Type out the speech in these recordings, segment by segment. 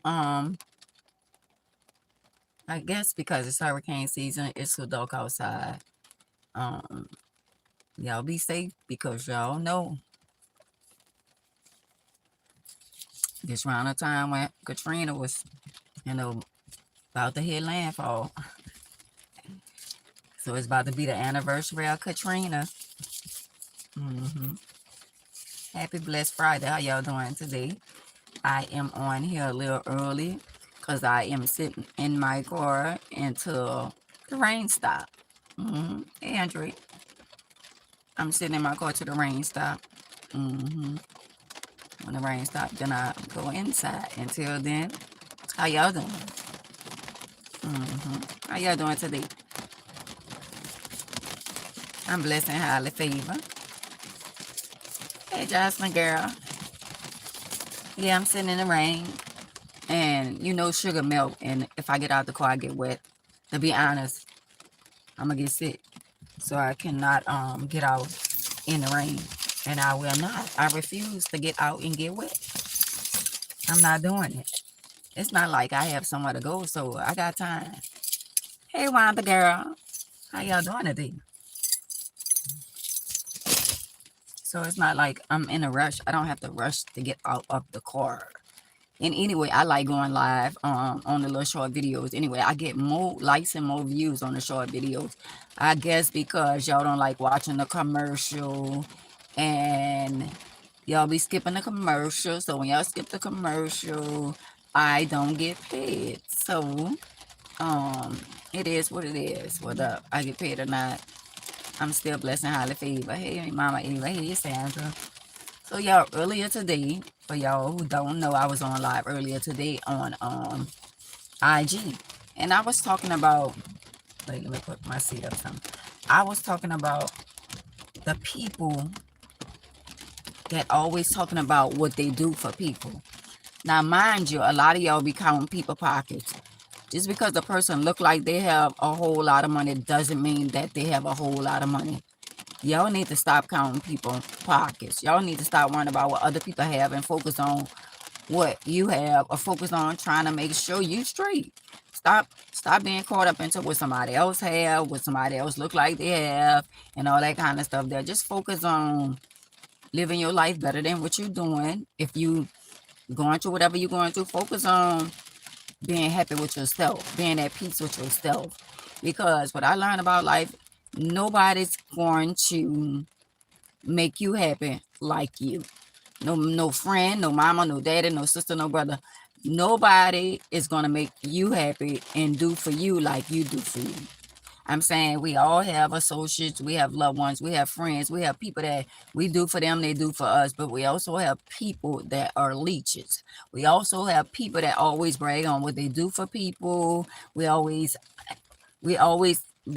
I guess because it's hurricane season, it's so dark outside. Um, y'all be safe because y'all know this round of time when Katrina was, about to hit landfall. So it's about to be the anniversary of Katrina. hmm Happy blessed Friday. How y'all doing today? I am on here a little early because I am sitting in my car until the rain stop. Hey, Andre. I'm sitting in my car till the rain stop. hmm When the rain stop, then I go inside. Until then, how y'all doing? How y'all doing today? I'm blessed and highly favored. Hey, Jocelyn, girl. Yeah, I'm sitting in the rain. And sugar melt. And if I get out the car, I get wet. To be honest, I'm going to get sick. So I cannot get out in the rain. And I will not. I refuse to get out and get wet. I'm not doing it. It's not like I have somewhere to go, so I got time. Hey, Wanda girl. How y'all doing today? So it's not like I'm in a rush. I don't have to rush to get out of the car. And anyway, I like going live on the little short videos. Anyway, I get more likes and more views on the short videos. I guess because y'all don't like watching the commercial and y'all be skipping the commercial. So when y'all skip the commercial, I don't get paid. So it is what it is. Whether I get paid or not, I'm still blessed and highly favored. Hey, Mama Eva. Hey, Sandra. So y'all, earlier today, for y'all who don't know, I was on live earlier today on IG, and I was talking about. Wait, let me put my seat up some. I was talking about the people that always talking about what they do for people. Now, mind you, a lot of y'all be counting people pockets. Just because the person look like they have a whole lot of money doesn't mean that they have a whole lot of money. Y'all need to stop counting people pockets. Y'all need to stop worrying about what other people have and focus on what you have, or focus on trying to make sure you straight. Stop being caught up into what somebody else have, what somebody else look like they have, and all that kind of stuff there. Just focus on living your life better than what you're doing. If you going through whatever you're going through, focus on being happy with yourself, being at peace with yourself. Because what I learned about life, nobody's going to make you happy like you. No friend, no mama, no daddy, no sister, no brother. Nobody is going to make you happy and do for you like you do for you. I'm saying we all have associates, we have loved ones, we have friends, we have people that we do for them, they do for us, but we also have people that are leeches. We also have people that always brag on what they do for people. They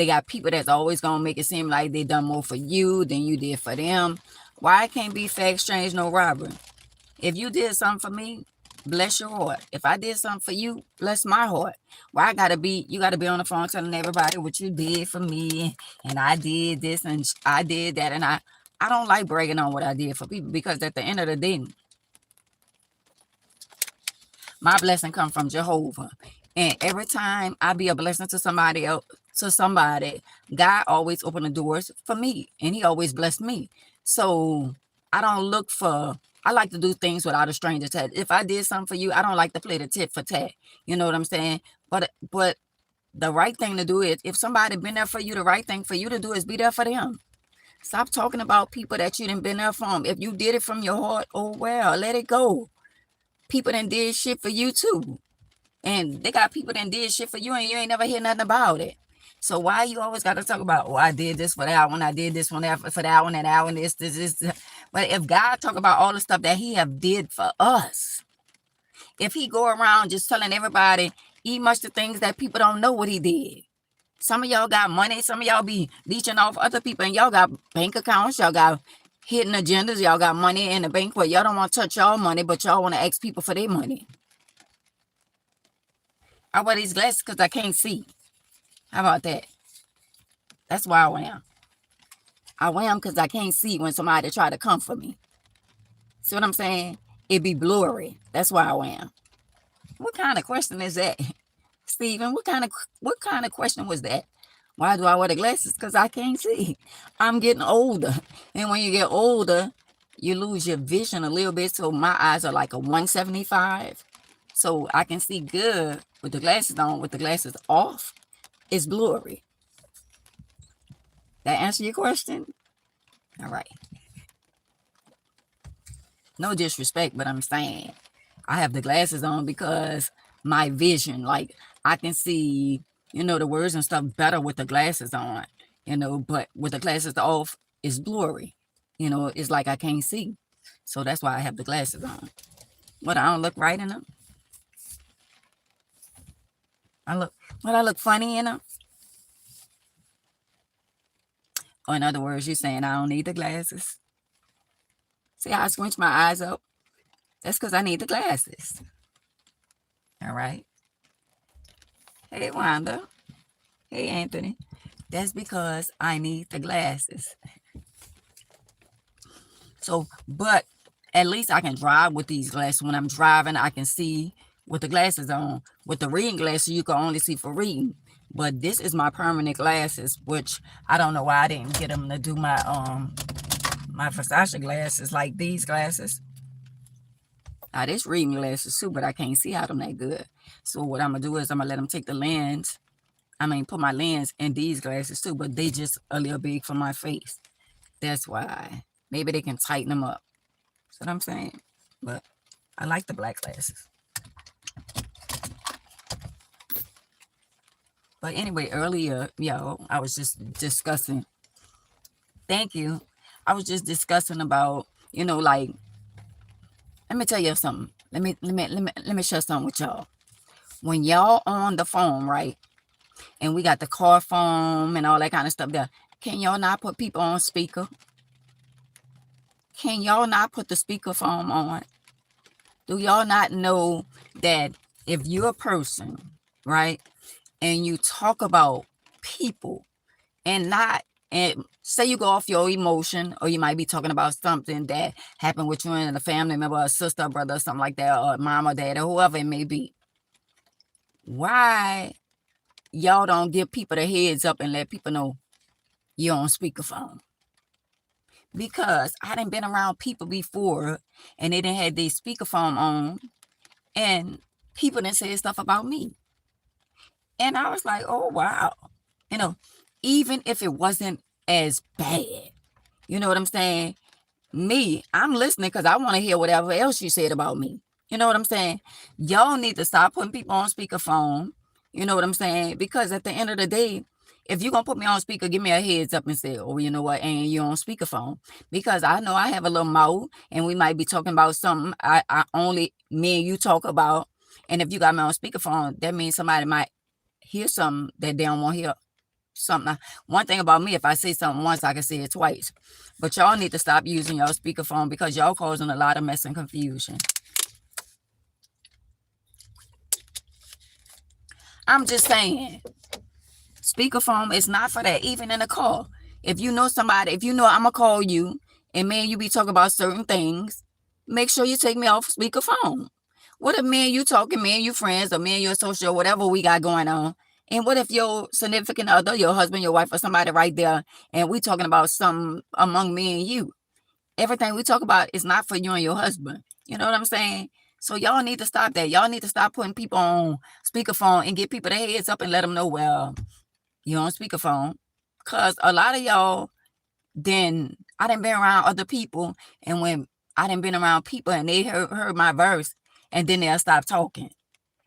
got people that's always gonna make it seem like they done more for you than you did for them. Why it can't be fact, strange, no robbery? If you did something for me, bless your heart. If I did something for you, bless my heart. Why you gotta be on the phone telling everybody what you did for me, and I did this and I did that, and I don't like bragging on what I did for people, because at the end of the day, my blessing come from Jehovah. And every time I be a blessing to somebody else, God always open the doors for me, and he always blessed me. So I don't look for, I like to do things without a stranger tat. If I did something for you, I don't like to play the tit for tat. You know what I'm saying? But the right thing to do is, if somebody been there for you, the right thing for you to do is be there for them. Stop talking about people that you didn't been there for. If you did it from your heart, oh well, let it go. People that did shit for you too. And they got people that did shit for you and you ain't never hear nothing about it. So why you always got to talk about, oh, I did this for that one, I did this one for that one, and that one, this. But if God talk about all the stuff that he have did for us, if he go around just telling everybody, he must the things that people don't know what he did. Some of y'all got money, some of y'all be leeching off other people, and y'all got bank accounts, y'all got hidden agendas, y'all got money in the bank where y'all don't want to touch y'all money, but y'all want to ask people for their money. I wear these glasses because I can't see. How about that? That's why I wear them. I wear them because I can't see when somebody try to come for me. See what I'm saying? It be blurry. That's why I wear them. What kind of question is that, Stephen? What kind of question was that? Why do I wear the glasses? Because I can't see. I'm getting older. And when you get older, you lose your vision a little bit. So my eyes are like a 175. So I can see good with the glasses on. With the glasses off, it's blurry. That answer your question? All right. No disrespect, but I'm saying I have the glasses on because my vision, like I can see, the words and stuff better with the glasses on, but with the glasses off, it's blurry. It's like I can't see. So that's why I have the glasses on. What, I don't look right in them? I look funny in them? Or in other words, you're saying I don't need the glasses? See how I squinch my eyes up? That's because I need the glasses. All right. Hey, Wanda. Hey, Anthony. That's because I need the glasses. So, but at least I can drive with these glasses. When I'm driving, I can see with the glasses on. With the reading glasses, you can only see for reading. But this is my permanent glasses, which I don't know why I didn't get them to do my my Versace glasses like these glasses. Now, this reading glasses too, but I can't see out them that good. So what I'm going to do is I'm going to let them take the lens. Put my lens in these glasses too, but they just a little big for my face. That's why. Maybe they can tighten them up. That's what I'm saying. But I like the black glasses. But anyway, earlier, I was just discussing. Thank you. I was just discussing about, like, let me tell you something. Let me share something with y'all. When y'all on the phone, right? And we got the car phone and all that kind of stuff there. Can y'all not put people on speaker? Can y'all not put the speaker phone on? Do y'all not know that if you're a person, right, and you talk about people and say you go off your emotion, or you might be talking about something that happened with you and a family member, a sister, brother, something like that, or mom or dad, or whoever it may be. Why y'all don't give people the heads up and let people know you're on speakerphone? Because I done been around people before and they didn't have their speakerphone on and people didn't say stuff about me. And I was like, oh, wow. Even if it wasn't as bad, you know what I'm saying? I'm listening because I want to hear whatever else you said about me. You know what I'm saying? Y'all need to stop putting people on speakerphone. You know what I'm saying? Because at the end of the day, if you're going to put me on speaker, give me a heads up and say, oh, you know what? And you're on speakerphone. Because I know I have a little mouth and we might be talking about something I only me and you talk about. And if you got me on speakerphone, that means somebody might hear something that they don't want to hear. Something. One thing about me, if I say something once, I can say it twice. But y'all need to stop using your speakerphone because y'all causing a lot of mess and confusion. I'm just saying, speakerphone is not for that, even in a call. If you know somebody, if you know I'm going to call you and me and you be talking about certain things, make sure you take me off speakerphone. What if me and you talking, me and you friends, or me and your associate, whatever we got going on, and what if your significant other, your husband, your wife, or somebody right there, and we talking about something among me and you? Everything we talk about is not for you and your husband. You know what I'm saying? So y'all need to stop that. Y'all need to stop putting people on speakerphone and get people their heads up and let them know, well, you're on speakerphone. Because a lot of y'all, I done been around other people, and when I done been around people and they heard my verse, and then they'll stop talking.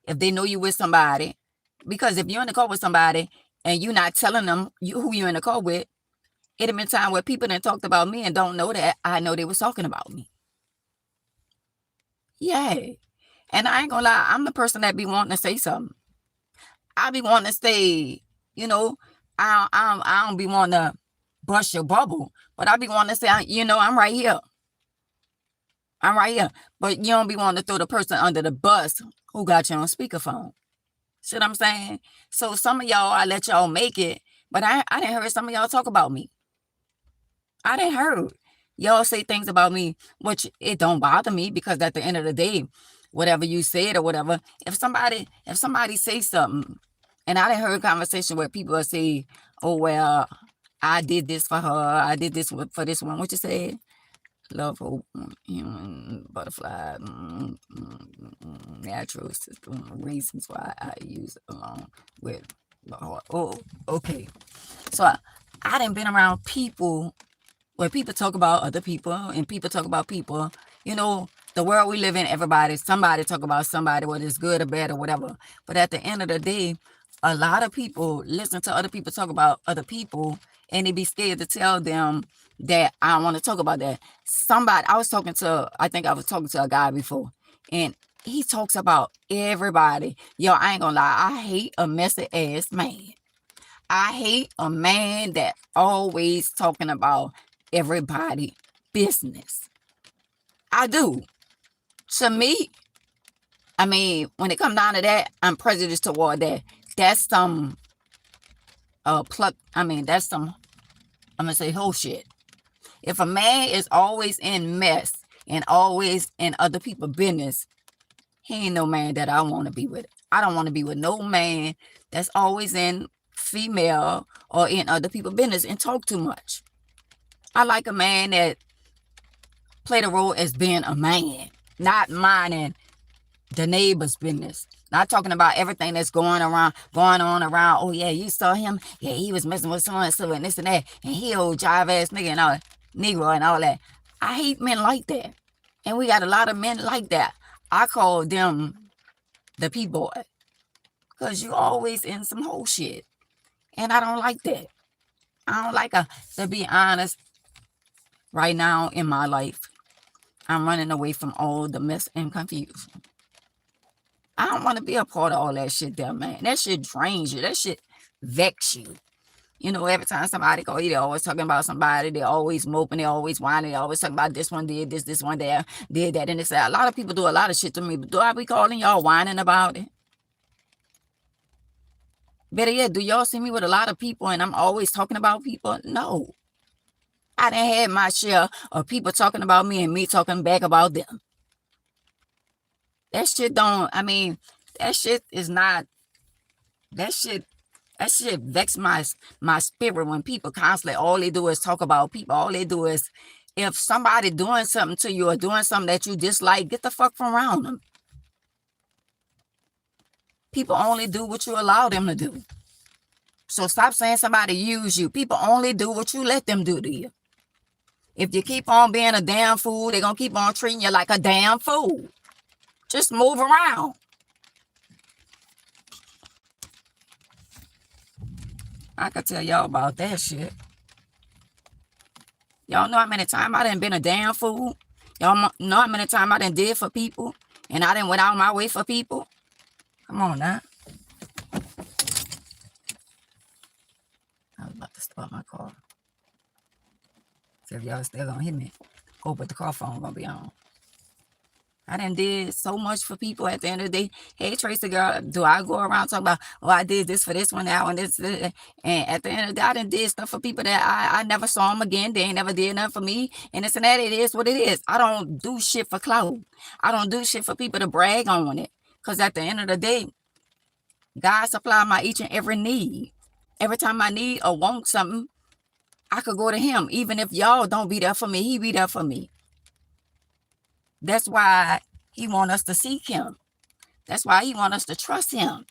If they know you with somebody, because if you're in the car with somebody and you're not telling them who you're in the car with, it'd have been time where people done talked about me and don't know that I know they was talking about me. Yeah. And I ain't gonna lie, I'm the person that be wanting to say something. I be wanting to say, I don't be wanting to bust your bubble, but I be wanting to say, I'm right here. I'm right here. But you don't be wanting to throw the person under the bus who got you on speakerphone. See what I'm saying? So some of y'all, I let y'all make it, but I didn't hear some of y'all talk about me. I didn't heard y'all say things about me, which it don't bother me because at the end of the day, whatever you said or whatever. If somebody say something, and I done heard conversation where people will say, oh, well, I did this for her. I did this for this one. What you said? Love, hope, human, butterfly, natural system, reasons why I use it along with the heart. Oh, okay. So I done been around people where people talk about other people and people talk about people. You know, the world we live in, somebody talk about somebody, whether it's good or bad or whatever. But at the end of the day, a lot of people listen to other people talk about other people and they be scared to tell them that I don't want to talk about that. I think I was talking to a guy before, and he talks about everybody. Yo, I ain't gonna lie, I hate a messy ass man. I hate a man that always talking about everybody business. I do. To me, I mean, when it comes down to that, I'm prejudiced toward that. That's some that's some, I'm gonna say, whole shit. If a man is always in mess and always in other people's business, he ain't no man that I want to be with. I don't want to be with no man that's always in female or in other people's business and talk too much. I like a man that play the role as being a man, not minding the neighbor's business. Not talking about everything that's going on around. Oh yeah, you saw him. Yeah, he was messing with someone and this and that, and he old jive ass nigga and all, Negro and all that. I hate men like that, and we got a lot of men like that. I call them the P-boy, cause you always in some whole shit, and I don't like that. I don't like to be honest. Right now in my life, I'm running away from all the mess and confusion. I don't want to be a part of all that shit there, man. That shit drains you. That shit vex you. You know, every time somebody call you, they're always talking about somebody. They're always moping. They're always whining. They're always talking about this one did this one there, did that. And it's a lot of people do a lot of shit to me. But do I be calling y'all whining about it? Better yet, do y'all see me with a lot of people and I'm always talking about people? No. I done had my share of people talking about me and me talking back about them. That shit that shit is not, that shit vex my spirit when people constantly, all they do is talk about people. All they do is, if somebody doing something to you or doing something that you dislike, get the fuck from around them. People only do what you allow them to do. So stop saying somebody use you. People only do what you let them do to you. If you keep on being a damn fool, they're going to keep on treating you like a damn fool. Just move around. I could tell y'all about that shit. Y'all know how many times I done been a damn fool? Y'all know how many times I done did for people? And I done went out my way for people? Come on now. I was about to start my car. So if y'all still gonna hit me, hope that the car phone gonna be on. I done did so much for people. At the end of the day, hey, Tracy girl, do I go around talking about, oh, I did this for this one, that one, this, and at the end of the day, I done did stuff for people that I never saw them again. They ain't never did nothing for me, and this and that. It is what it is. I don't do shit for clout. I don't do shit for people to brag on it, because at the end of the day, God supply my each and every need. Every time I need or want something, I could go to him. Even if y'all don't be there for me, he be there for me. That's why he want us to seek him. That's why he want us to trust him.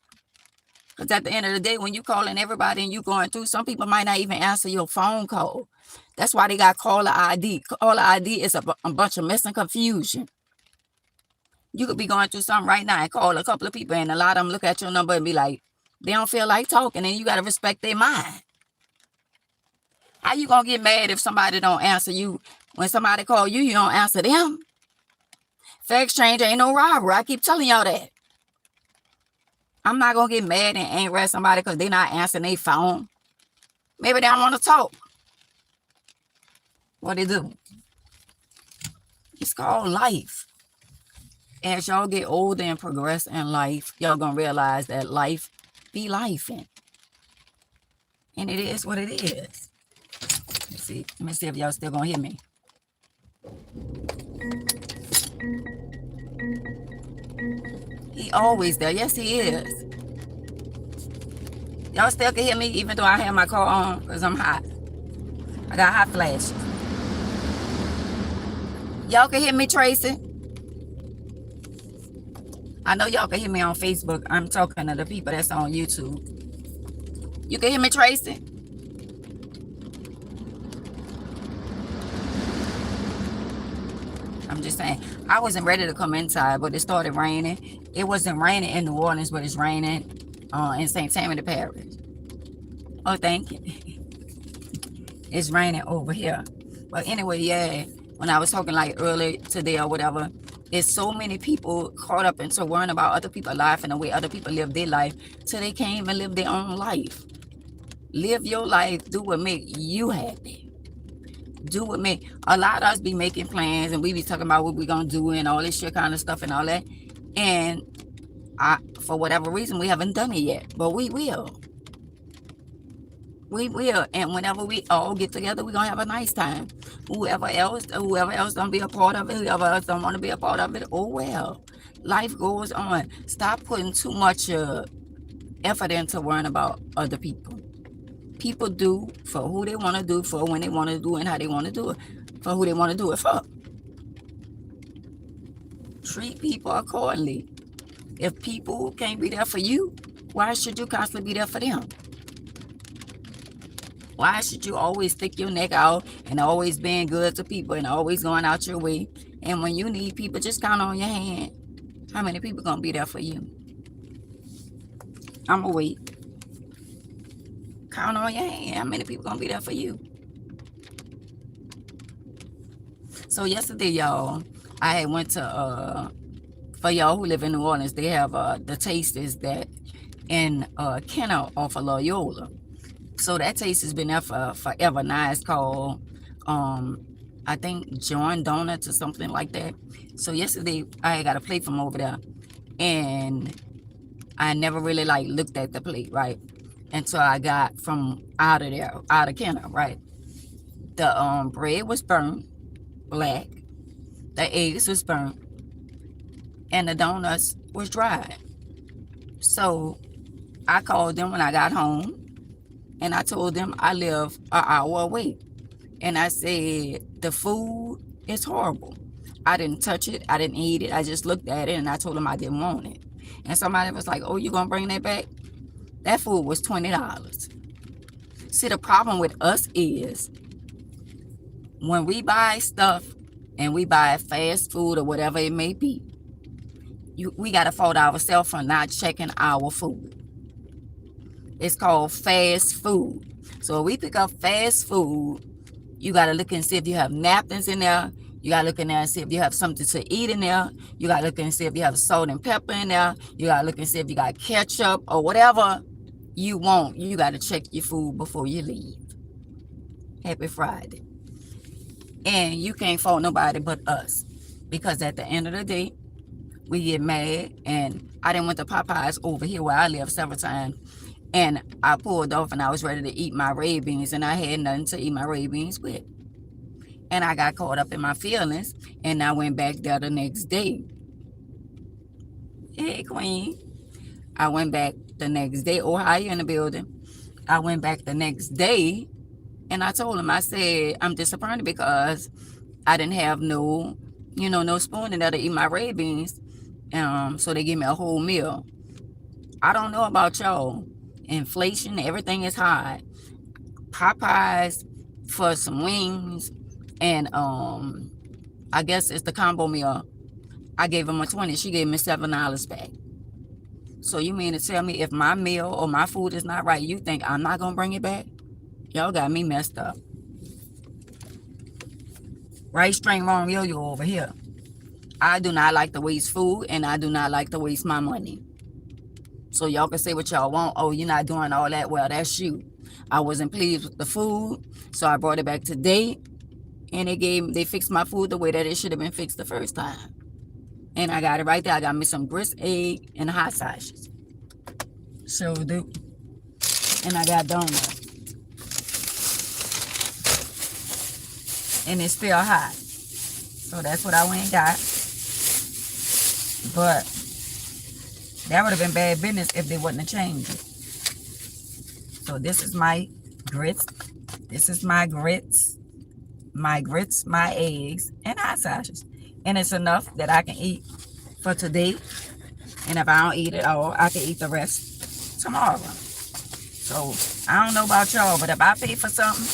Because at the end of the day, when you calling everybody and you going through, some people might not even answer your phone call. That's why they got caller ID. Caller ID is a bunch of mess and confusion. You could be going through something right now and call a couple of people, and a lot of them look at your number and be like, they don't feel like talking, and you got to respect their mind. How you going to get mad if somebody don't answer you? When somebody call you, you don't answer them. Fair exchange ain't no robbery. I keep telling y'all that. I'm not going to get mad and angry at somebody because they not answering their phone. Maybe they don't want to talk. What they do? It's called life. As y'all get older and progress in life, y'all going to realize that life be lifing. And it is what it is. Let me see if y'all still going to hear me. He always there. Yes, he is. Y'all still can hear me even though I have my car on because I'm hot. I got hot flashes. Y'all can hear me, Tracy? I know y'all can hear me on Facebook. I'm talking to the people that's on YouTube. You can hear me, Tracy? I'm just saying. I wasn't ready to come inside, but it started raining. It wasn't raining in New Orleans, but it's raining in St. Tammany Parish. Oh, thank you. It's raining over here. But anyway, yeah, when I was talking like earlier today or whatever, it's so many people caught up into worrying about other people's life and the way other people live their life till they can't even live their own life. Live your life. Do what make you happy. Do what make. A lot of us be making plans and we be talking about what we gonna do and all this shit kind of stuff and all that. And for whatever reason, we haven't done it yet, but we will. We will. And whenever we all get together, we're gonna have a nice time. Whoever else don't be a part of it, whoever else don't want to be a part of it, oh well. Life goes on. Stop putting too much effort into worrying about other people. People do for who they want to do, for when they want to do and how they want to do it, for who they want to do it for. Treat people accordingly. If people can't be there for you, why should you constantly be there for them? Why should you always stick your neck out and always being good to people and always going out your way? And when you need people, just count on your hand. How many people gonna be there for you? I'm gonna wait. Count on your hand. How many people gonna be there for you? So yesterday, y'all, I had went to for y'all who live in New Orleans, they have the Tasters that in Kenner off of Loyola. So that taste has been there for forever. Now it's called, I think, John Donuts or something like that. So yesterday, I got a plate from over there. And I never really, like, looked at the plate, right? Until I got from out of there, out of Kenner, right? The bread was burnt, black. The eggs was burnt. And the donuts was dry. So I called them when I got home. And I told them I live an hour away. And I said, the food is horrible. I didn't touch it. I didn't eat it. I just looked at it and I told them I didn't want it. And somebody was like, oh, you going to bring that back? That food was $20. See, the problem with us is when we buy stuff and we buy fast food or whatever it may be, we got to fault ourselves for not checking our food. It's called fast food. So if we pick up fast food, you got to look and see if you have napkins in there. You got to look in there and see if you have something to eat in there. You got to look and see if you have salt and pepper in there. You got to look and see if you got ketchup or whatever you want. You got to check your food before you leave. Happy Friday. And you can't fault nobody but us. Because at the end of the day, we get mad. And I done went to Popeyes over here where I live several times. And I pulled off and I was ready to eat my red beans and I had nothing to eat my red beans with. And I got caught up in my feelings and I went back there the next day. Hey, Queen. I went back the next day. Ohio in the building. I went back the next day and I told him, I said, I'm disappointed because I didn't have no spoon in there to eat my red beans. So they gave me a whole meal. I don't know about y'all. Inflation, everything is high. Popeyes for some wings and I guess it's the combo meal. I gave him a 20. She gave me $7 back. So you mean to tell me if my meal or my food is not right, you think I'm not gonna bring it back? Y'all got me messed up. Right string wrong yo-yo over here. I do not like to waste food and I do not like to waste my money. So y'all can say what y'all want. Oh, you're not doing all that. Well, that's you. I wasn't pleased with the food, so I brought it back today, and they fixed my food the way that it should have been fixed the first time. And I got it right there. I got me some grist egg and hot sausages. So do. And I got donuts. And it's still hot. So that's what I went and got. But That would have been bad business if they wouldn't have changed it. So this is my grits. This is my grits, my eggs, and hot sausages. And it's enough that I can eat for today. And if I don't eat it all, I can eat the rest tomorrow. So I don't know about y'all, but if I pay for something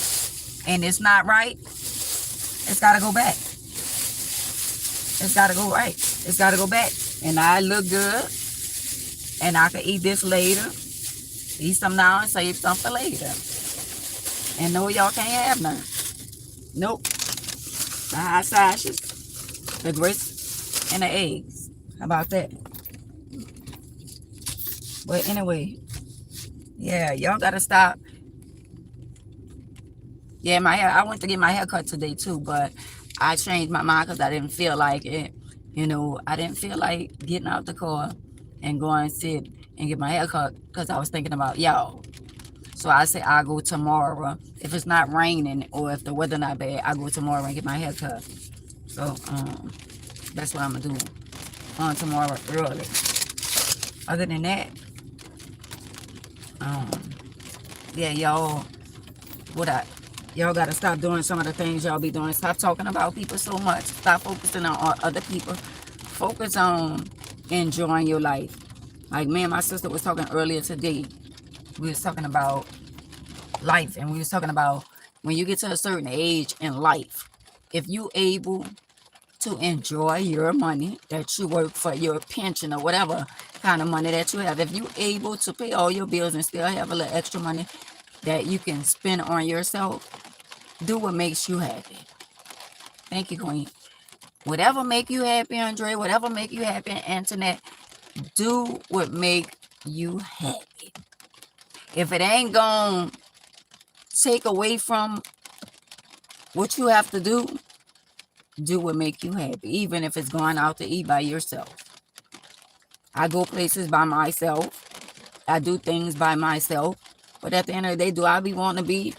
and it's not right, it's got to go back. It's got to go right. It's got to go back. And I look good. And I can eat this later. Eat some now and save some for later. And no, y'all can't have none. Nope. The hot sausages, the grits, and the eggs. How about that? But anyway, yeah, y'all gotta stop. Yeah, my hair. I went to get my hair cut today too, but I changed my mind because I didn't feel like it. You know, I didn't feel like getting out the car and going and sit and get my hair cut because I was thinking about y'all. So I said I'll go tomorrow. If it's not raining or if the weather not bad, I'll go tomorrow and get my hair cut. So that's what I'm gonna do on tomorrow early. Other than that, yeah, y'all, y'all gotta stop doing some of the things y'all be doing. Stop talking about people so much. Stop focusing on other people. Focus on enjoying your life. Like me and my sister was talking earlier today. We was talking about life, and we was talking about when you get to a certain age in life, if you able to enjoy your money that you work for, your pension or whatever kind of money that you have, if you able to pay all your bills and still have a little extra money that you can spend on yourself, do what makes you happy. Thank you, Queen. Whatever make you happy, Andre, whatever make you happy, Antoinette, do what make you happy. If it ain't gonna take away from what you have to do what make you happy, even if it's going out to eat by yourself. I go places by myself. I do things by myself. But at the end of the day, do I be wanting to be,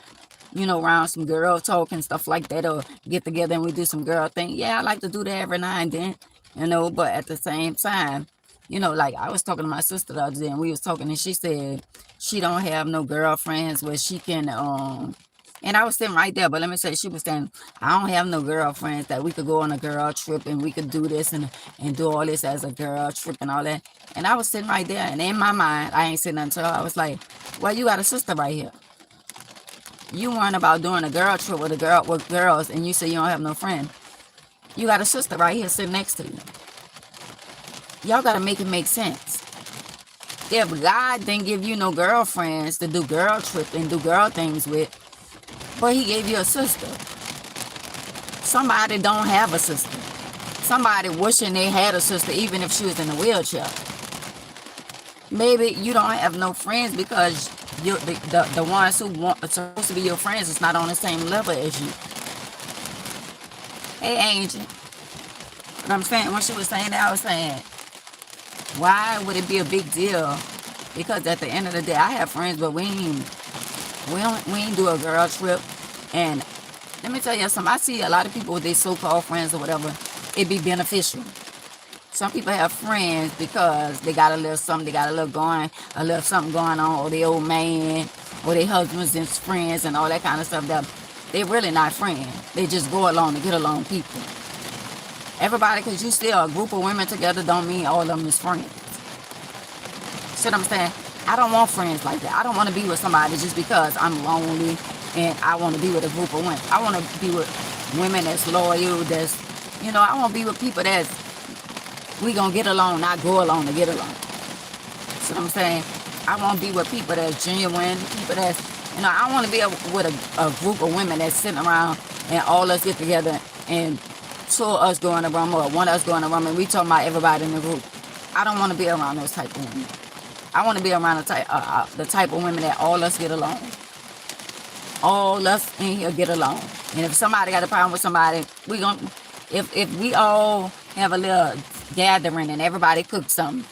around some girl talk and stuff like that, or get together and we do some girl thing? Yeah, I like to do that every now and then, but at the same time, like I was talking to my sister the other day and we was talking and she said she don't have no girlfriends where she can, and I was sitting right there, but let me say, she was saying, I don't have no girlfriends that we could go on a girl trip and we could do this and do all this as a girl trip and all that. And I was sitting right there, and in my mind, I ain't sitting until I was like, well, you got a sister right here. You weren't about doing a girl trip with girls, and you say you don't have no friend. You got a sister right here sitting next to you. Y'all got to make it make sense. If God didn't give you no girlfriends to do girl trip and do girl things with, but he gave you a sister. Somebody don't have a sister. Somebody wishing they had a sister even if she was in a wheelchair. Maybe you don't have no friends because the ones who are supposed to be your friends is not on the same level as you. Hey, Angel. What I'm saying, when she was saying that, I was saying, why would it be a big deal? Because at the end of the day, I have friends, but we ain't do a girl trip. And let me tell you something. I see a lot of people with their so-called friends or whatever. It be beneficial. Some people have friends because they got a little something, they got a little something going on, or their old man, or their husbands and friends and all that kind of stuff. That they really not friends. They just go along to get along people. Everybody, because you still a group of women together, don't mean all of them is friends. See what I'm saying? I don't want friends like that. I don't want to be with somebody just because I'm lonely and I want to be with a group of women. I want to be with women that's loyal, I want to be with people that's, we going to get along, not go along to get along. See what I'm saying? I want to be with people that's genuine, people that's, I want to be with a group of women that's sitting around and all us get together and two of us go in a room or one of us go in a room and we talking about everybody in the group. I don't want to be around those type of women. I want to be around the type of women that all us get along. All us in here get along. And if somebody got a problem with somebody, if we all have a little gathering and everybody cooks something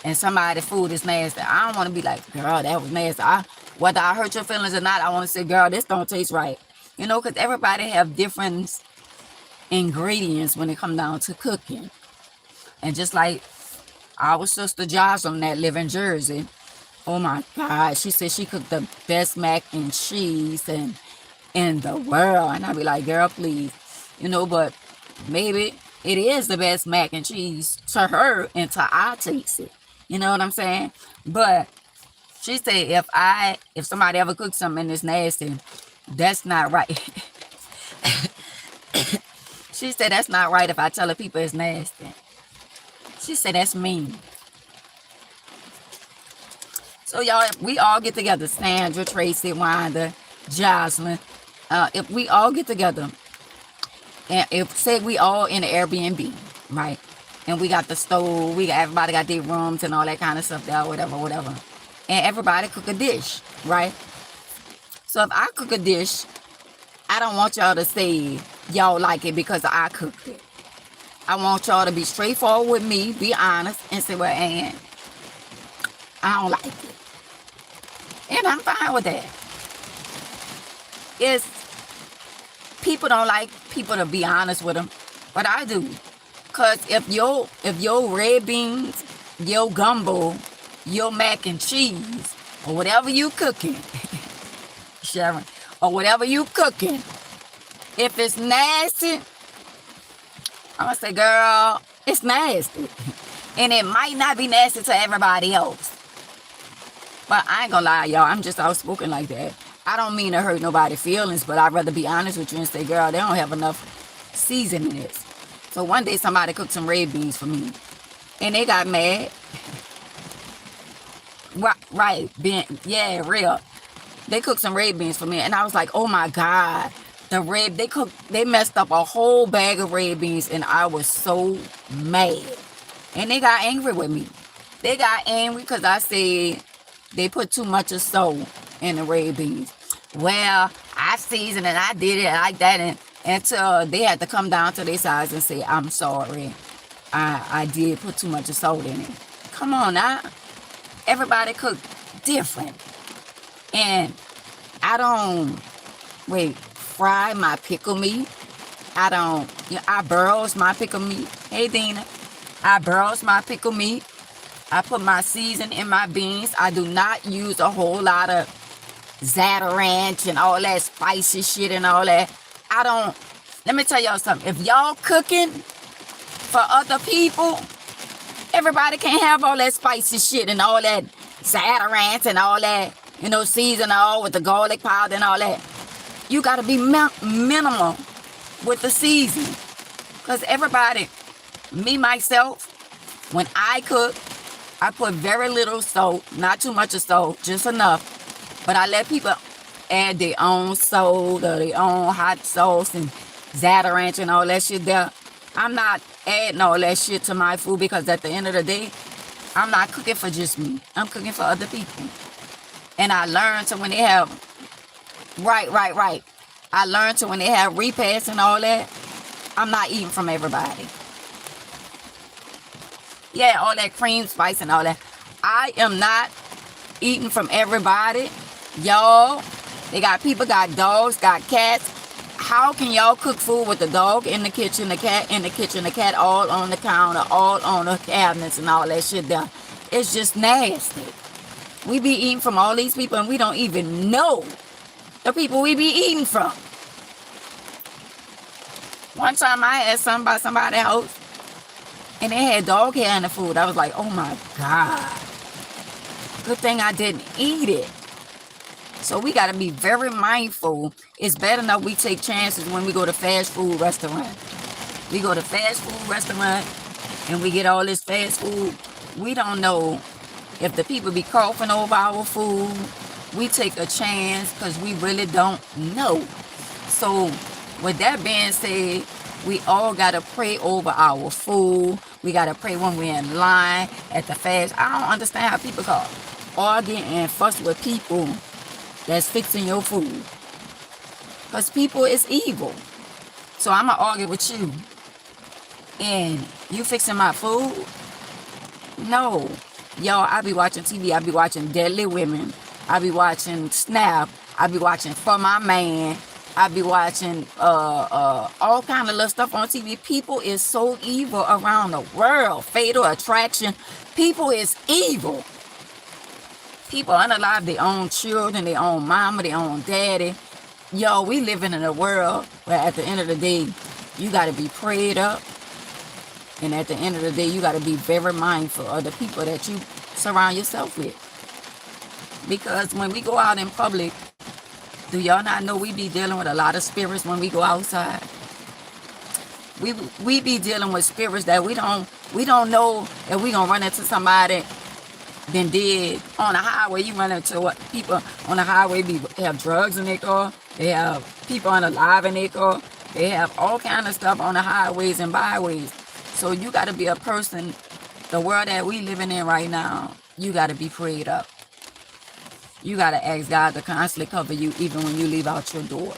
and somebody's food is nasty, I don't want to be like, girl, that was nasty. Whether I hurt your feelings or not, I want to say, girl, this don't taste right. Because everybody have different ingredients when it comes down to cooking. And just like Our sister Jocelyn that live in Jersey. Oh my God. She said she cooked the best mac and cheese and in the world. And I be like, girl, please. But maybe it is the best mac and cheese to her and to I taste it. You know what I'm saying? But she said if somebody ever cooks something and it's nasty, that's not right. She said that's not right if I tell the people it's nasty. She said that's mean. So y'all, if we all get together, Sandra, Tracy, Wanda, Jocelyn, if we all get together, and if say we all in the Airbnb, right? And we got the stove, everybody got their rooms and all that kind of stuff there, whatever. And everybody cook a dish, right? So if I cook a dish, I don't want y'all to say y'all like it because I cooked it. I want y'all to be straightforward with me, be honest, and say, well, Ann, I don't like it. And I'm fine with that. People don't like people to be honest with them, but I do. Cause if your red beans, your gumbo, your mac and cheese, or whatever you cooking, Sharon, or whatever you cooking, if it's nasty, I'm gonna say, girl, it's nasty. And it might not be nasty to everybody else. But I ain't gonna lie, y'all, I'm just outspoken like that. I don't mean to hurt nobody's feelings, but I'd rather be honest with you and say, girl, they don't have enough seasoning in this. So one day somebody cooked some red beans for me. And they got mad. Right, yeah, real. They cooked some red beans for me. And I was like, oh my God. They messed up a whole bag of red beans. And I was so mad. And they got angry with me. They got angry because I said they put too much of salt in the red beans. Well, I seasoned and I did it like that. And until they had to come down to their size and say, I'm sorry. I did put too much of salt in it. Come on now. Everybody cook different. And I don't, fry my pickle meat. I burrows my pickle meat. Hey, Dina. I burrows my pickle meat. I put my season in my beans. I do not use a whole lot of Zatarainch and all that spicy shit and all that. Let me tell y'all something. If y'all cooking for other people, everybody can't have all that spicy shit and all that Zatarainch and all that, season all with the garlic powder and all that. You got to be minimal with the season. Because everybody, me, myself, when I cook, I put very little salt, not too much of salt, just enough. But I let people add their own salt or their own hot sauce and Zatarainch and all that shit there. I'm not adding all that shit to my food because at the end of the day, I'm not cooking for just me. I'm cooking for other people. And I learned to when they have, right. I learned to when they have repasts and all that, I'm not eating from everybody. Yeah, all that cream spice and all that. I am not eating from everybody. Y'all, they got people, got dogs, got cats. How can y'all cook food with the dog in the kitchen, the cat in the kitchen, the cat all on the counter, all on the cabinets and all that shit there? It's just nasty. We be eating from all these people and we don't even know the people we be eating from. One time I had something by somebody's house and they had dog hair in the food. I was like, oh my God. Good thing I didn't eat it. So we got to be very mindful. It's bad enough we take chances when we go to fast food restaurant. We go to fast food restaurant and we get all this fast food. We don't know if the people be coughing over our food. We take a chance because we really don't know. So with that being said, we all got to pray over our food. We got to pray when we're in line at the fast. I don't understand how people can argue and fuss with people that's fixing your food. Because people is evil. So I'm going to argue with you. And you fixing my food? No. Y'all, I be watching TV. I be watching Deadly Women. I be watching Snap. I be watching For My Man. I be watching all kind of little stuff on TV. People is so evil around the world. Fatal Attraction. People is evil. People unalive their own children, their own mama, their own daddy. Yo, we living in a world where at the end of the day, you got to be prayed up. And at the end of the day, you got to be very mindful of the people that you surround yourself with. Because when we go out in public, do y'all not know we be dealing with a lot of spirits when we go outside? We be dealing with spirits that we don't know that we gonna run into somebody than did on the highway. You run into what people on the highway have drugs in their car. They have people unalive in their car. They have all kind of stuff on the highways and byways. So you got to be a person. The world that we living in right now, you got to be prayed up. You got to ask God to constantly cover you even when you leave out your door.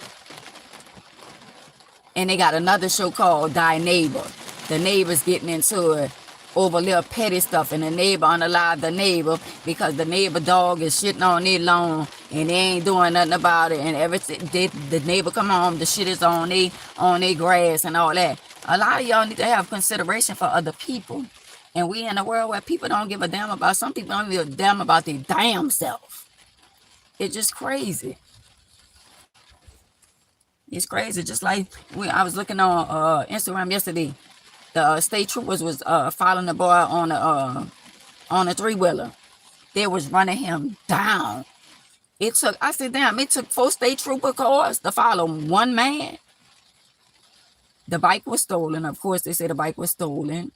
And they got another show called Thy Neighbor. The neighbor's getting into it over little petty stuff, and the neighbor unalive the neighbor because the neighbor dog is shitting on their lawn and they ain't doing nothing about it. And everything the neighbor come home, the shit is on their grass and all that. A lot of y'all need to have consideration for other people. And we in a world where people don't give a damn about. Some people don't give a damn about their damn self. It's just crazy. It's crazy. Just like I was looking on Instagram yesterday. The state troopers was following the boy on a three-wheeler. They was running him down. I said, damn, it took 4 state trooper cars to follow one man. The bike was stolen. Of course, they said the bike was stolen.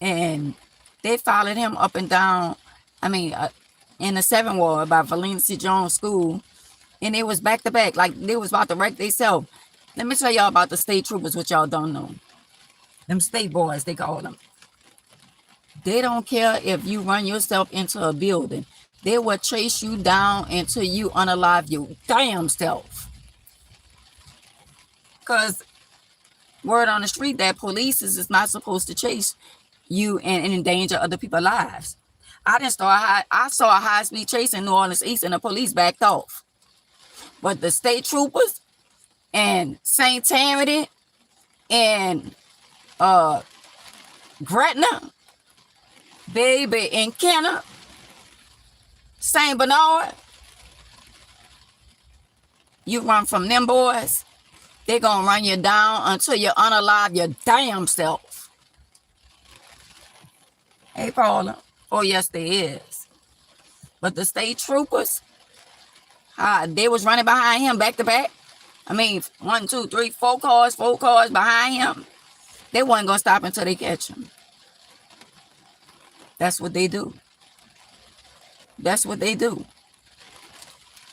And they followed him up and down, in the 7th Ward by Valencia Jones School. And it was back to back, like they was about to wreck themselves. Let me tell y'all about the state troopers, what y'all don't know. Them state boys, they call them. They don't care if you run yourself into a building. They will chase you down until you unalive your damn self. Because word on the street that police is not supposed to chase you and endanger other people's lives. I saw a high-speed chase in New Orleans East and the police backed off. But the state troopers and St. Tammany and Gretna, baby, and Kenner, St. Bernard, you run from them boys, they're going to run you down until you unalive your damn self. Hey, Paula. Oh, yes, there is. But the state troopers, they was running behind him back to back. 1, 2, 3, 4 cars behind him. They wasn't going to stop until they catch him. That's what they do. That's what they do.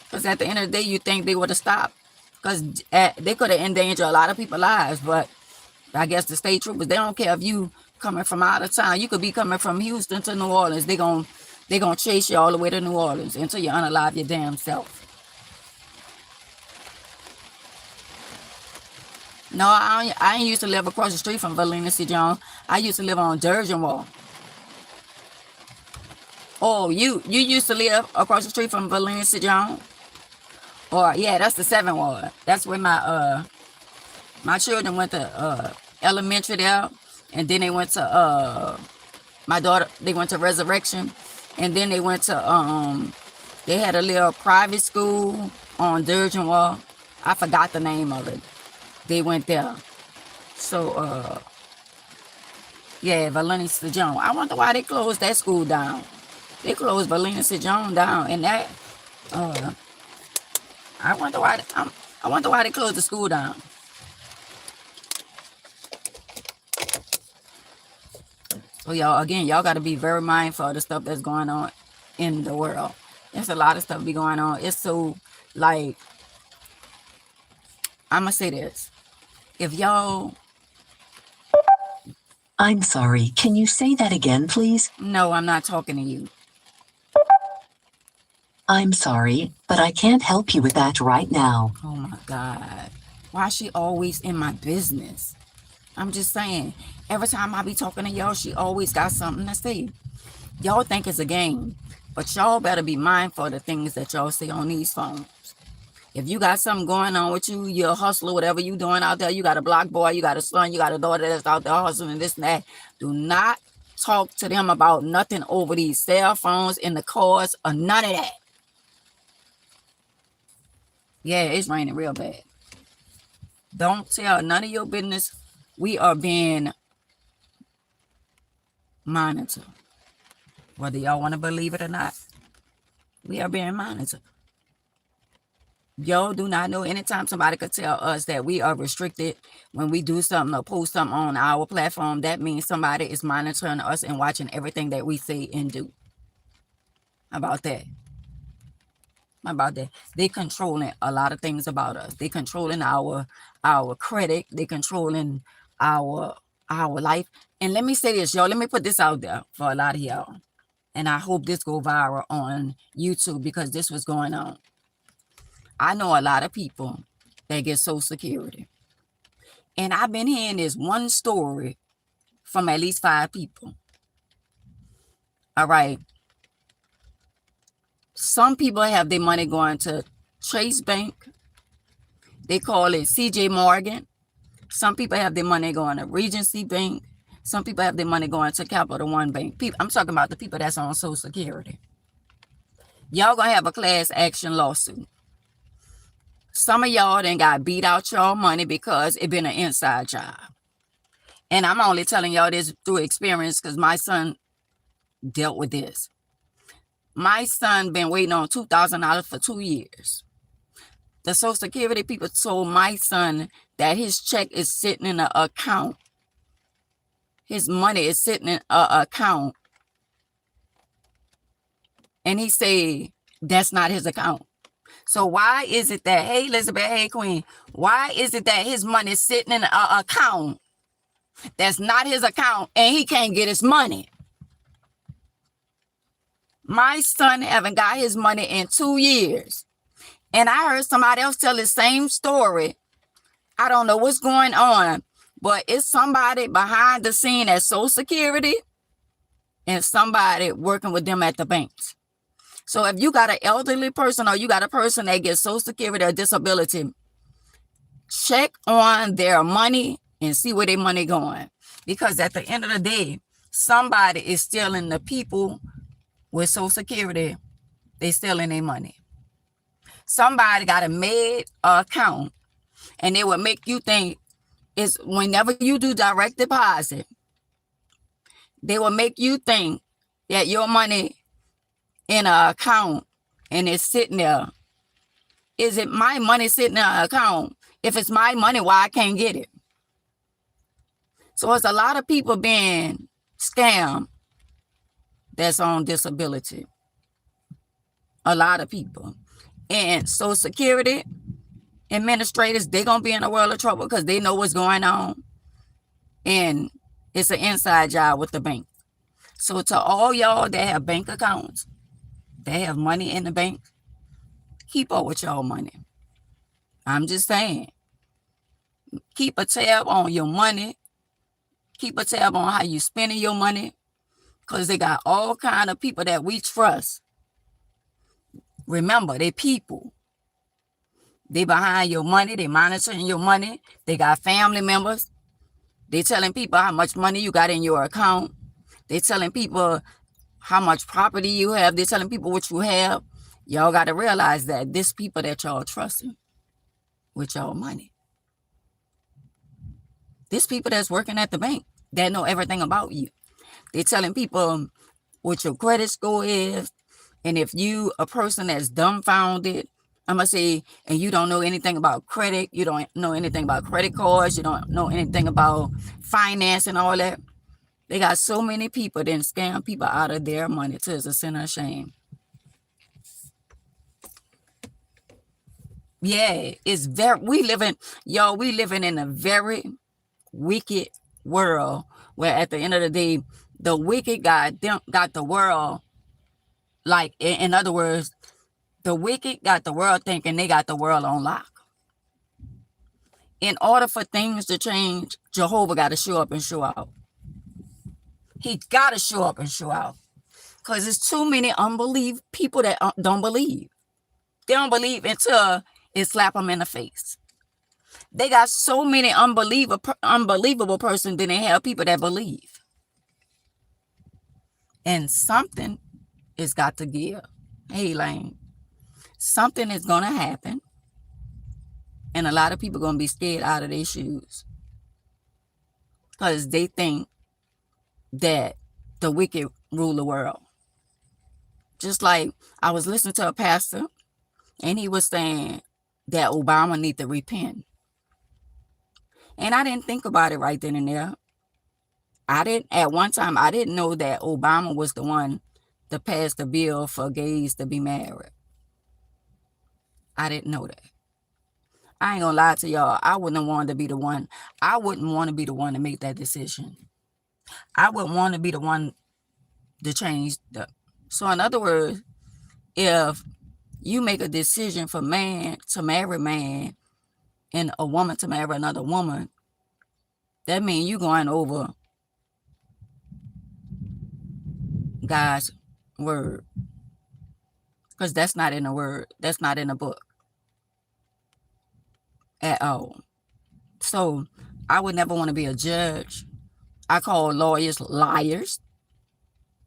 Because at the end of the day, you think they would have stopped. Because they could have endangered a lot of people's lives. But I guess the state troopers, they don't care if you coming from out of town. You could be coming from Houston to New Orleans. They gonna chase you all the way to New Orleans until you unalive your damn self. No, I ain't used to live across the street from Valencia Jones. I used to live on Durgeon Wall. Oh, you used to live across the street from Valencia Jones? Or yeah, that's the 7th Ward. That's where my children went to elementary there, and then they went to my daughter. They went to Resurrection, and then they went to they had a little private school on Durgeon Wall. I forgot the name of it. They went there. So yeah, Valencia Jones. I wonder why they closed that school down. They closed Valencia Jones down, and that I wonder why they closed the school down. So y'all got to be very mindful of the stuff that's going on in the world. There's a lot of stuff be going on. It's so, like, I'm going to say this. If y'all... I'm sorry. Can you say that again, please? No, I'm not talking to you. I'm sorry, but I can't help you with that right now. Oh, my God. Why is she always in my business? I'm just saying, every time I be talking to y'all, she always got something to say. Y'all think it's a game, but y'all better be mindful of the things that y'all say on these phones. If you got something going on with you, you're a hustler, whatever you doing out there, you got a block boy, you got a son, you got a daughter that's out there hustling this and that. Do not talk to them about nothing over these cell phones in the cars or none of that. Yeah, it's raining real bad. Don't tell none of your business. We are being monitored. Whether y'all want to believe it or not, we are being monitored. Y'all do not know. Anytime somebody could tell us that we are restricted when we do something or post something on our platform, that means somebody is monitoring us and watching everything that we say and do. How about that? How about that? They controlling a lot of things about us. They controlling our credit. They controlling our life. And let me say this, y'all. Let me put this out there for a lot of y'all. And I hope this go viral on YouTube because this was going on. I know a lot of people that get Social Security. And I've been hearing this one story from at least 5 people. All right. Some people have their money going to Chase Bank. They call it CJ Morgan. Some people have their money going to Regency Bank. Some people have their money going to Capital One Bank. I'm talking about the people that's on Social Security. Y'all gonna have a class action lawsuit. Some of y'all done got beat out y'all money because it been an inside job. And I'm only telling y'all this through experience because my son dealt with this. My son been waiting on $2,000 for 2 years. The Social Security people told my son that his check is sitting in an account. His money is sitting in an account. And he said, that's not his account. So why is it that, hey, Elizabeth, hey, Queen, why is it that his money is sitting in an account that's not his account and he can't get his money? My son haven't got his money in 2 years. And I heard somebody else tell the same story. I don't know what's going on, but it's somebody behind the scene at Social Security and somebody working with them at the banks. So if you got an elderly person or you got a person that gets Social Security or disability, check on their money and see where their money going. Because at the end of the day, somebody is stealing the people with Social Security. They stealing their money. Somebody got a made account and they will make you think it's whenever you do direct deposit, they will make you think that your money in an account and it's sitting there. Is it my money sitting in an account? If it's my money, why I can't get it? So it's a lot of people being scammed that's on disability. A lot of people. And Social Security administrators, they're going to be in a world of trouble because they know what's going on. And it's an inside job with the bank. So to all y'all that have bank accounts, they have money in the bank, keep up with y'all money. I'm just saying, keep a tab on your money. Keep a tab on how you spending your money, because they got all kind of people that we trust. Remember, they people. They behind your money. They monitoring your money. They got family members. They telling people how much money you got in your account. They telling people how much property you have. They're telling people what you have. Y'all got to realize that this people that y'all trusting with y'all money. This people that's working at the bank that know everything about you. They're telling people what your credit score is. And if you a person that's dumbfounded, I'm going to say, and you don't know anything about credit, you don't know anything about credit cards, you don't know anything about finance and all that. They got so many people that scam people out of their money to it's a sin of shame. Yeah, we living in a very wicked world where at the end of the day, the wicked got the world, like, in other words, the wicked got the world thinking they got the world on lock. In order for things to change, Jehovah got to show up and show out. He got to show up and show out. Because there's too many people that don't believe. They don't believe until is slap them in the face. They got so many unbelievable persons, then they have people that believe. And something is got to give. Hey, Lane, something is going to happen. And a lot of people going to be scared out of their shoes. Because they think that the wicked rule the world. Just like I was listening to a pastor, and he was saying that Obama need to repent. And I didn't think about it right then and there. At one time, I didn't know that Obama was the one to pass the bill for gays to be married. I didn't know that. I ain't gonna lie to y'all. I wouldn't want to be the one. I wouldn't want to be the one to make that decision. I wouldn't want to be the one to change the. So in other words, if you make a decision for man to marry man and a woman to marry another woman, that means you going over God's word. Because that's not in the word. That's not in the book at all. So I would never want to be a judge. I call lawyers liars.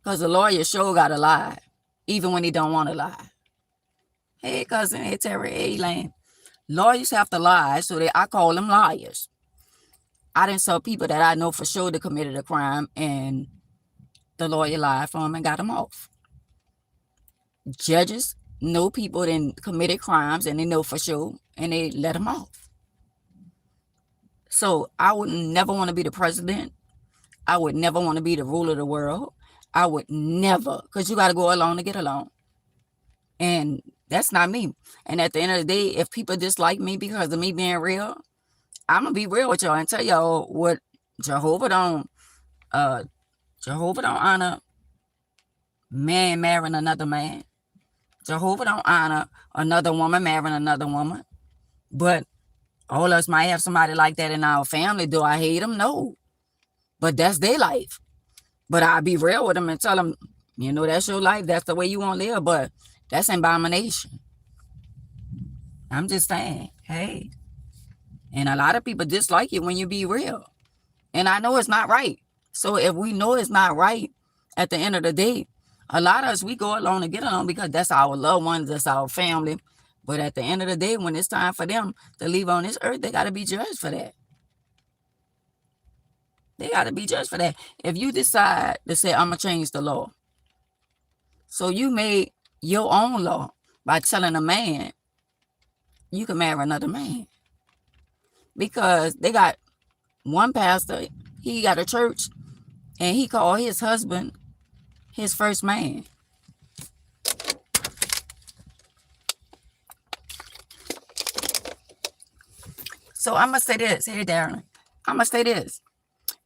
Because a lawyer sure got to lie, even when he don't want to lie. Hey, cousin, hey, Terry, hey, Lane. Lawyers have to lie, so I call them liars. I didn't saw people that I know for sure that committed a crime, and the lawyer lied for them and got them off. Judges know people that committed crimes, and they know for sure, and they let them off. So I would never want to be the president. I would never want to be the ruler of the world. I would never, because you got to go along to get along. And that's not me. And at the end of the day, if people dislike me because of me being real, I'm going to be real with y'all and tell y'all what Jehovah don't honor man marrying another man. Jehovah don't honor another woman marrying another woman. But all of us might have somebody like that in our family. Do I hate them? No. But that's their life. But I'll be real with them and tell them, you know, that's your life. That's the way you want to live. But that's an abomination. I'm just saying, hey. And a lot of people dislike it when you be real. And I know it's not right. So if we know it's not right, at the end of the day, a lot of us, we go along to get along because that's our loved ones, that's our family. But at the end of the day, when it's time for them to leave on this earth, they got to be judged for that. They got to be judged for that. If you decide to say, I'm going to change the law. So you made your own law by telling a man you can marry another man. Because they got one pastor, he got a church, and he called his husband his first man. So I'm going to say this. Hey, Darren. I'm going to say this.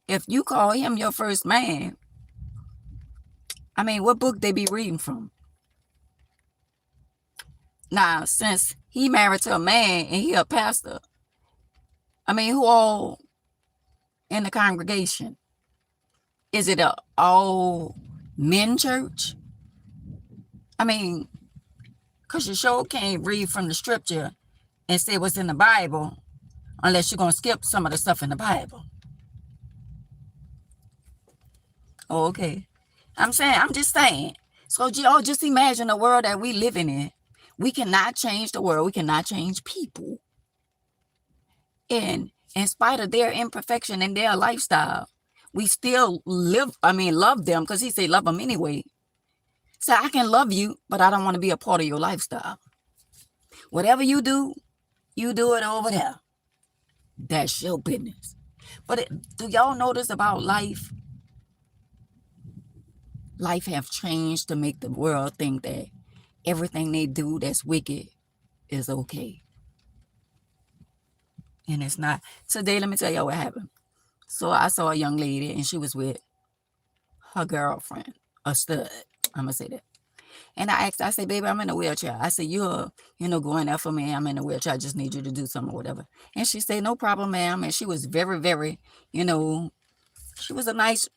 If you call him your first man, I mean, what book they be reading from? Now, since he married to a man and he a pastor, I mean, who all in the congregation? Is it a all men church? I mean, because you sure can't read from the scripture and say what's in the Bible unless you're going to skip some of the stuff in the Bible. Oh, okay. I'm just saying. So y'all just imagine the world that we living in. We cannot change the world. We cannot change people. And in spite of their imperfection and their lifestyle, we still love them, because he said love them anyway. So I can love you, but I don't want to be a part of your lifestyle. Whatever you do it over there. That's your business. But do y'all notice about life? Life have changed to make the world think that everything they do that's wicked is okay. And it's not. Today, let me tell y'all what happened. So I saw a young lady, and she was with her girlfriend, a stud. I'm going to say that. And I asked, I said, baby, I'm in a wheelchair. I said, you're, going there for me. I'm in a wheelchair. I just need you to do something or whatever. And she said, no problem, ma'am. And she was very, very, she was a nice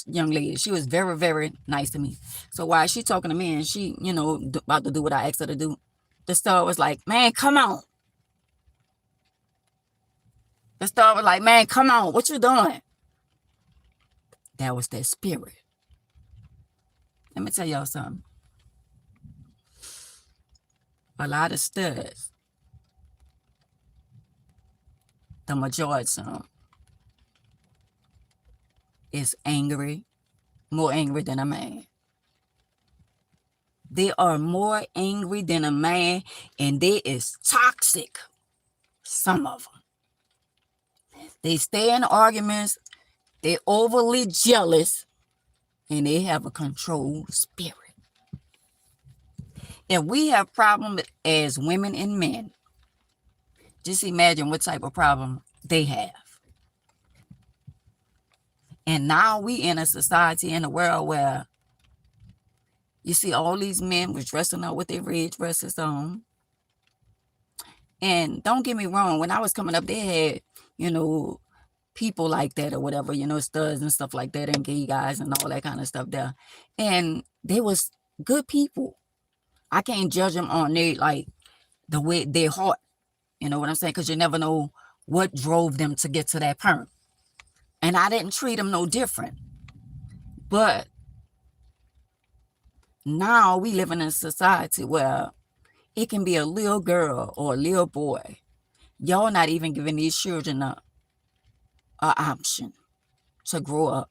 young lady. She was very, very nice to me. So while she talking to me and she, about to do what I asked her to do, the stud was like, man, come on. The star was like, man, come on, what you doing? That was that spirit. Let me tell y'all something. A lot of studs, the majority of them, is angry, more angry than a man. They are more angry than a man, and they is toxic, some of them. They stay in arguments, they're overly jealous, and they have a control spirit. If we have problems as women and men, just imagine what type of problem they have. And now we in a society, in a world where you see all these men was dressing up with their red dresses on. And don't get me wrong, when I was coming up, they had, people like that or whatever, studs and stuff like that, and gay guys and all that kind of stuff there. And they was good people. I can't judge them on the way their heart, you know what I'm saying? Because you never know what drove them to get to that point. And I didn't treat them no different. But now we live in a society where it can be a little girl or a little boy. Y'all not even giving these children a option to grow up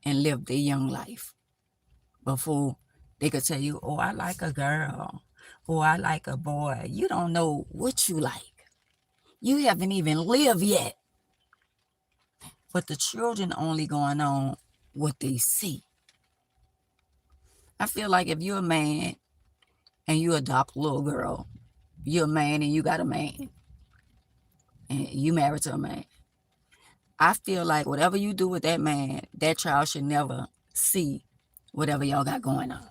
and live their young life before they could tell you, oh, I like a girl, or I like a boy. You don't know what you like. You haven't even lived yet. But the children only going on what they see. I feel like if you're a man and you adopt a little girl, you're a man and you got a man, and you married to a man, I feel like whatever you do with that man, that child should never see whatever y'all got going on.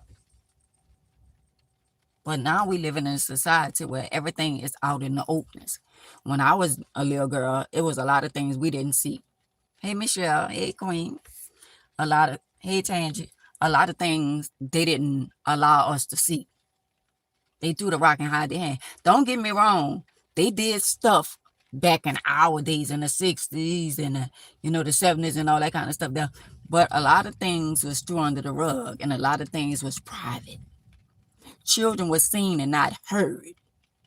But now we live in a society where everything is out in the openness. When I was a little girl, it was a lot of things we didn't see. Hey, Michelle. Hey, Queen. Hey, Tangie. A lot of things they didn't allow us to see. They threw the rock and hide their hand. Don't get me wrong. They did stuff back in our days in the 60s and the 70s and all that kind of stuff there. But a lot of things was thrown under the rug, and a lot of things was private. Children were seen and not heard.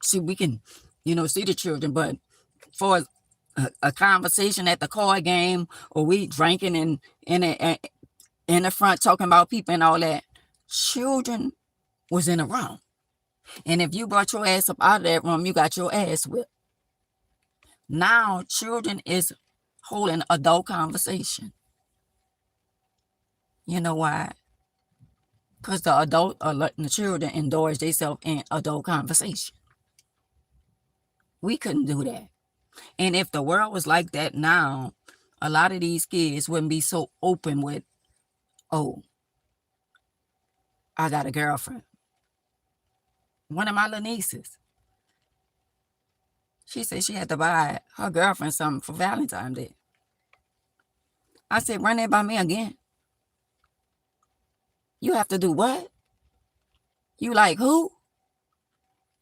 See, we can, see the children, but for a conversation at the card game, or we drinking in the front talking about people and all that, children was in the room. And if you brought your ass up out of that room, you got your ass whipped. Now children is holding adult conversation. You know why? Because the adult are letting the children indulge themselves in adult conversation. We couldn't do that. And if the world was like that now, a lot of these kids wouldn't be so open with, oh, I got a girlfriend. One of my little nieces, she said she had to buy her girlfriend something for Valentine's Day. I said, run that by me again. You have to do what? You like who?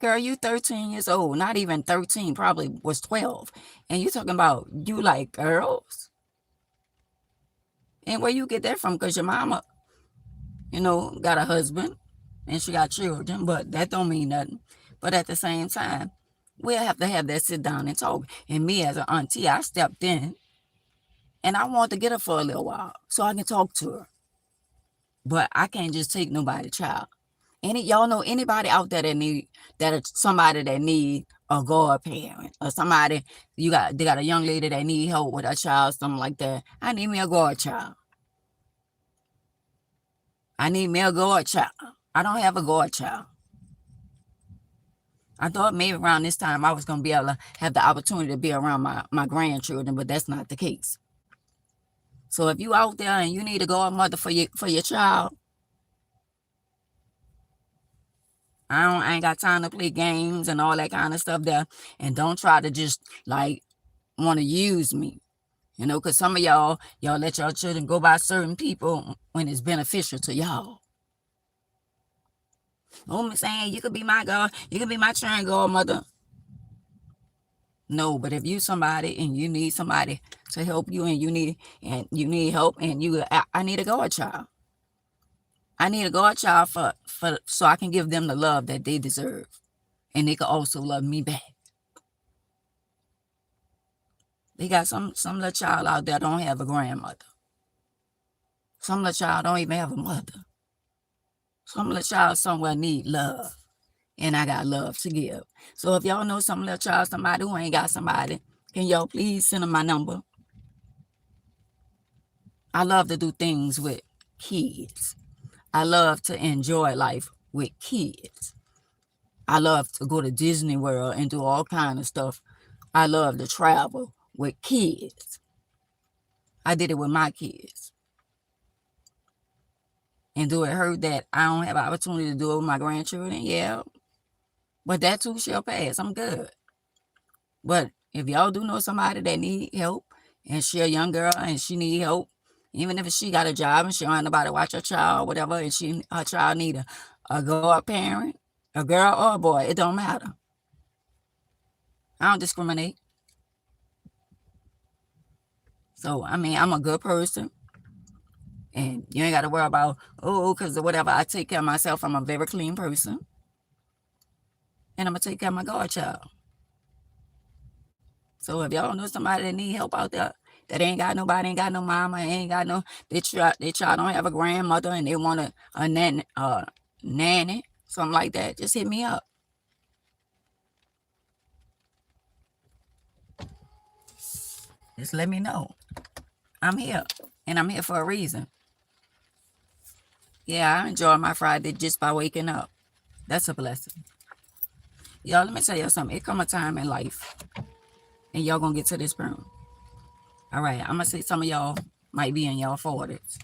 Girl, you 13 years old, not even 13, probably was 12. And you talking about you like girls? And where you get that from? Because your mama, got a husband and she got children, but that don't mean nothing. But at the same time, we'll have to have that sit down and talk. And me as an auntie, I stepped in and I wanted to get her for a little while so I can talk to her. But I can't just take nobody's child. Y'all know anybody out there somebody that need a godparent, or somebody they got a young lady that need help with a child, something like that. I need me a godchild. I need me a godchild. I don't have a godchild. I thought maybe around this time I was going to be able to have the opportunity to be around my grandchildren, but that's not the case. So if you out there and you need a godmother for your child, I ain't got time to play games and all that kind of stuff there. And don't try to just want to use me, because some of y'all let your children go by certain people when it's beneficial to y'all. Oh, I'm saying you could be my girl, you could be my children godmother. No, but if you somebody and you need somebody to help you and you need help and I need a godchild. I need a godchild for so I can give them the love that they deserve. And they can also love me back. They got some little child out there don't have a grandmother. Some little child don't even have a mother. Some little child somewhere need love. And I got love to give. So if y'all know some little child, somebody who ain't got somebody, can y'all please send them my number? I love to do things with kids. I love to enjoy life with kids. I love to go to Disney World and do all kind of stuff. I love to travel with kids. I did it with my kids. And do it hurt that I don't have an opportunity to do it with my grandchildren? Yeah. But that too shall pass. I'm good. But if y'all do know somebody that need help and she a young girl and she need help, even if she got a job and she don't have nobody to watch her child or whatever, and her child need a godparent, a girl or a boy, it don't matter. I don't discriminate. So, I mean, I'm a good person. And you ain't got to worry about, because whatever. I take care of myself. I'm a very clean person. And I'm going to take care of my godchild. So if y'all know somebody that need help out there, that ain't got nobody, ain't got no mama, ain't got no, they child don't have a grandmother and they want a nanny, something like that, just hit me up. Just let me know. I'm here. And I'm here for a reason. Yeah, I enjoy my Friday just by waking up. That's a blessing. Y'all, let me tell y'all something. It come a time in life. And y'all gonna get to this point. All right, I'm gonna say some of y'all might be in y'all 40s.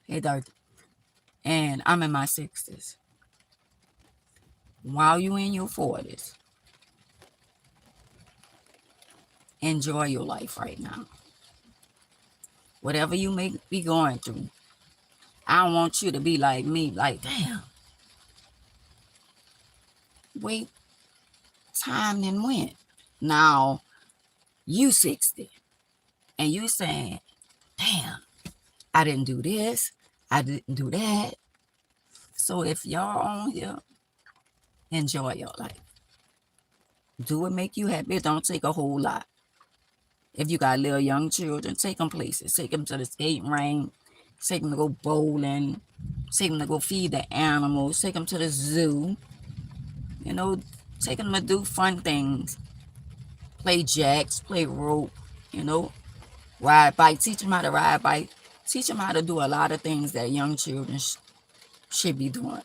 Hey, Darth. And I'm in my 60s. While you in your 40s, enjoy your life right now. Whatever you may be going through, I don't want you to be like me, like, damn. Wait, time then went. Now, you 60. And you saying, damn, I didn't do this. I didn't do that. So if y'all on here, enjoy your life. Do what make you happy. It don't take a whole lot. If you got little young children, take them places. Take them to the skating rink. Take them to go bowling. Take them to go feed the animals. Take them to the zoo. You know, take them to do fun things. Play jacks, play rope, you know. Ride bike. Teach them how to ride bike. Teach them how to do a lot of things that young children should be doing.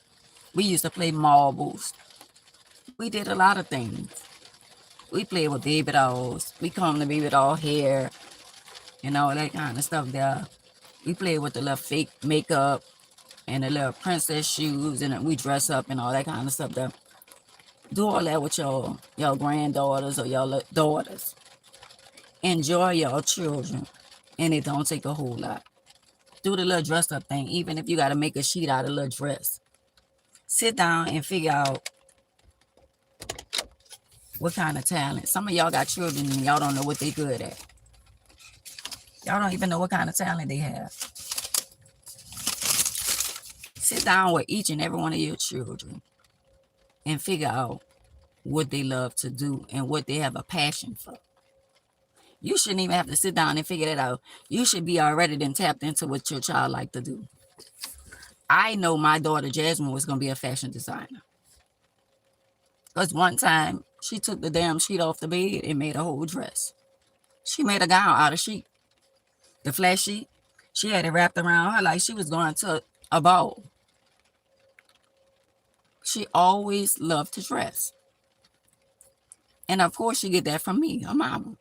We used to play marbles. We did a lot of things. We played with baby dolls. We comb the baby doll hair and all that kind of stuff there. We played with the little fake makeup and the little princess shoes, and we dress up and all that kind of stuff there. Do all that with your granddaughters or your daughters. Enjoy your children, and it don't take a whole lot. Do the little dress up thing, even if you got to make a sheet out of a little dress. Sit down and figure out what kind of talent. Some of y'all got children and y'all don't know what they good at. Y'all don't even know what kind of talent they have. Sit down with each and every one of your children and figure out what they love to do and what they have a passion for. You shouldn't even have to sit down and figure that out. You should be already then tapped into what your child like to do. I know my daughter Jasmine was going to be a fashion designer. Because one time, she took the damn sheet off the bed and made a whole dress. She made a gown out of sheet. The flat sheet, she had it wrapped around her like she was going to a ball. She always loved to dress. And of course, she get that from me, her mama.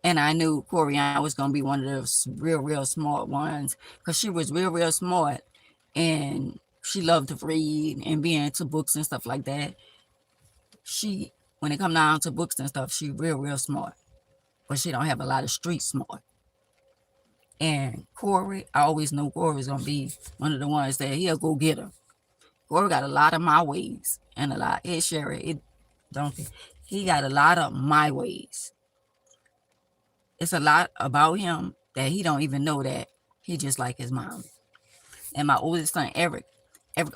And I knew Corianne was going to be one of those real smart ones because she was real smart. And she loved to read and be into books and stuff like that. She, when it come down to books and stuff, she real smart. But she don't have a lot of street smart. And Corey, I always knew Corey was going to be one of the ones that he'll go get her. Corey got a lot of my ways and a lot. Hey, Sherry, it don't. He got a lot of my ways. It's a lot about him that he don't even know that he just like his mom. And my oldest son, Eric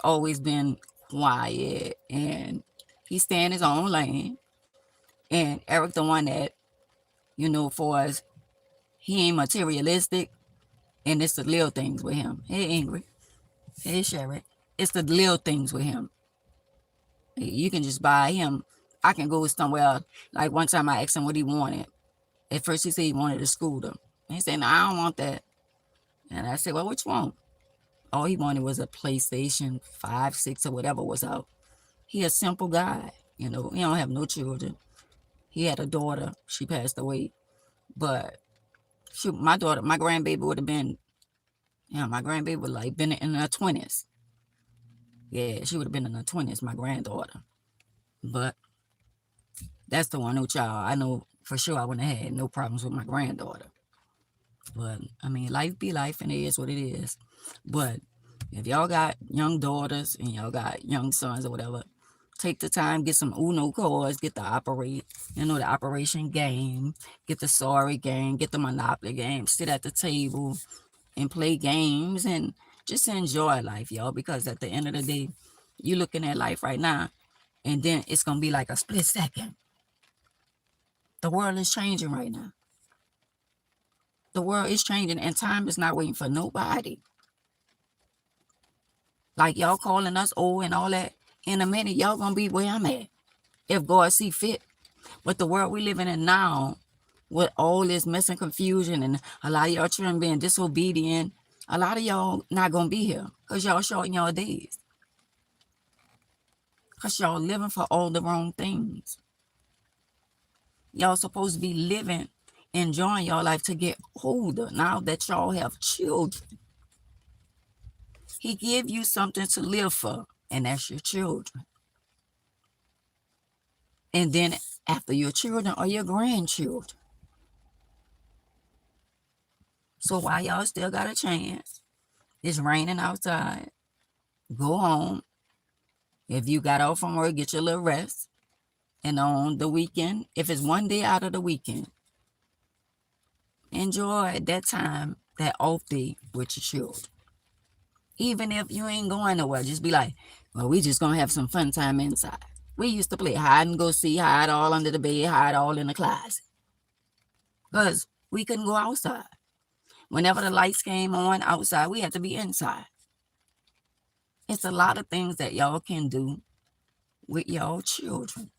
always been quiet and he stay in his own lane. And Eric the one that, for us, he ain't materialistic. And it's the little things with him. Hey, Ingrid. Hey, Sherry. It's the little things with him. You can just buy him. I can go somewhere. Like one time I asked him what he wanted. At first he said he wanted a scooter. And he said, no, I don't want that. And I said, well, what you want? All he wanted was a PlayStation 5, 6, or whatever was out. He a simple guy. He don't have no children. He had a daughter. She passed away. But my grandbaby would have been, my grandbaby would like been in her 20s. Yeah, she would have been in her 20s, my granddaughter. But that's the one, no child. I know for sure I wouldn't have had no problems with my granddaughter. But, life be life, and it is what it is. But if y'all got young daughters and y'all got young sons or whatever, take the time, get some Uno cards, get the the operation game, get the sorry game, get the Monopoly game, sit at the table and play games and just enjoy life, y'all, because at the end of the day, you're looking at life right now, and then it's going to be like a split second. The world is changing right now. The world is changing, and time is not waiting for nobody. Like y'all calling us old and all that, in a minute, y'all going to be where I'm at, if God see fit. But the world we living in now, with all this mess and confusion and a lot of y'all children being disobedient, a lot of y'all not going to be here because y'all shorting y'all days. Because y'all living for all the wrong things. Y'all supposed to be living, enjoying your life to get older now that y'all have children. He give you something to live for, and that's your children. And then after your children are your grandchildren. So while y'all still got a chance, it's raining outside, go home. If you got off from work, get your little rest. And on the weekend, if it's one day out of the weekend, enjoy that time, that off day with your children. Even if you ain't going nowhere, just be like, well, we just going to have some fun time inside. We used to play hide and go seek, hide all under the bed, hide all in the closet. Because we couldn't go outside. Whenever the lights came on outside, we had to be inside. It's a lot of things that y'all can do with y'all children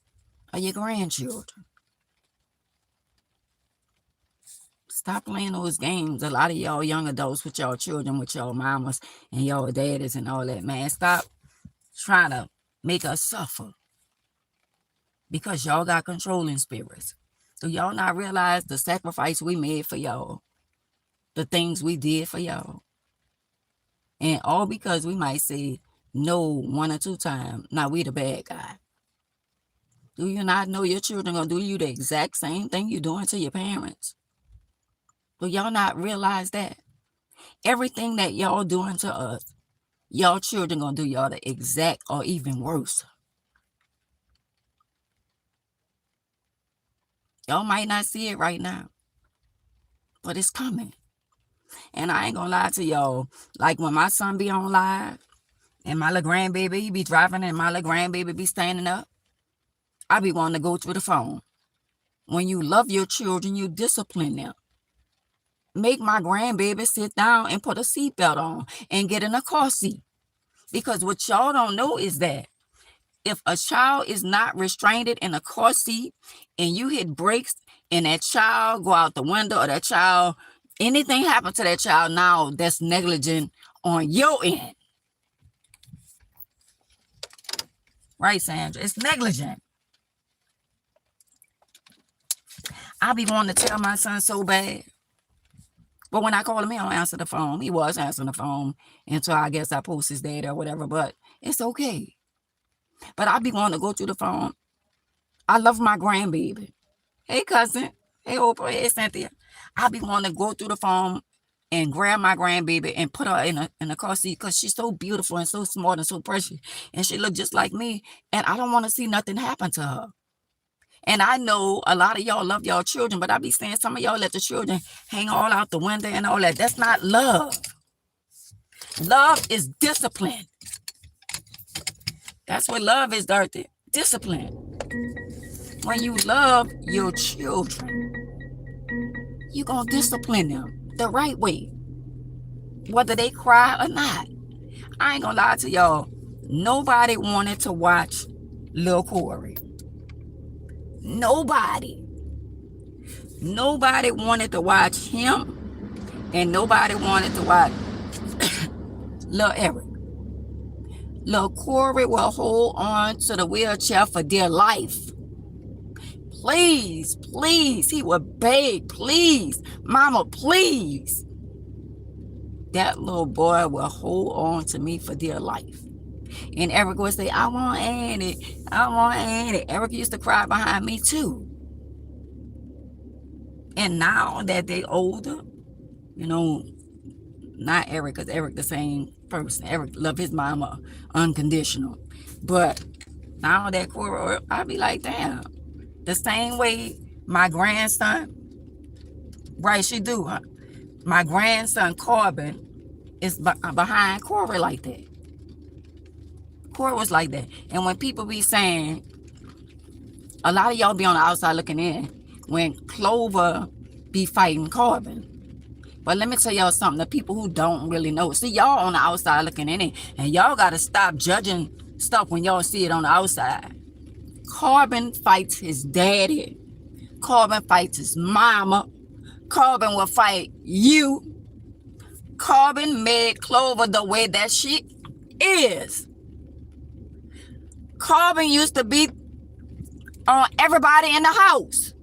or your grandchildren. Stop playing those games. A lot of y'all young adults with y'all children, with y'all mamas and y'all daddies and all that, man. Stop trying to make us suffer because y'all got controlling spirits. Do y'all not realize the sacrifice we made for y'all? The things we did for y'all? And all because we might say no 1 or 2 times. Now we the bad guy. Do you not know your children gonna do you the exact same thing you're doing to your parents? Do y'all not realize that? Everything that y'all doing to us, y'all children gonna do y'all the exact or even worse. Y'all might not see it right now, but it's coming. And I ain't gonna lie to y'all. Like when my son be on live and my little grandbaby, he be driving and my little grandbaby be standing up, I be wanting to go through the phone. When you love your children, you discipline them. Make my grandbaby sit down and put a seatbelt on and get in a car seat. Because what y'all don't know is that if a child is not restrained in a car seat and you hit brakes and that child go out the window or that child, anything happen to that child now, that's negligent on your end. Right, Sandra? It's negligent. I be wanting to tell my son so bad. But when I call him, he don't answer the phone. He was answering the phone until I guess I post his data or whatever, but it's okay. But I be wanting to go through the phone. I love my grandbaby. Hey, cousin. Hey, Oprah. Hey, Cynthia. I be wanting to go through the phone and grab my grandbaby and put her in a car seat because she's so beautiful and so smart and so precious. And she look just like me. And I don't want to see nothing happen to her. And I know a lot of y'all love y'all children, but I be saying some of y'all let the children hang all out the window and all that. That's not love. Love is discipline. That's what love is, Dorothy. Discipline. When you love your children, you're going to discipline them the right way, whether they cry or not. I ain't going to lie to y'all. Nobody wanted to watch Lil Corey. Nobody. Nobody wanted to watch him, and nobody wanted to watch Lil Eric. Lil Corey will hold on to the wheelchair for dear life. Please, please, he would beg, please, mama, please. That little boy will hold on to me for dear life. And Eric would say, I want Annie, I want Annie. Eric used to cry behind me too. And now that they older, you know, not Eric, because Eric the same person. Eric loved his mama unconditional. But now that Corey, I be like, damn. The same way my grandson, right, she do, huh? My grandson Corbin is behind Corey like that. Corey was like that. And when people be saying, a lot of y'all be on the outside looking in, when Clover be fighting Corbin. But let me tell y'all something, the people who don't really know. See, y'all on the outside looking in, and y'all got to stop judging stuff when y'all see it on the outside. Corbin fights his daddy. Corbin fights his mama. Corbin will fight you. Corbin made Clover the way that she is. Corbin used to beat on everybody in the house.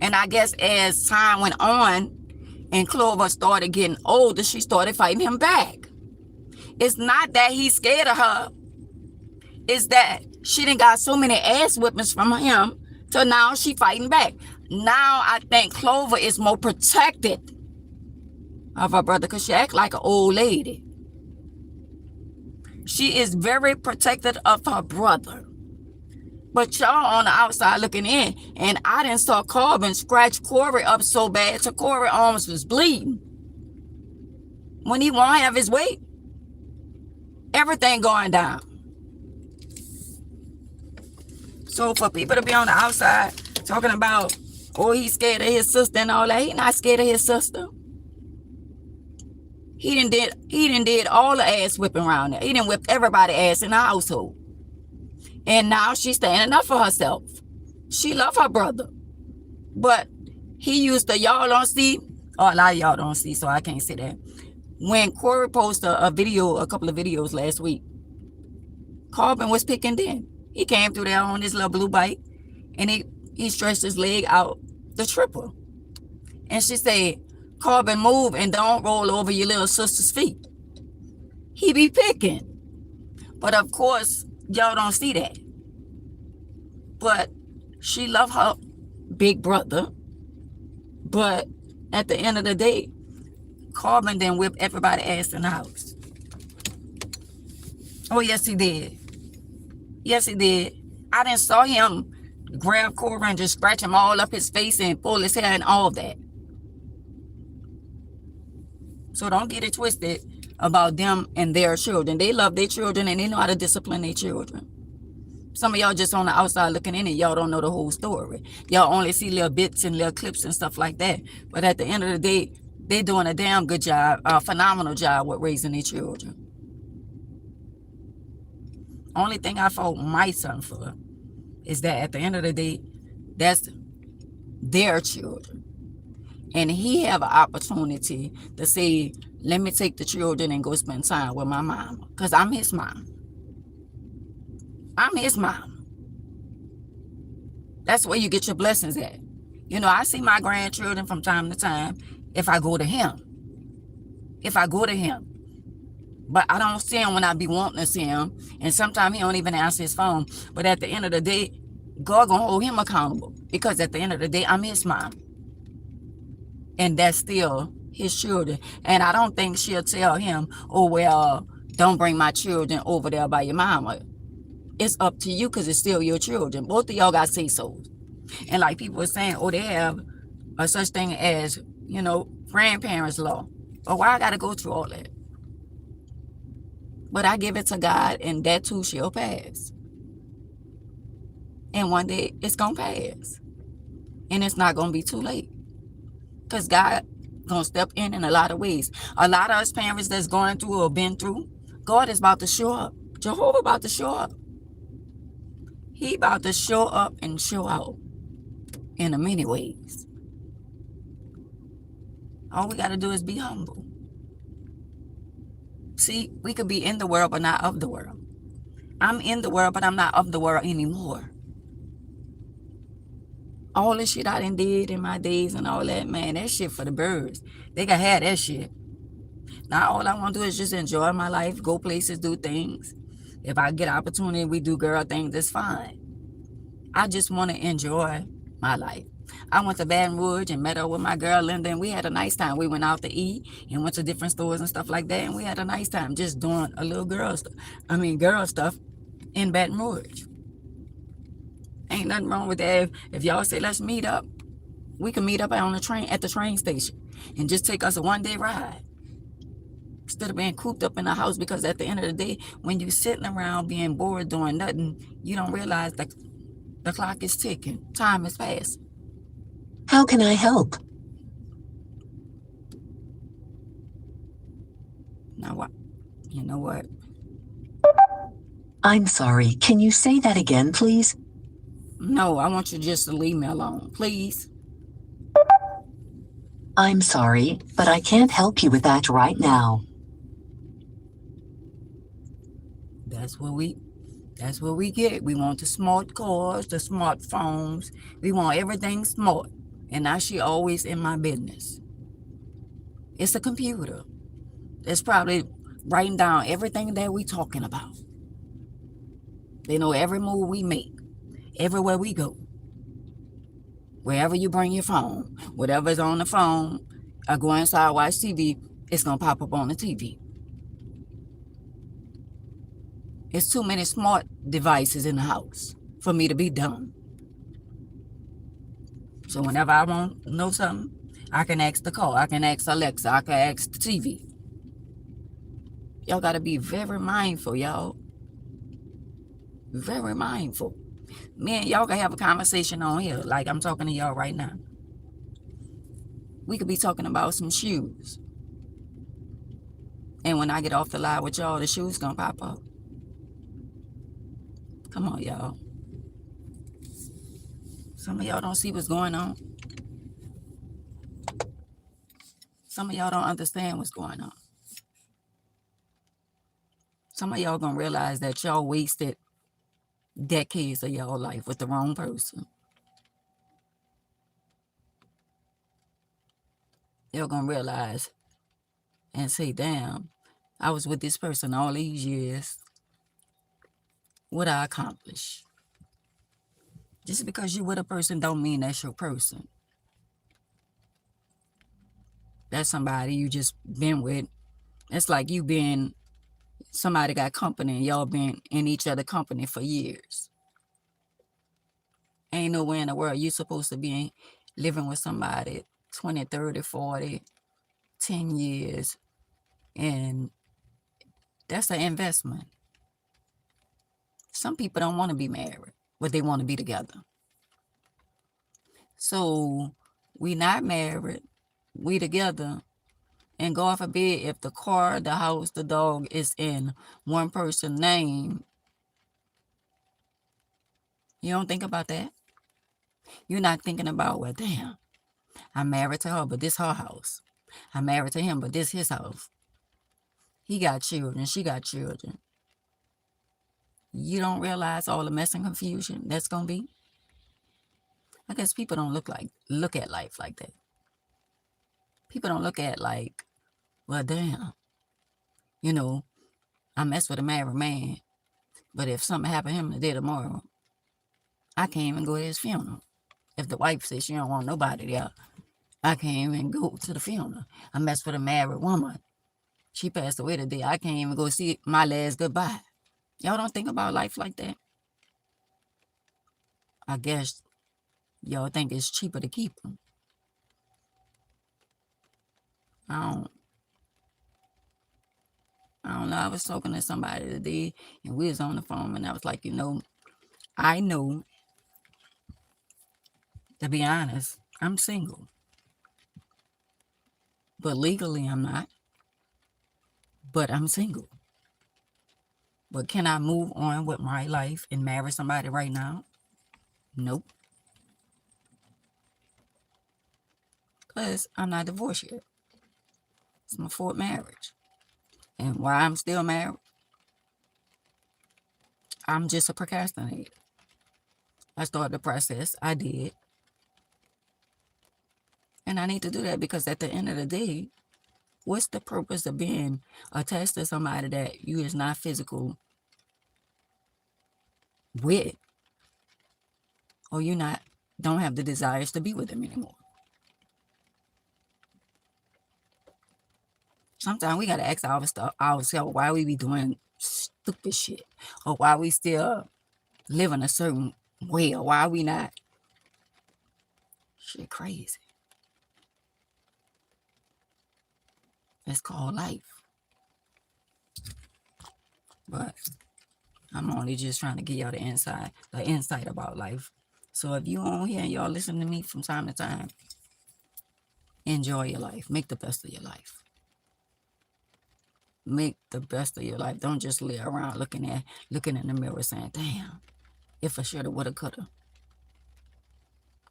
And I guess as time went on and Clover started getting older, she started fighting him back. It's not that he's scared of her. It's that she done got so many ass whippings from him, so now she fighting back. Now I think Clover is more protected of her brother because she act like an old lady. She is very protected of her brother. But y'all on the outside looking in, and I done saw Corbin scratch Corey up so bad till Corey almost was bleeding. When he won't have his way, everything going down. So for people to be on the outside talking about, oh, he's scared of his sister and all that, he not scared of his sister. He done did all the ass whipping around there. He done whipped everybody ass in the household. And now she's standing up for herself. She love her brother. But he used to, y'all don't see, or a lot of y'all don't see, so I can't say that. When Corey posted a couple of videos last week, Corbin was picking then. He came through there on his little blue bike, and he stretched his leg out the triple. And she said, Corbin, move and don't roll over your little sister's feet. He be picking. But of course, y'all don't see that. But she love her big brother. But at the end of the day, Corbin then whipped everybody ass in the house. Oh, yes, he did. Yes, he did. I didn't saw him grab Corey and just scratch him all up his face and pull his hair and all that. So don't get it twisted about them and their children. They love their children and they know how to discipline their children. Some of y'all just on the outside looking in and y'all don't know the whole story. Y'all only see little bits and little clips and stuff like that. But at the end of the day, they're doing a damn good job, a phenomenal job with raising their children. Only thing I fault my son for is that at the end of the day, that's their children. And he have an opportunity to say, let me take the children and go spend time with my mama. Because I'm his mom. I'm his mom. That's where you get your blessings at. You know, I see my grandchildren from time to time if I go to him. If I go to him. But I don't see him when I be wanting to see him. And sometimes he don't even answer his phone. But at the end of the day, God gonna hold him accountable. Because at the end of the day, I'm his mom. And that's still his children. And I don't think she'll tell him, oh, well, don't bring my children over there by your mama. it's up to you because it's still your children. Both of y'all got say-so. And like people are saying, oh, they have a such thing as, grandparents' law. But why I got to go through all that? But I give it to God, and that too shall pass. And one day it's going to pass. And it's not going to be too late. Because God going to step in a lot of ways. A lot of us parents that's going through or been through, God is about to show up. Jehovah about to show up. He about to show up and show out in many ways. All we got to do is be humble. See, we could be in the world, but not of the world. I'm in the world, but I'm not of the world anymore. All the shit I done did in my days and all that, man, that shit for the birds. They can have that shit. Now, all I want to do is just enjoy my life, go places, do things. If I get opportunity, we do girl things, it's fine. I just want to enjoy my life. I went to Baton Rouge and met up with my girl Linda, and we had a nice time. We went out to eat and went to different stores and stuff like that, and we had a nice time just doing a little girl stuff in Baton Rouge. Ain't nothing wrong with that. If y'all say let's meet up, we can meet up on the train at the train station and just take us a one-day ride instead of being cooped up in the house. Because at the end of the day, when you're sitting around being bored doing nothing, you don't realize that the clock is ticking. Time is passing. How can I help? Now what? You know what? I'm sorry. Can you say that again, please? No, I want you just to leave me alone, please. I'm sorry, but I can't help you with that right now. That's what we get. We want the smart cars, the smartphones. We want everything smart. And now she always in my business. It's a computer. It's probably writing down everything that we talking about. They know every move we make, everywhere we go. Wherever you bring your phone, whatever's on the phone, or go inside, watch TV, it's going to pop up on the TV. It's too many smart devices in the house for me to be dumb. So whenever I want to know something, I can ask the car, I can ask Alexa, I can ask the TV. Y'all got to be very mindful, y'all. Very mindful. Me and y'all can have a conversation on here like I'm talking to y'all right now. We could be talking about some shoes. And when I get off the line with y'all, the shoes gonna pop up. Come on, y'all. Some of y'all don't see what's going on. Some of y'all don't understand what's going on. Some of y'all gonna realize that y'all wasted decades of y'all life with the wrong person. Y'all gonna realize and say, damn, I was with this person all these years. What I accomplished. Just because you with a person don't mean that's your person. That's somebody you just been with. It's like you been, somebody got company and y'all been in each other company for years. Ain't nowhere in the world you supposed to be living with somebody 20, 30, 40, 10 years. And that's an investment. Some people don't want to be married, but they want to be together. So we not married, we together, and God forbid if the car, the house, the dog is in one person's name. You don't think about that. You're not thinking about, well, damn, I'm married to her, but this her house. I'm married to him, but this his house. He got children, she got children. You don't realize all the mess and confusion that's gonna be. I guess people don't look at life like that. People don't look at like, well, damn, I mess with a married man, but if something happened to him today tomorrow, I can't even go to his funeral. If the wife says she don't want nobody there, I can't even go to the funeral. I mess with a married woman. She passed away today. I can't even go see my last goodbye. Y'all don't think about life like that. I guess y'all think it's cheaper to keep them. I don't, I don't know. I was talking to somebody today and we was on the phone and I was like, I know, to be honest, I'm single. But legally I'm not. But I'm single. But can I move on with my life and marry somebody right now? Nope. Because I'm not divorced yet. It's my fourth marriage. And why I'm still married, I'm just a procrastinator. I started the process. I did. And I need to do that because at the end of the day, what's the purpose of being attached to somebody that you is not physical with, or you don't have the desires to be with them anymore? Sometimes we gotta ask ourselves why we be doing stupid shit, or why we still living a certain way, or why we not. Shit crazy. It's called life. But I'm only just trying to give y'all the insight about life. So if you on here and y'all listen to me from time to time, enjoy your life. Make the best of your life. Make the best of your life. Don't just lay around looking in the mirror saying, damn, if I shoulda, woulda, coulda.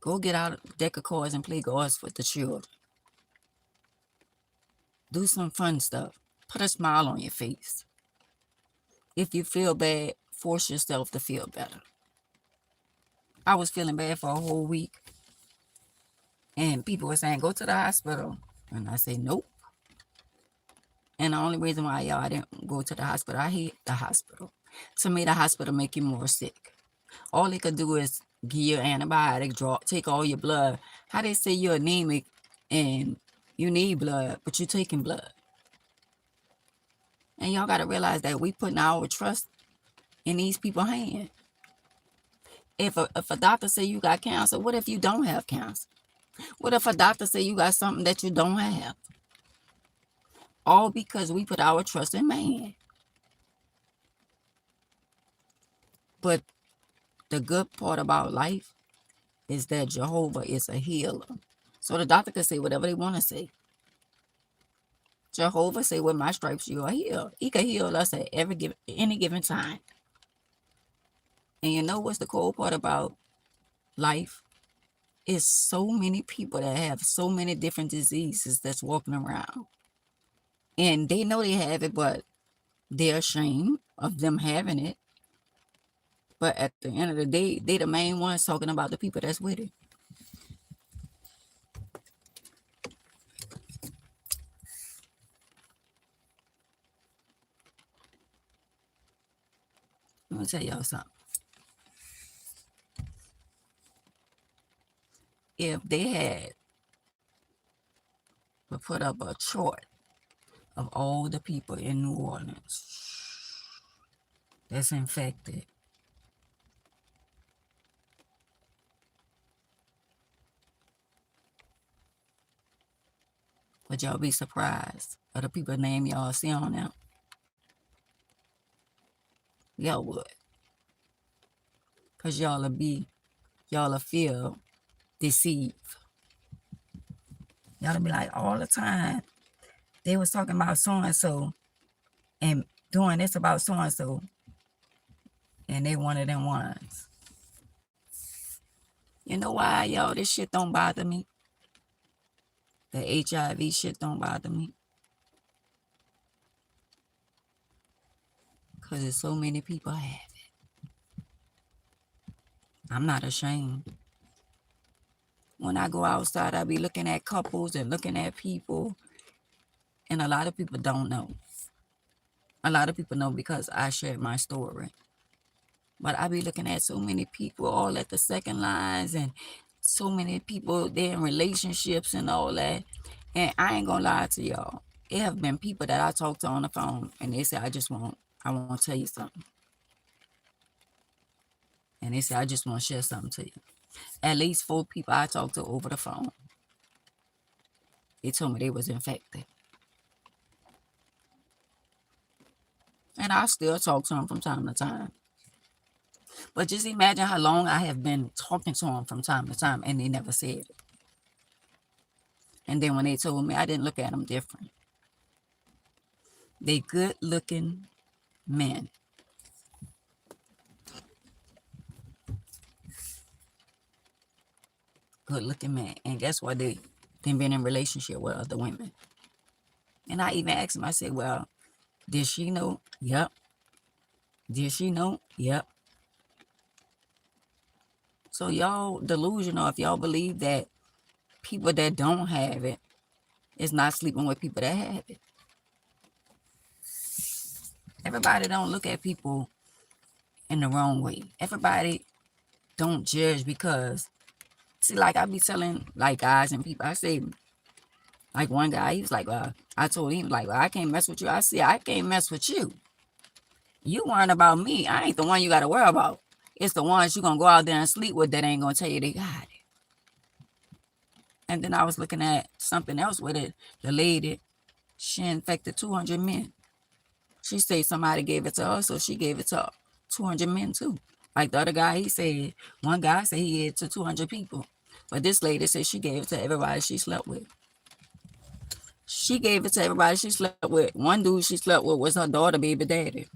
Go get out a deck of cards and play cards with the children. Do some fun stuff. Put a smile on your face. If you feel bad, force yourself to feel better. I was feeling bad for a whole week. And people were saying, go to the hospital. And I said, nope. And the only reason why y'all didn't go to the hospital, I hate the hospital. To me, the hospital make you more sick. All they could do is give you antibiotic, take all your blood. How they say you're anemic and you need blood, but you're taking blood. And y'all got to realize that we putting our trust in these people's hands. If a doctor say you got cancer, what if you don't have cancer? What if a doctor say you got something that you don't have? All because we put our trust in man. But the good part about life is that Jehovah is a healer. So the doctor can say whatever they want to say. Jehovah say, with my stripes you are healed. He can heal us at any given time. And you know what's the cool part about life? It's so many people that have so many different diseases that's walking around. And they know they have it, but they're ashamed of them having it. But at the end of the day, they the main ones talking about the people that's with it. Let me tell y'all something. If they had put up a chart of all the people in New Orleans that's infected, would y'all be surprised of the people name y'all see on them? Y'all would. Because y'all will feel deceived. Y'all be like, all the time, they was talking about so-and-so and doing this about so-and-so, and they one of them ones. You know why, y'all, this shit don't bother me? The HIV shit don't bother me. Because there's so many people have it. I'm not ashamed. When I go outside, I be looking at couples and looking at people. And a lot of people don't know. A lot of people know because I shared my story. But I be looking at so many people all at the second lines and so many people, they're in relationships and all that. And I ain't gonna lie to y'all. It have been people that I talked to on the phone and they say, I want to tell you something. And they said, I just want to share something to you. At least 4 people I talked to over the phone, they told me they was infected. And I still talk to them from time to time. But just imagine how long I have been talking to them from time to time, and they never said it. And then when they told me, I didn't look at them different. They good-looking men. Good-looking men. And guess what? They've been in relationship with other women. And I even asked them, I said, well, did she know? Yep. Did she know? Yep. So y'all delusional if y'all believe that people that don't have it is not sleeping with people that have it. Everybody don't look at people in the wrong way. Everybody don't judge because, see, like I be telling like guys and people, I say, like one guy, he was like, I told him, like, well, I can't mess with you. I said, I can't mess with you. You worrying about me. I ain't the one you got to worry about. It's the ones you going to go out there and sleep with that ain't going to tell you they got it. And then I was looking at something else with it. The lady, she infected 200 men. She said somebody gave it to her, so she gave it to 200 men too. Like the other guy, he said, one guy said he gave it to 200 people. But this lady said she gave it to everybody she slept with. She gave it to everybody she slept with. One dude she slept with was her daughter, baby daddy.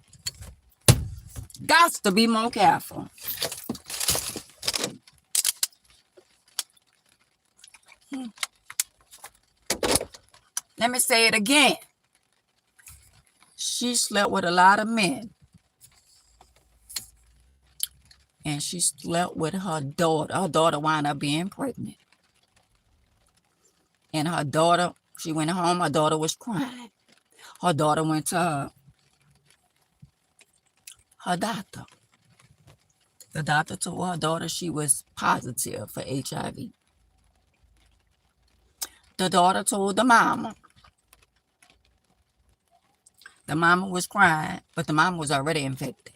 Got to be more careful. Let me say it again. She slept with a lot of men. And she slept with her daughter. Her daughter wound up being pregnant. And her daughter, she went home, her daughter was crying. Her daughter went to her doctor. The doctor told her daughter she was positive for HIV. The daughter told the mama. The mama was crying, but the mama was already infected.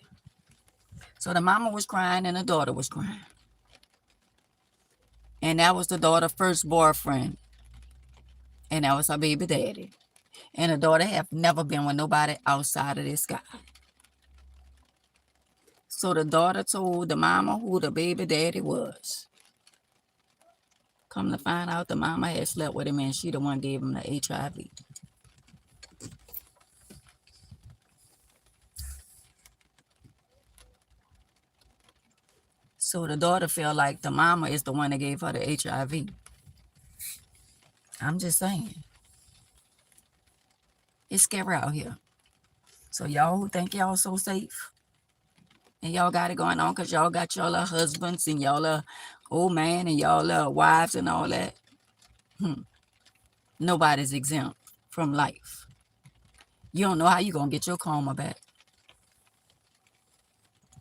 So the mama was crying and the daughter was crying. And that was the daughter's first boyfriend. And that was her baby daddy. And the daughter have never been with nobody outside of this guy. So the daughter told the mama who the baby daddy was. Come to find out, the mama had slept with him and she the one gave him the HIV. So the daughter felt like the mama is the one that gave her the HIV. I'm just saying. It's scary out here. So y'all who think y'all so safe, and y'all got it going on because y'all got y'all husbands and y'all old man and y'all wives and all that. Nobody's exempt from life. You don't know how you going to get your karma back.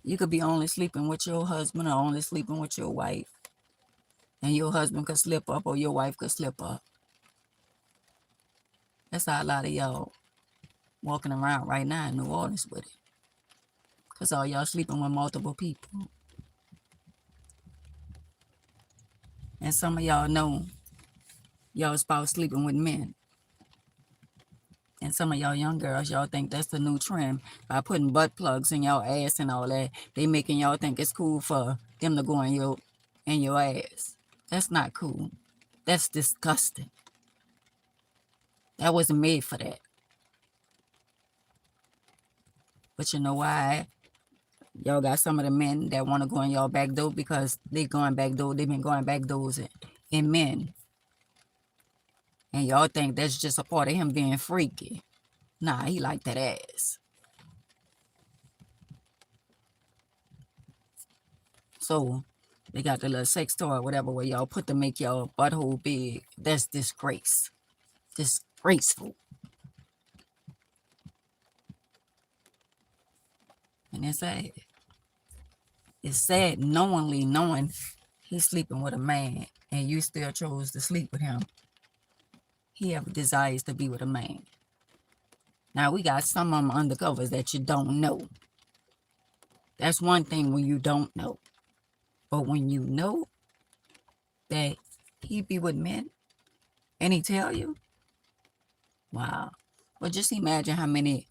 You could be only sleeping with your husband or only sleeping with your wife. And your husband could slip up or your wife could slip up. That's how a lot of y'all walking around right now in New Orleans with it. Because all y'all sleeping with multiple people. And some of y'all know y'all spouse sleeping with men. And some of y'all young girls, y'all think that's the new trend. By putting butt plugs in y'all ass and all that, they making y'all think it's cool for them to go in your ass. That's not cool. That's disgusting. That wasn't made for that. But you know why? Y'all got some of the men that want to go in y'all back door because they going back door. They've been going back doors in men. And y'all think that's just a part of him being freaky. Nah, he like that ass. So they got the little sex toy or whatever where y'all put to make y'all butthole big. That's disgrace. Disgraceful. And it's sad. It's sad knowing he's sleeping with a man and you still chose to sleep with him. He have desires to be with a man. Now, we got some of them undercovers that you don't know. That's one thing when you don't know. But when you know that he be with men and he tell you, wow. Well, just imagine how many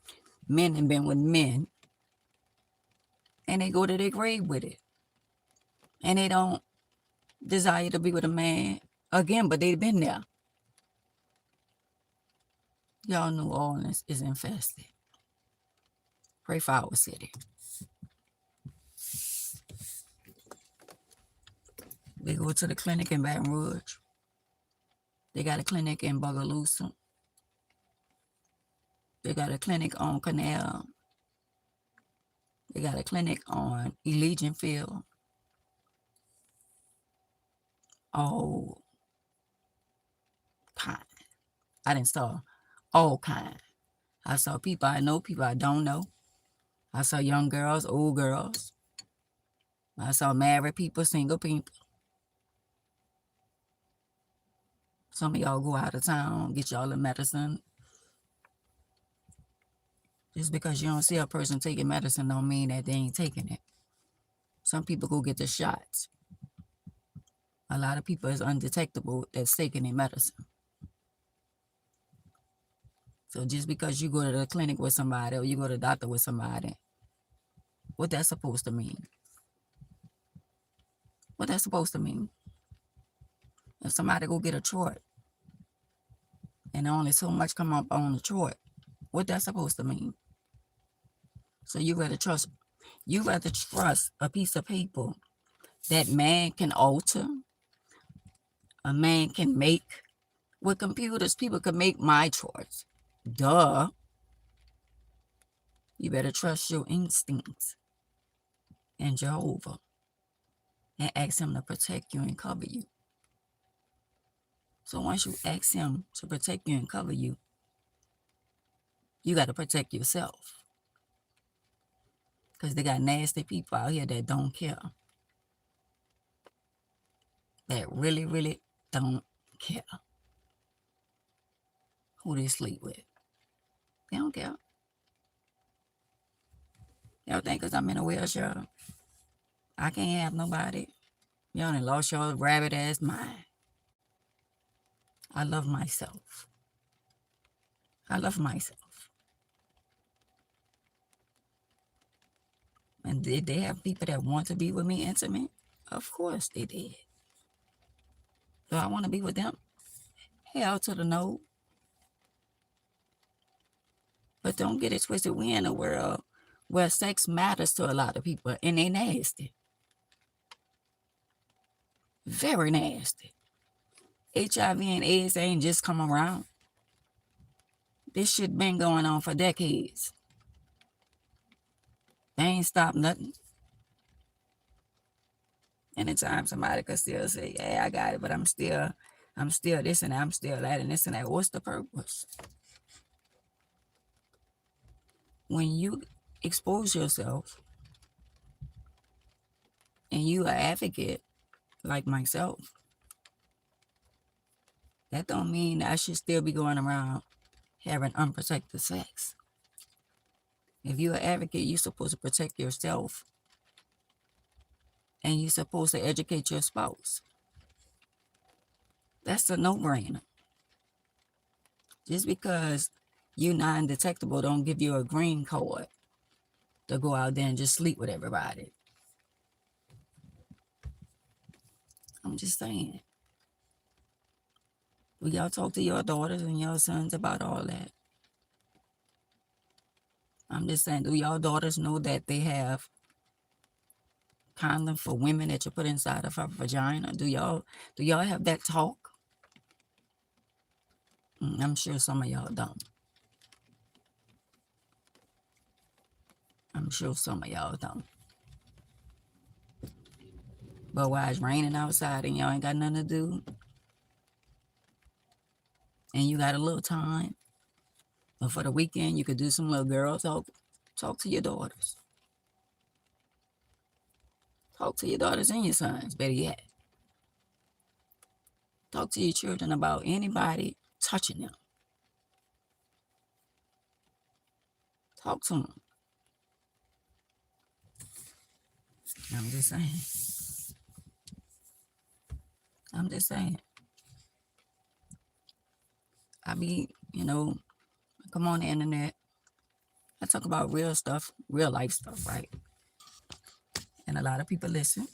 men have been with men and they go to their grave with it. And they don't desire to be with a man again, but they've been there. Y'all, New Orleans is infested. Pray for our city. They go to the clinic in Baton Rouge. They got a clinic in Bogalusa. They got a clinic on Canal. They got a clinic on Elysian Field. All kind. I didn't saw all kind. I saw people I know, people I don't know. I saw young girls, old girls. I saw married people, single people. Some of y'all go out of town, get y'all the medicine. Just because you don't see a person taking medicine don't mean that they ain't taking it. Some people go get the shots. A lot of people is undetectable that's taking their medicine. So just because you go to the clinic with somebody or you go to the doctor with somebody, what that's supposed to mean? What that's supposed to mean? If somebody go get a chart and only so much come up on the chart, what that's supposed to mean? So you rather trust a piece of paper that man can alter, a man can make. With computers, people can make my charts. Duh. You better trust your instincts and Jehovah and ask him to protect you and cover you. So once you ask him to protect you and cover you, you got to protect yourself. Because they got nasty people out here that don't care. That really, really don't care who they sleep with. They don't care. Y'all think because I'm in a wheelchair, I can't have nobody. Y'all done lost your rabbit ass mind. I love myself. I love myself. And did they have people that want to be with me intimate? Of course they did. Do I want to be with them? Hell to the no. But don't get it twisted. We in a world where sex matters to a lot of people and they nasty. Very nasty. HIV and AIDS ain't just come around. This shit been going on for decades. They ain't stopped nothing. Anytime somebody could still say, yeah, I got it, but I'm still this and that, I'm still that and this and that. What's the purpose? When you expose yourself and you an advocate like myself, that don't mean that I should still be going around having unprotected sex. If you're an advocate, you're supposed to protect yourself and you're supposed to educate your spouse. That's a no-brainer. Just because you're non-detectable don't give you a green card to go out there and just sleep with everybody. I'm just saying. Will y'all talk to your daughters and your sons about all that? I'm just saying, do y'all daughters know that they have condom for women that you put inside of her vagina? Do y'all have that talk? I'm sure some of y'all don't. I'm sure some of y'all don't. But while it's raining outside and y'all ain't got nothing to do, and you got a little time, or for the weekend, you could do some little girl talk. Talk to your daughters. Talk to your daughters and your sons, better yet. Talk to your children about anybody touching them. Talk to them. I'm just saying. I'm just saying. I be, come on the internet. I talk about real stuff, real life stuff, right? And a lot of people listen.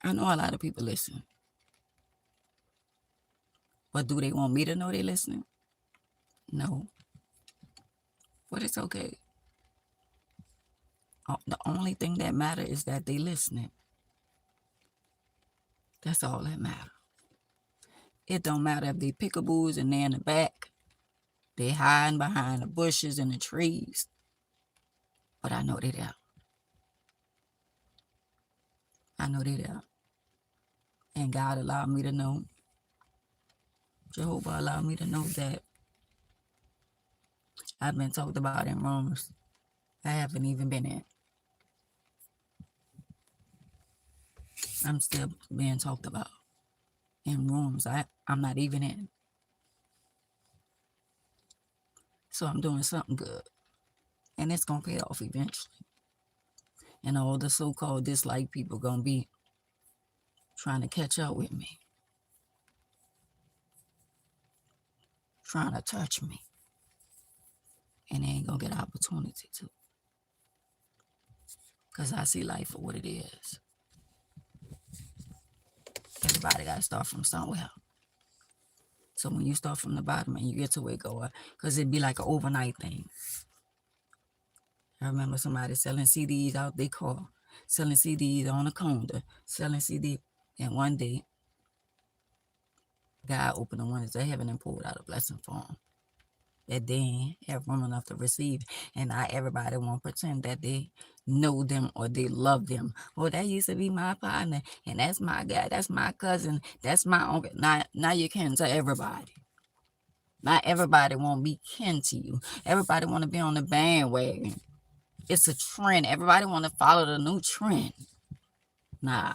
I know a lot of people listen. But do they want me to know they listening? No. But it's okay. The only thing that matters is that they listening. That's all that matters. It don't matter if they pickaboos and they're in the back. They hiding behind the bushes and the trees. But I know they there. I know they there. And God allowed me to know. Jehovah allowed me to know that I've been talked about in rooms I haven't even been in. I'm still being talked about in rooms I'm not even in. So I'm doing something good. And it's going to pay off eventually. And all the so-called dislike people going to be trying to catch up with me. Trying to touch me. And they ain't going to get an opportunity to. Because I see life for what it is. Everybody got to start from somewhere. So when you start from the bottom and you get to where it go, because it'd be like an overnight thing. I remember somebody selling CDs out their car, selling CDs on a counter, selling CDs. And one day, God opened the windows of heaven and pulled out a blessing for them that they ain't have room enough to receive. And not everybody want to pretend that they know them or they love them. Oh, that used to be my partner, and that's my guy, that's my cousin, that's my uncle. Now you can to everybody. Not everybody want to be kin to you. Everybody want to be on the bandwagon. It's a trend. Everybody want to follow the new trend. Nah.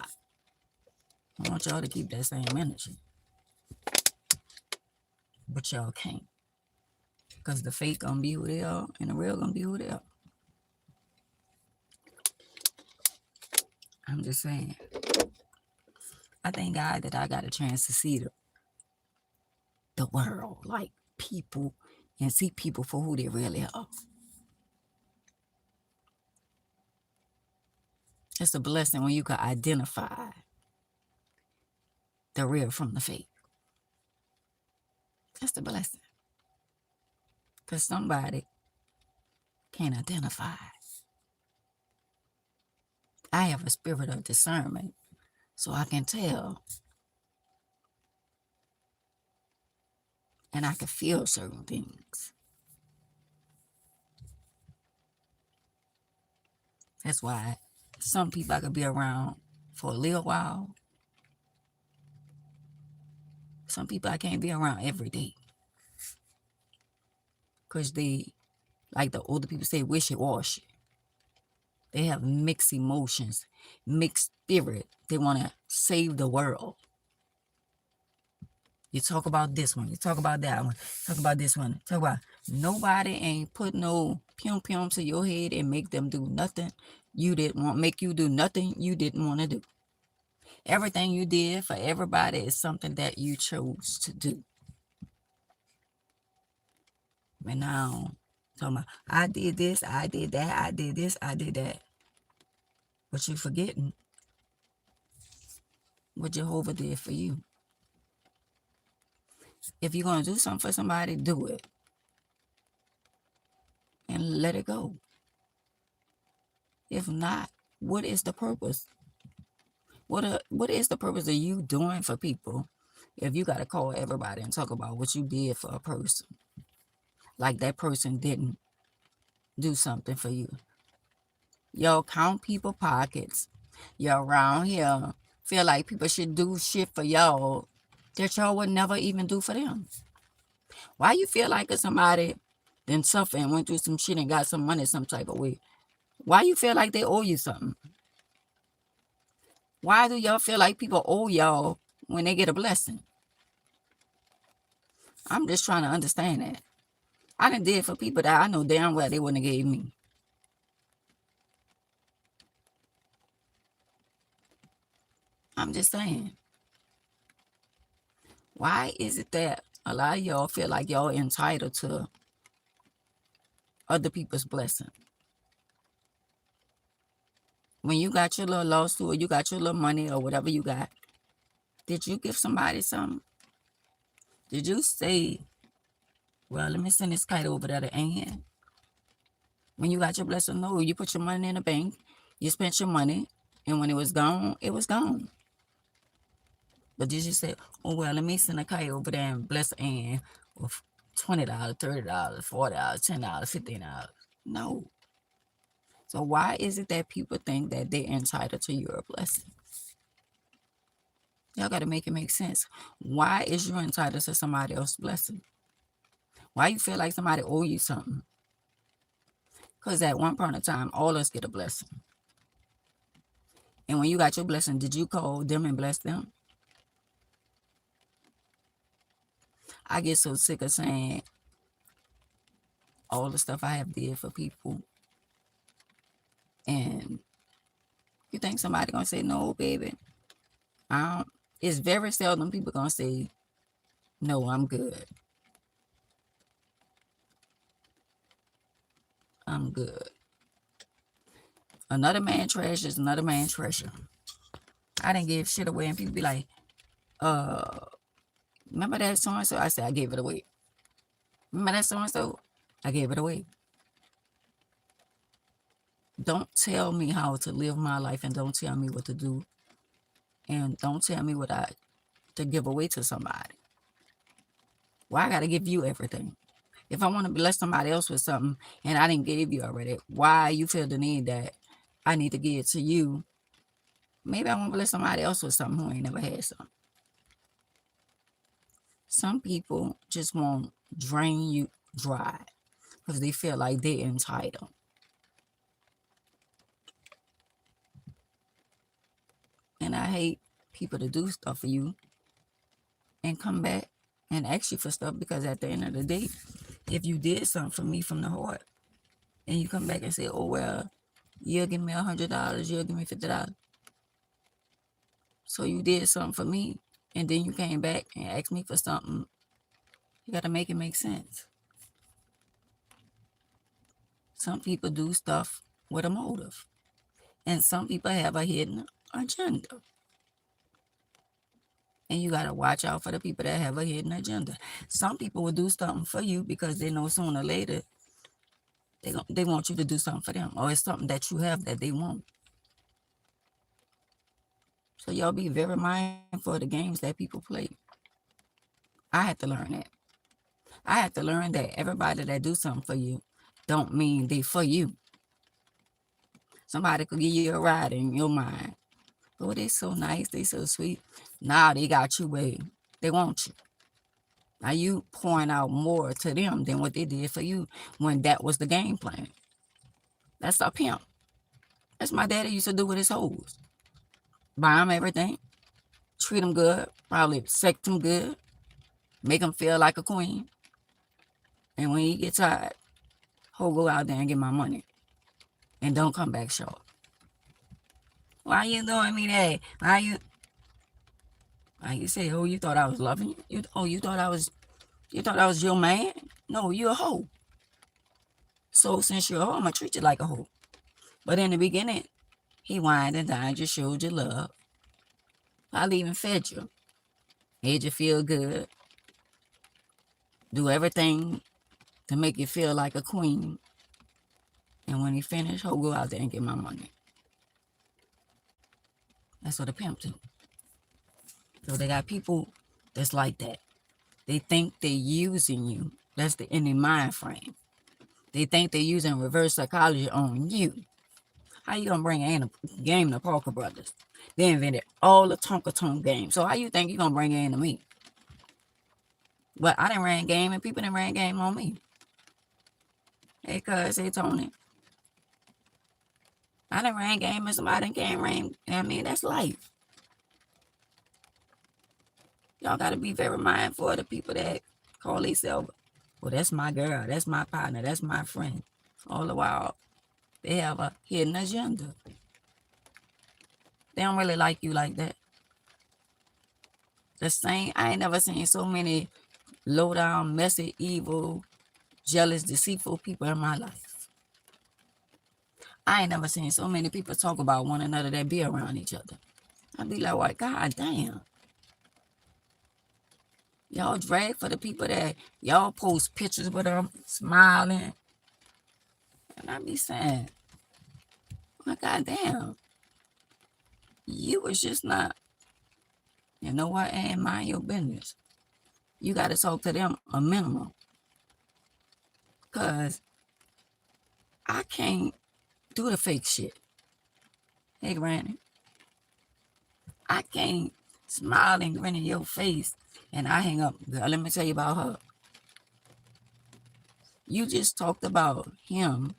I want y'all to keep that same energy. But y'all can't. Because the fake gonna be who they are and the real gonna be who they are. I'm just saying. I thank God that I got a chance to see the world, like people, and see people for who they really are. It's a blessing when you can identify the real from the fake. That's the blessing. Because somebody can't identify. I have a spirit of discernment, so I can tell. And I can feel certain things. That's why some people I could be around for a little while. Some people I can't be around every day. Because they, like the older people say, wishy-washy. They have mixed emotions, mixed spirit. They want to save the world. You talk about this one, you talk about that one, talk about this one, talk about nobody ain't put no pum to your head and make them do nothing you didn't want, make you do nothing you didn't want to do. Everything you did for everybody is something that you chose to do. And now, talking about, I did this, I did that, I did this, I did that. But you're forgetting what Jehovah did for you. If you're going to do something for somebody, do it. And let it go. If not, what is the purpose? What is the purpose of you doing for people if you got to call everybody and talk about what you did for a person? Like that person didn't do something for you. Y'all count people pockets. Y'all around here feel like people should do shit for y'all that y'all would never even do for them. Why you feel like if somebody then suffer and went through some shit and got some money some type of way? Why you feel like they owe you something? Why do y'all feel like people owe y'all when they get a blessing? I'm just trying to understand that. I done did for people that I know damn well they wouldn't have gave me. I'm just saying. Why is it that a lot of y'all feel like y'all entitled to other people's blessing? When you got your little lawsuit or you got your little money or whatever you got, did you give somebody something? Did you say, well, let me send this kite over there to Ann? When you got your blessing, no, you put your money in the bank, you spent your money, and when it was gone, it was gone. But did you say, oh, well, let me send a kite over there and bless Ann with $20, $30, $40, $10, $15? No. So why is it that people think that they're entitled to your blessing? Y'all got to make it make sense. Why is you entitled to somebody else's blessing? Why you feel like somebody owe you something? Because at one point in time, all of us get a blessing. And when you got your blessing, did you call them and bless them? I get so sick of saying all the stuff I have did for people. And you think somebody gonna say, no, baby? It's very seldom people gonna say, no, I'm good. I'm good. Another man trash is another man treasure. I didn't give shit away, and people be like, remember that so-and-so? I said, I gave it away. Remember that so-and-so? I gave it away. Don't tell me how to live my life, and don't tell me what to do, and don't tell me what to give away to somebody. Why I gotta give you everything? If I want to bless somebody else with something and I didn't give you already, why you feel the need that I need to give it to you? Maybe I want to bless somebody else with something who ain't never had something. Some people just won't drain you dry because they feel like they're entitled. And I hate people to do stuff for you and come back and ask you for stuff, because at the end of the day, if you did something for me from the heart and you come back and say, oh, well, you'll give me $100, you'll give me $50. So you did something for me and then you came back and asked me for something. You got to make it make sense. Some people do stuff with a motive, and some people have a hidden agenda. And you got to watch out for the people that have a hidden agenda. Some people will do something for you because they know sooner or later they want you to do something for them, or it's something that you have that they want. So y'all be very mindful of the games that people play. I had to learn that. I had to learn that everybody that do something for you don't mean they for you. Somebody could give you a ride in your mind. Oh, they so nice, they so sweet. Now they got you way. They want you. Now you pouring out more to them than what they did for you when that was the game plan. That's a pimp. That's my daddy used to do with his hoes. Buy them everything, treat them good, probably sex them good, make them feel like a queen. And when he get tired, he'll go out there and get my money. And don't come back short. Why you doing me that? Why you say, oh, you thought I was loving you? You thought I was your man? No, you're a hoe. So since you're a hoe, I'm gonna treat you like a hoe. But in the beginning, he whined and dined you, showed you love. Probably even fed you. Made you feel good. Do everything to make you feel like a queen. And when he finished, he'll go out there and get my money. That's what a pimp do. So they got people that's like that. They think they're using you. That's in their mind frame. They think they're using reverse psychology on you. How you gonna bring in a game to Parker Brothers? They invented all the Tonka games. So how you think you gonna bring it into me? But I didn't ran game and people didn't ran game on me. Hey, cuz, hey, Tony. I done ran game and somebody can't ran. I mean, that's life. Y'all got to be very mindful of the people that call themselves, well, that's my girl, that's my partner, that's my friend. All the while, they have a hidden agenda. They don't really like you like that. The same, I ain't never seen so many low down, messy, evil, jealous, deceitful people in my life. I ain't never seen so many people talk about one another that be around each other. I'd be like, what, God damn. Y'all drag for the people that y'all post pictures with them smiling. And I be saying, my God damn, you was just not, you know what, ain't mind your business. You got to talk to them a minimum. Because I can't do the fake shit. Hey, Granny. I can't smile and grin in your face and I hang up. Girl, let me tell you about her. You just talked about him.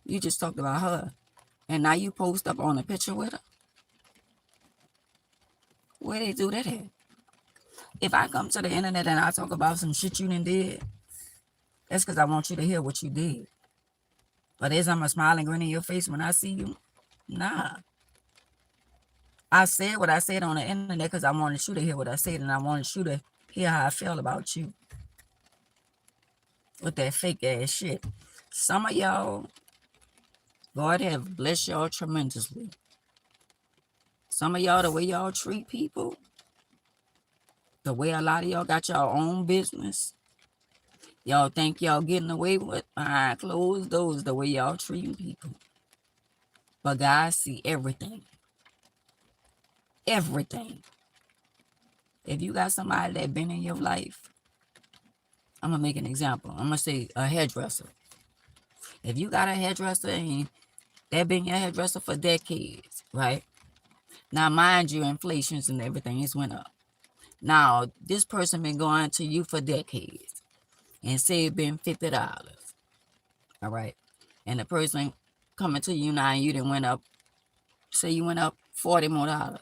You just talked about her. And now you post up on a picture with her. Where they do that at? If I come to the internet and I talk about some shit you done did, that's because I want you to hear what you did. But as I'm a smile and grin in your face when I see you, nah. I said what I said on the internet because I wanted you to hear what I said and I wanted you to hear how I feel about you. With that fake ass shit. Some of y'all, God have blessed y'all tremendously. Some of y'all, the way y'all treat people, the way a lot of y'all got your own business, y'all think y'all getting away with behind closed doors the way y'all treating people. But God see everything. Everything. If you got somebody that been in your life, I'm going to make an example. I'm going to say a hairdresser. If you got a hairdresser and that been your hairdresser for decades, right? Now, mind you, inflations and everything has went up. Now, this person been going to you for decades and say it been $50. All right. And the person coming to you now and you didn't went up, say you went up $40 more.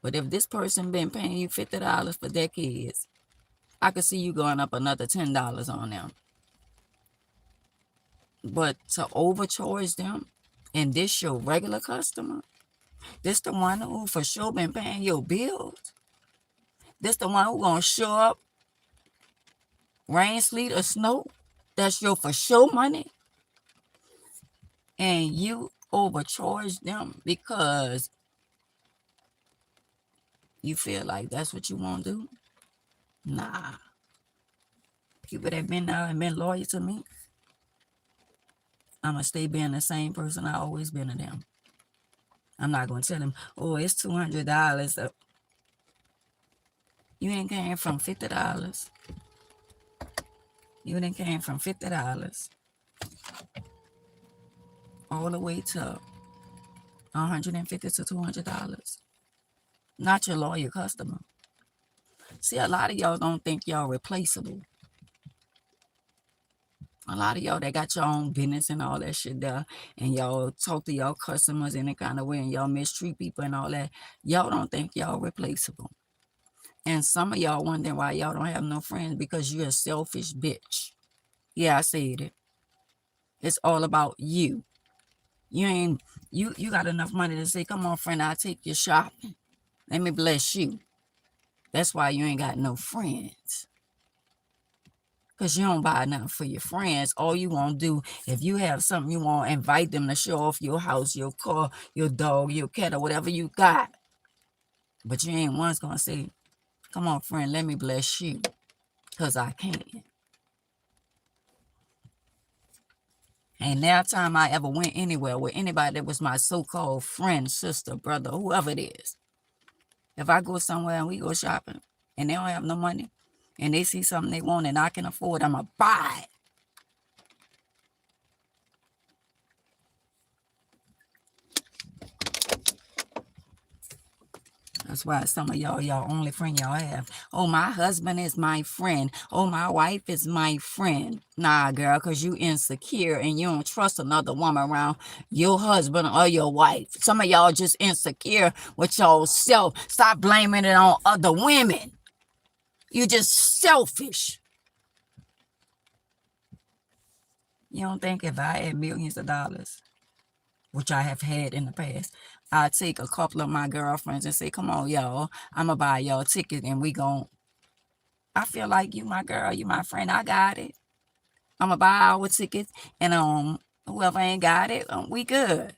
But if this person been paying you $50 for decades, I could see you going up another $10 on them. But to overcharge them, and this your regular customer, this the one who for sure been paying your bills, this the one who gonna show up, rain, sleet, or snow, that's your for sure money, and you overcharge them because you feel like that's what you want to do? Nah. People that been there and been loyal to me, I'm going to stay being the same person I always been to them. I'm not going to tell them, oh, it's $200. You ain't came from $50. You done came from $50 all the way to $150 to $200. Not your loyal customer. See, a lot of y'all don't think y'all replaceable. A lot of y'all that got your own business and all that shit there, and y'all talk to y'all customers in a kind of way, and y'all mistreat people and all that, y'all don't think y'all replaceable. And some of y'all wondering why y'all don't have no friends because you're a selfish bitch. Yeah, I said it. It's all about you. You got enough money to say, come on, friend, I'll take you shopping. Let me bless you. That's why you ain't got no friends. Because you don't buy nothing for your friends. All you want to do, if you have something you want, invite them to show off your house, your car, your dog, your cat, or whatever you got. But you ain't once going to say, come on, friend, let me bless you. Because I can. And that time I ever went anywhere with anybody that was my so-called friend, sister, brother, whoever it is. If I go somewhere and we go shopping and they don't have no money and they see something they want and I can afford, I'm going to buy it. That's why some of y'all only friend y'all have. Oh, my husband is my friend. Oh, my wife is my friend. Nah, girl, because you insecure and you don't trust another woman around your husband or your wife. Some of y'all just insecure with yourself. Stop blaming it on other women. You just selfish. You don't think if I had millions of dollars which I have had in the past. I take a couple of my girlfriends and say, come on, y'all, I'm going to buy y'all a ticket and we gon' I feel like you my girl, you my friend, I got it. I'm going to buy our tickets and whoever ain't got it, we good.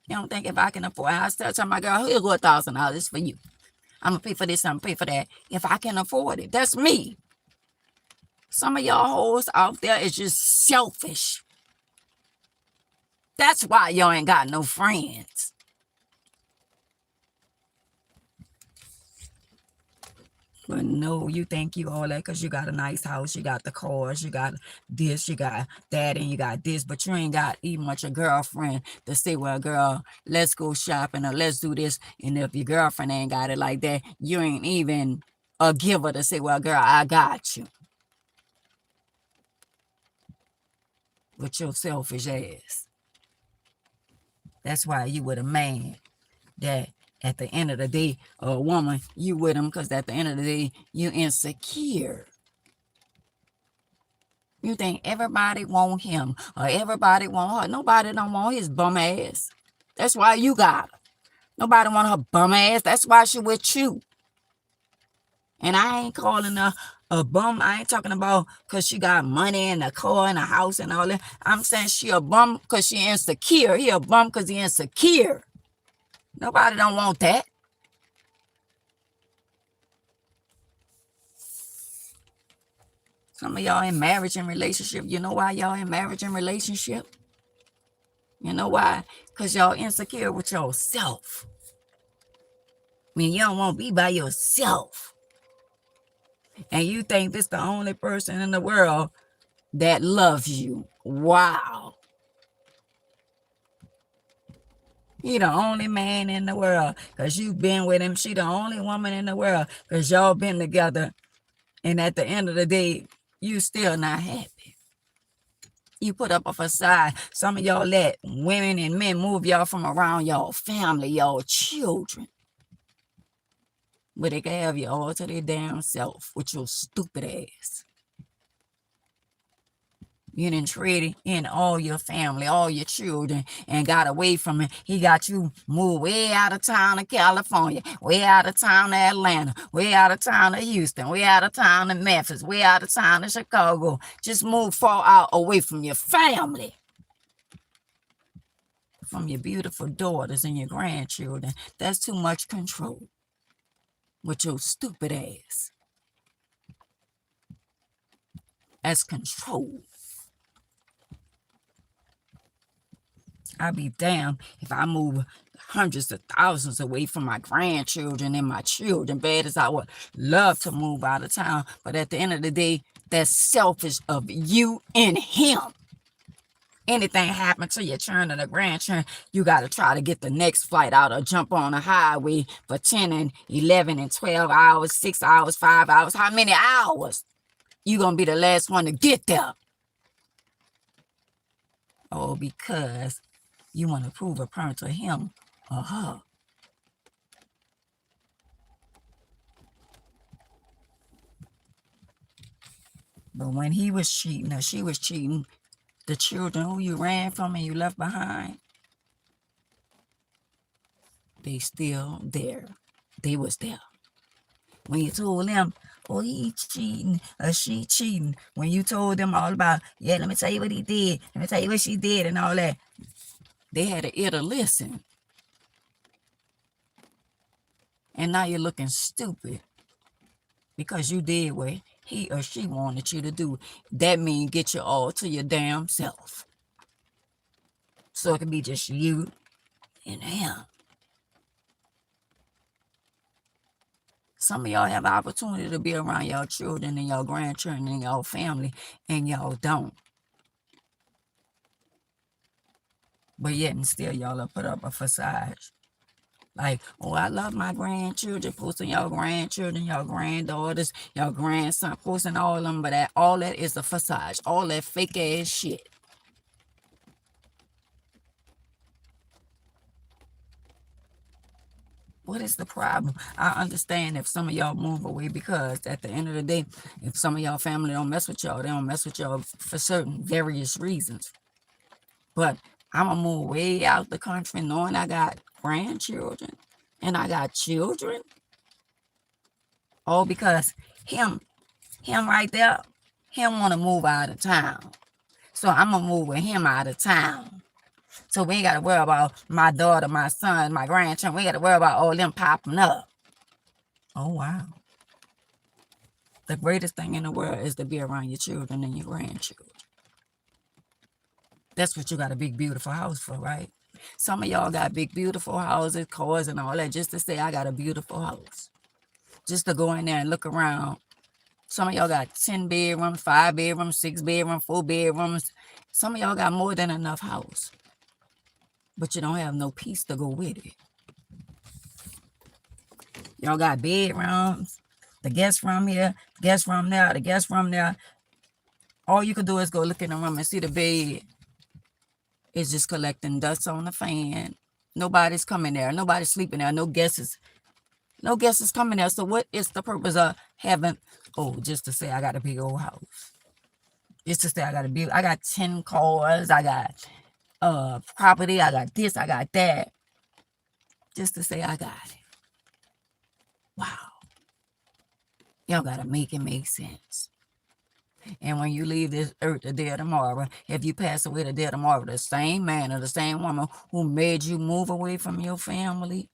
You don't think if I can afford it, I still tell my girl, here's $1,000 for you. I'm going to pay for this, I'm going to pay for that. If I can afford it, that's me. Some of y'all hoes out there is just selfish. That's why y'all ain't got no friends. But no, you think you all that because you got a nice house, you got the cars, you got this, you got that, and you got this, but you ain't got even much a girlfriend to say, well, girl, let's go shopping or let's do this. And if your girlfriend ain't got it like that, you ain't even a giver to say, well, girl, I got you. With your selfish ass. That's why you with a man that at the end of the day, or a woman, you with him because at the end of the day, you insecure. You think everybody want him or everybody want her. Nobody don't want his bum ass. That's why you got her. Nobody want her bum ass. That's why she with you. And I ain't calling her a bum. I ain't talking about because she got money and a car and a house and all that. I'm saying she a bum because she insecure. He a bum because he insecure. Nobody don't want that. Some of y'all in marriage and relationship. You know why y'all in marriage and relationship? You know why? Because y'all insecure with yourself. I mean, you don't want to be by yourself. And you think this the only person in the world that loves you. Wow. He the only man in the world because you've been with him. She the only woman in the world because y'all been together. And at the end of the day, you still not happy. You put up a facade. Some of y'all let women and men move y'all from around y'all family, y'all children. But they can have you all to their damn self with your stupid ass. You done traded in all your family, all your children, and got away from it. He got you moved way out of town to California, way out of town to Atlanta, way out of town to Houston, way out of town to Memphis, way out of town to Chicago. Just move far out away from your family. From your beautiful daughters and your grandchildren. That's too much control with your stupid ass. That's control. I'd be damned if I move hundreds of thousands away from my grandchildren and my children. Bad as I would love to move out of town. But at the end of the day, that's selfish of you and him. Anything happen to your children and the grandchildren, you got to try to get the next flight out or jump on a highway for 10 and 11 and 12 hours, 6 hours, 5 hours. How many hours? You going to be the last one to get there. Oh, because you want to prove a point to him or her. But when he was cheating or she was cheating, the children who you ran from and you left behind, they still there. They was there. When you told them, oh, he cheating or she cheating, when you told them all about, yeah, let me tell you what he did, let me tell you what she did and all that, they had an ear to listen. And now you're looking stupid because you did what he or she wanted you to do. That means get you all to your damn self. So it can be just you and him. Some of y'all have an opportunity to be around your children and your grandchildren and your family, and y'all don't. But yet and still, y'all will put up a facade. Like, oh, I love my grandchildren, posting your grandchildren, your granddaughters, your grandson, posting all of them, but all that is a facade, all that fake ass shit. What is the problem? I understand if some of y'all move away because at the end of the day, if some of y'all family don't mess with y'all, they don't mess with y'all for certain various reasons. But I'm going to move way out the country knowing I got grandchildren and I got children. All because him right there, him want to move out of town. So I'm going to move with him out of town. So we ain't got to worry about my daughter, my son, my grandchildren. We ain't got to worry about all them popping up. Oh, wow. The greatest thing in the world is to be around your children and your grandchildren. That's what you got a big, beautiful house for, right? Some of y'all got big, beautiful houses, cars, and all that just to say, I got a beautiful house. Just to go in there and look around. Some of y'all got 10 bedrooms, 5 bedrooms, 6 bedrooms, 4 bedrooms. Some of y'all got more than enough house. But you don't have no peace to go with it. Y'all got bedrooms, the guest room here, the guest room there, the guest room there. All you can do is go look in the room and see the bed. It's just collecting dust on the fan. Nobody's coming there. Nobody's sleeping there. No guests coming there. So what is the purpose of having, just to say I got a big old house? Just to say I got 10 cars. I got property. I got this. I got that. Just to say I got it. Wow. Y'all got to make it make sense. And when you leave this earth the day of tomorrow, if you pass away the day of tomorrow, the same man or the same woman who made you move away from your family,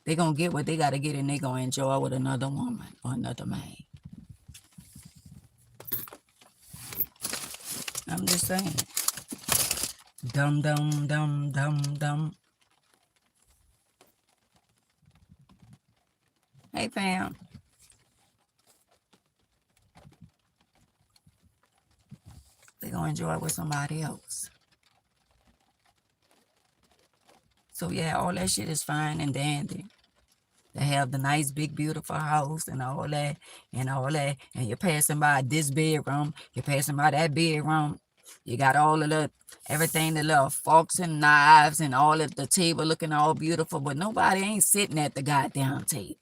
they're going to get what they got to get and they're going to enjoy with another woman or another man. I'm just saying. Dum, dum, dum, dum, dum. Hey, fam. They're going to enjoy it with somebody else. So, yeah, all that shit is fine and dandy. They have the nice, big, beautiful house and all that. And you're passing by this bedroom. You're passing by that bedroom. You got all of everything, the little forks and knives and all of the table looking all beautiful. But nobody ain't sitting at the goddamn table.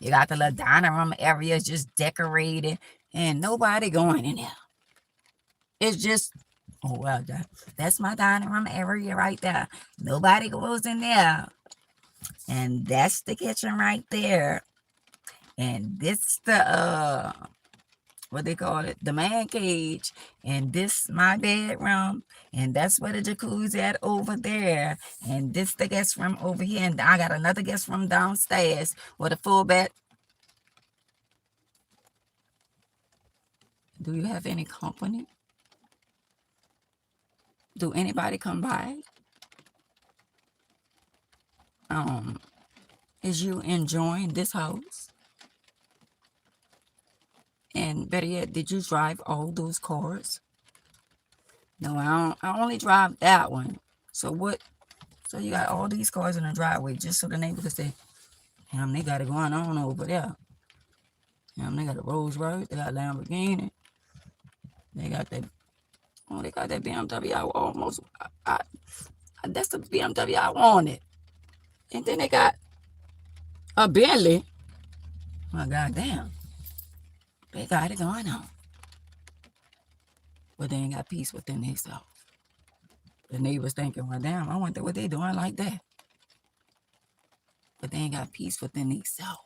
You got the little dining room area just decorated. And nobody going in there. It's just, well, that's my dining room area right there. Nobody goes in there. And that's the kitchen right there. And this the what they call it, the man cage. And this my bedroom. And that's where the jacuzzi at over there. And this the guest room over here. And I got another guest room downstairs with a full bed. Do you have any company? Do anybody come by? Is you enjoying this house? And better yet, did you drive all those cars? No, I only drive that one. So what? So you got all these cars in the driveway just so the neighbor could say, damn, they got it going on over there. Damn, they got a Rolls Royce, they got Lamborghini. They got that, they got that BMW I almost, that's the BMW I wanted. And then they got a Bentley. Oh, goddamn. They got it going on. But they ain't got peace within themselves. The neighbors thinking, well, damn, I wonder what they doing like that. But they ain't got peace within themselves.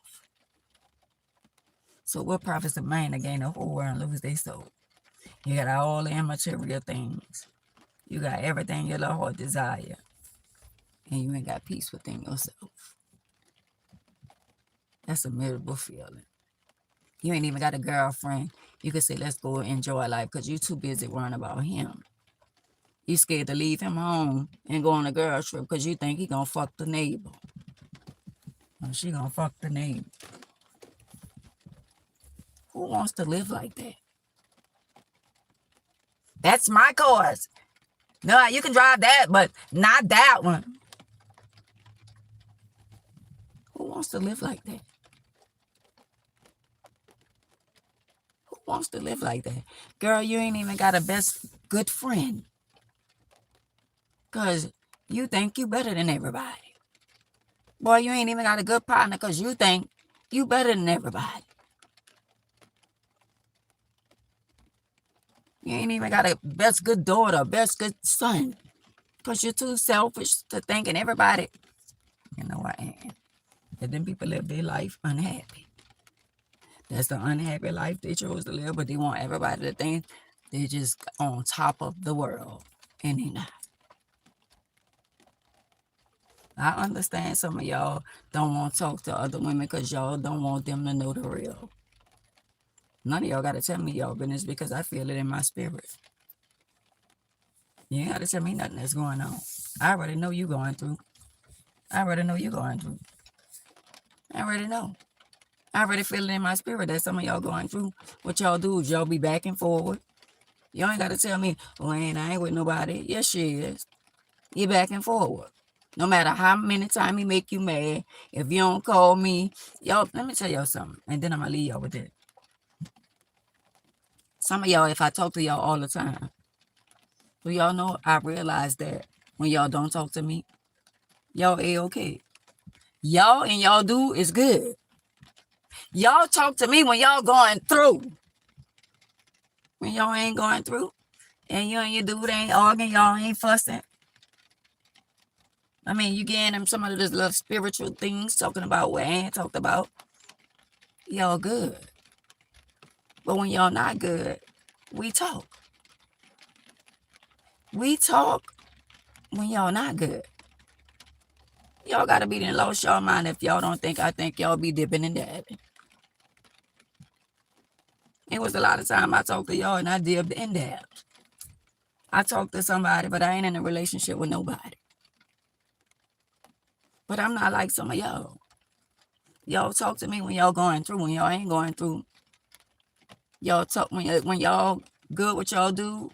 So what profits a man to gain the whole world and lose their soul? You got all the immaterial things. You got everything your little heart desire. And you ain't got peace within yourself. That's a miserable feeling. You ain't even got a girlfriend. You could say, let's go enjoy life because you too busy worrying about him. You scared to leave him home and go on a girl trip because you think he gonna fuck the neighbor. Or she gonna fuck the neighbor. Who wants to live like that? That's my cars. No, you can drive that, but not that one. Who wants to live like that? Who wants to live like that? Girl, you ain't even got a best good friend. Because you think you better than everybody. Boy, you ain't even got a good partner because you think you better than everybody. You ain't even got a best good daughter, best good son. Because you're too selfish to thinking everybody. You know what? And then people live their life unhappy. That's the unhappy life they chose to live, but they want everybody to think they're just on top of the world. And they're not. I understand some of y'all don't want to talk to other women because y'all don't want them to know the real. None of y'all got to tell me y'all business because I feel it in my spirit. You ain't got to tell me nothing that's going on. I already know you going through. I already know you going through. I already know. I already feel it in my spirit that some of y'all going through. What y'all do is y'all be back and forward. Y'all ain't got to tell me, oh, I ain't with nobody. Yes, she is. You back and forward. No matter how many times he make you mad, if you don't call me, y'all, let me tell y'all something. And then I'm going to leave y'all with it. Some of y'all, if I talk to y'all all the time, so y'all know I realize that when y'all don't talk to me, y'all A-okay. Y'all and y'all do is good. Y'all talk to me when y'all going through. When y'all ain't going through, and you and your dude ain't arguing, y'all ain't fussing. I mean, you getting them some of those little spiritual things, talking about what I ain't talked about. Y'all good. But when y'all not good, we talk. We talk when y'all not good. Y'all got to be in lost y'all mind if y'all don't think I think y'all be dipping and dabbing. It was a lot of time I talked to y'all and I dipped and dabbed. I talked to somebody, but I ain't in a relationship with nobody. But I'm not like some of y'all. Y'all talk to me when y'all going through. When y'all ain't going through, y'all talk when y'all good with y'all do.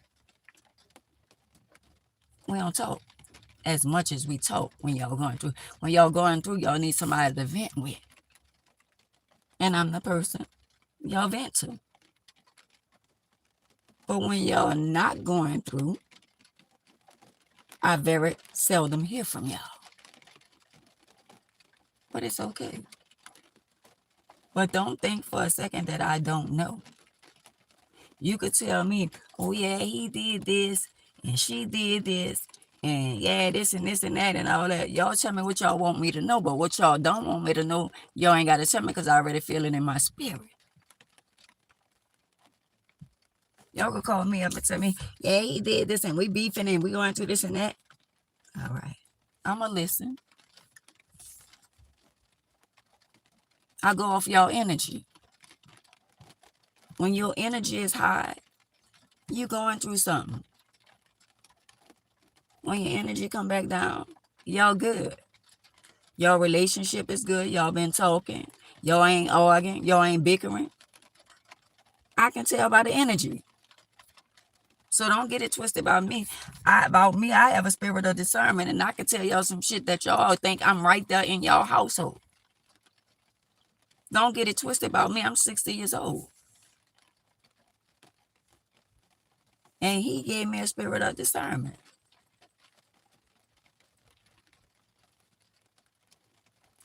We don't talk as much as we talk when y'all going through. When y'all going through, y'all need somebody to vent with. And I'm the person y'all vent to. But when y'all not going through, I very seldom hear from y'all. But it's okay. But don't think for a second that I don't know. You could tell me, oh yeah, he did this and she did this and yeah, this and this and that and all that. Y'all tell me what y'all want me to know, but what y'all don't want me to know, y'all ain't got to tell me because I already feel it in my spirit. Y'all could call me up and tell me, yeah, he did this and we beefing and we going through this and that. All right. I'm going to listen. I go off y'all energy. When your energy is high, you going through something. When your energy come back down, y'all good. Y'all relationship is good. Y'all been talking. Y'all ain't arguing. Y'all ain't bickering. I can tell by the energy. So don't get it twisted about me. I have a spirit of discernment, and I can tell y'all some shit that y'all think I'm right there in y'all household. Don't get it twisted about me. I'm 60 years old. And he gave me a spirit of discernment.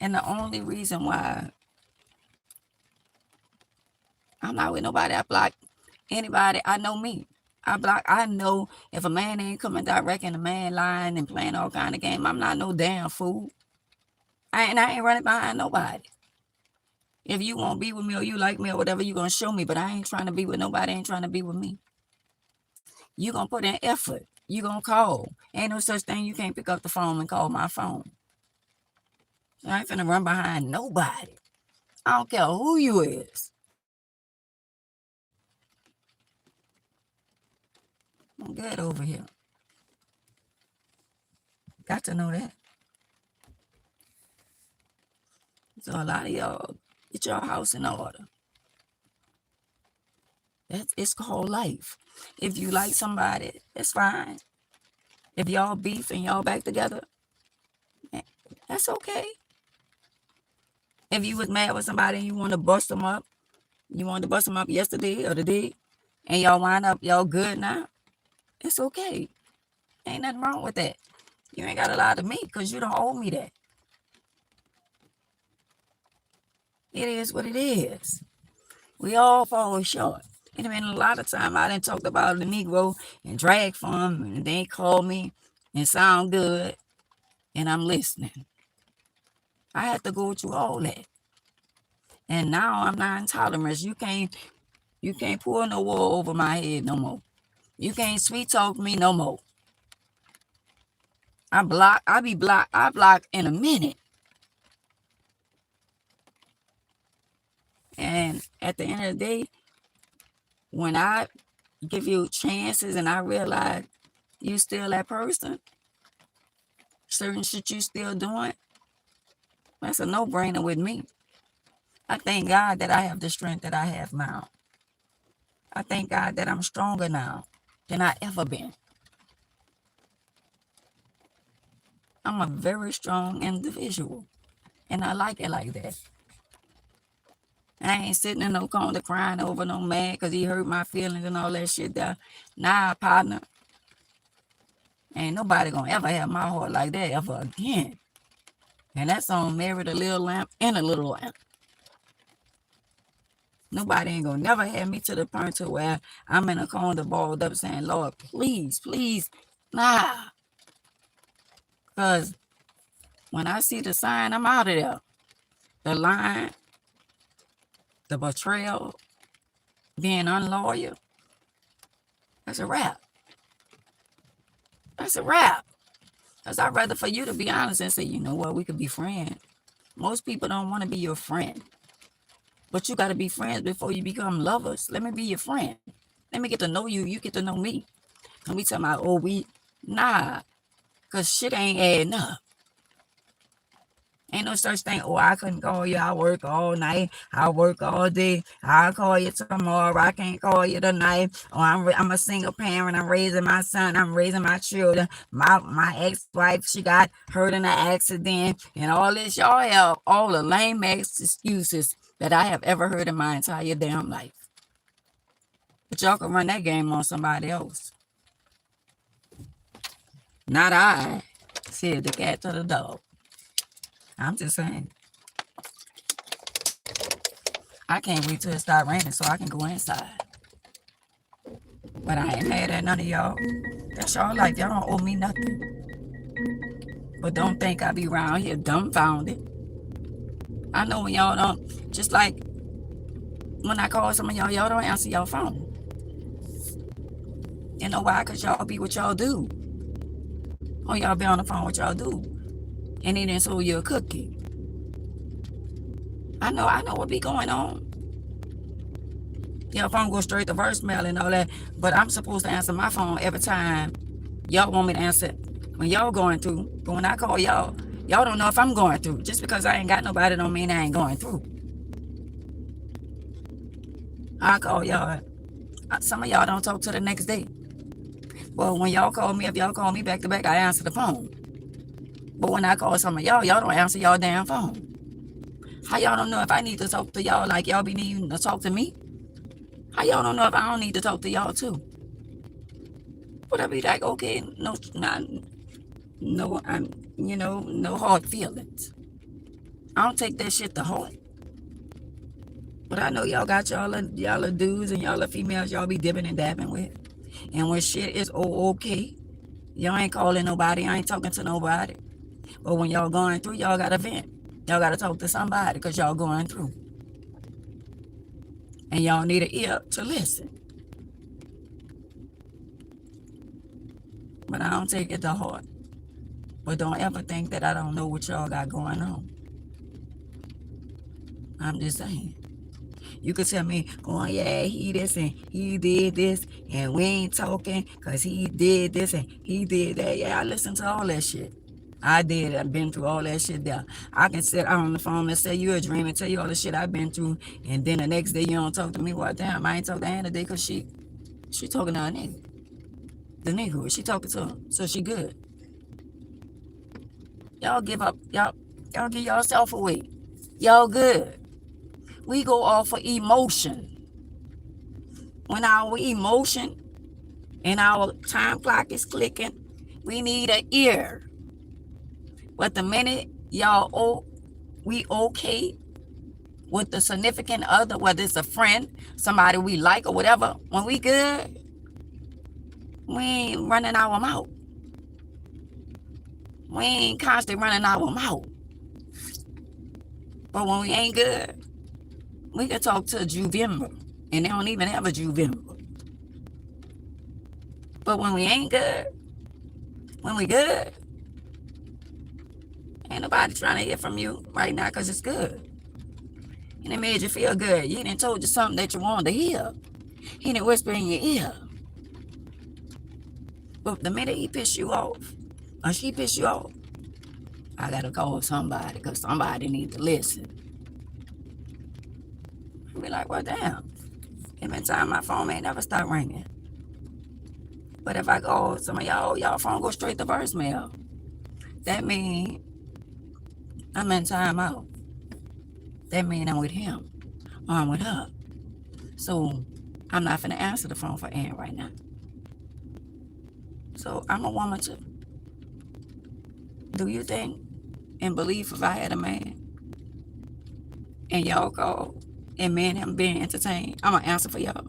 And the only reason why I'm not with nobody, I block anybody. I know me. I know if a man ain't coming direct and a man lying and playing all kind of game, I'm not no damn fool. I ain't running behind nobody. If you won't be with me or you like me or whatever, you gonna show me. But I ain't trying to be with nobody. Ain't trying to be with me. You gonna put in effort. You gonna call. Ain't no such thing you can't pick up the phone and call my phone. I ain't finna run behind nobody. I don't care who you is. I'm good over here. Got to know that. So a lot of y'all, get your house in order. It's called life. If you like somebody, it's fine. If y'all beef and y'all back together, that's okay. If you was mad with somebody and you want to bust them up, you wanted to bust them up yesterday or the day, and y'all wind up, y'all good now, it's okay. Ain't nothing wrong with that. You ain't got to lie to me because you don't owe me that. It is what it is. We all fall short. And I mean, a lot of time I done talked about the Negro and drag for them, and they call me and sound good, and I'm listening. I had to go through all that. And now I'm not intolerant. You can't pull no wool over my head no more. You can't sweet talk me no more. I block in a minute. And at the end of the day, when I give you chances and I realize you still that person, certain shit you still doing, that's a no-brainer with me. I thank God that I have the strength that I have now. I thank God that I'm stronger now than I ever been. I'm a very strong individual, and I like it like that. I ain't sitting in no corner crying over no man because he hurt my feelings and all that shit there. Nah, partner. Ain't nobody gonna ever have my heart like that ever again. And that's on Mary the Little Lamp and a Little Lamp. Nobody ain't gonna never have me to the point to where I'm in a corner balled up saying, Lord, please, please, nah. Because when I see the sign, I'm out of there. The lying, the betrayal, being unloyal, that's a wrap. That's a wrap. Because I'd rather for you to be honest and say, you know what, we could be friends. Most people don't want to be your friend. But you got to be friends before you become lovers. Let me be your friend. Let me get to know you. You get to know me. And we talking about, nah. Because shit ain't adding up. Ain't no such thing, I couldn't call you. I work all night. I work all day. I'll call you tomorrow. I can't call you tonight. I'm a single parent. I'm raising my son. I'm raising my children. My ex-wife, she got hurt in an accident. And all this, y'all have all the lame ass excuses that I have ever heard in my entire damn life. But y'all can run that game on somebody else. Not I, said the cat to the dog. I'm just saying. I can't wait till it start raining so I can go inside. But I ain't mad at none of y'all. That's y'all life. Y'all don't owe me nothing. But don't think I be around here dumbfounded. I know when y'all don't, just like when I call some of y'all don't answer y'all phone. You know why? Because y'all be what y'all do. Or y'all be on the phone with y'all do. And they didn't sold you a cookie. I know what be going on. Your phone goes straight to voicemail and all that. But I'm supposed to answer my phone every time y'all want me to answer when y'all going through. But when I call y'all don't know if I'm going through. Just because I ain't got nobody don't mean I ain't going through. I call y'all. Some of y'all don't talk till the next day. Well, when y'all call me, if y'all call me back to back, I answer the phone. But when I call some of y'all don't answer y'all damn phone. How y'all don't know if I need to talk to y'all like y'all be needing to talk to me? How y'all don't know if I don't need to talk to y'all too? But I be like, okay, no hard feelings. I don't take that shit to heart. But I know y'all got y'all dudes and y'all females y'all be dipping and dabbing with. And when shit is okay, y'all ain't calling nobody, I ain't talking to nobody. But when y'all going through, y'all got to vent. Y'all got to talk to somebody because y'all going through. And y'all need an ear to listen. But I don't take it to heart. But don't ever think that I don't know what y'all got going on. I'm just saying. You could tell me, oh yeah, he this and he did this, and we ain't talking because he did this and he did that. Yeah, I listened to all that shit. I've been through all that shit there. I can sit on the phone and say you're a dream and tell you all the shit I've been through, and then the next day you don't talk to me. Well, damn, I ain't talk to Anna today because she talking to a nigga. The nigga, she talking to him, so she good. Y'all give up, y'all give yourself away. Y'all good. We go off of emotion. When our emotion and our time clock is clicking, we need an ear. But the minute we okay, with the significant other, whether it's a friend, somebody we like or whatever, when we good, we ain't running our mouth. We ain't constantly running our mouth. But when we ain't good, we can talk to a Juvember, and they don't even have a Juvember. But when we ain't good, when we good, ain't nobody trying to hear from you right now because it's good. And it made you feel good. He done told you something that you wanted to hear. He done whisper in your ear. But the minute he pissed you off, or she pissed you off, I gotta call somebody because somebody need to listen. I be like, well, damn. Every time my phone ain't never stop ringing. But if I call some of y'all phone go straight to voicemail. That mean I'm in timeout. That mean I'm with him or I'm with her. So I'm not finna answer the phone for Ann right now. So I'm a woman too. Do you think and believe if I had a man and y'all call and me and him being entertained, I'm gonna answer for y'all.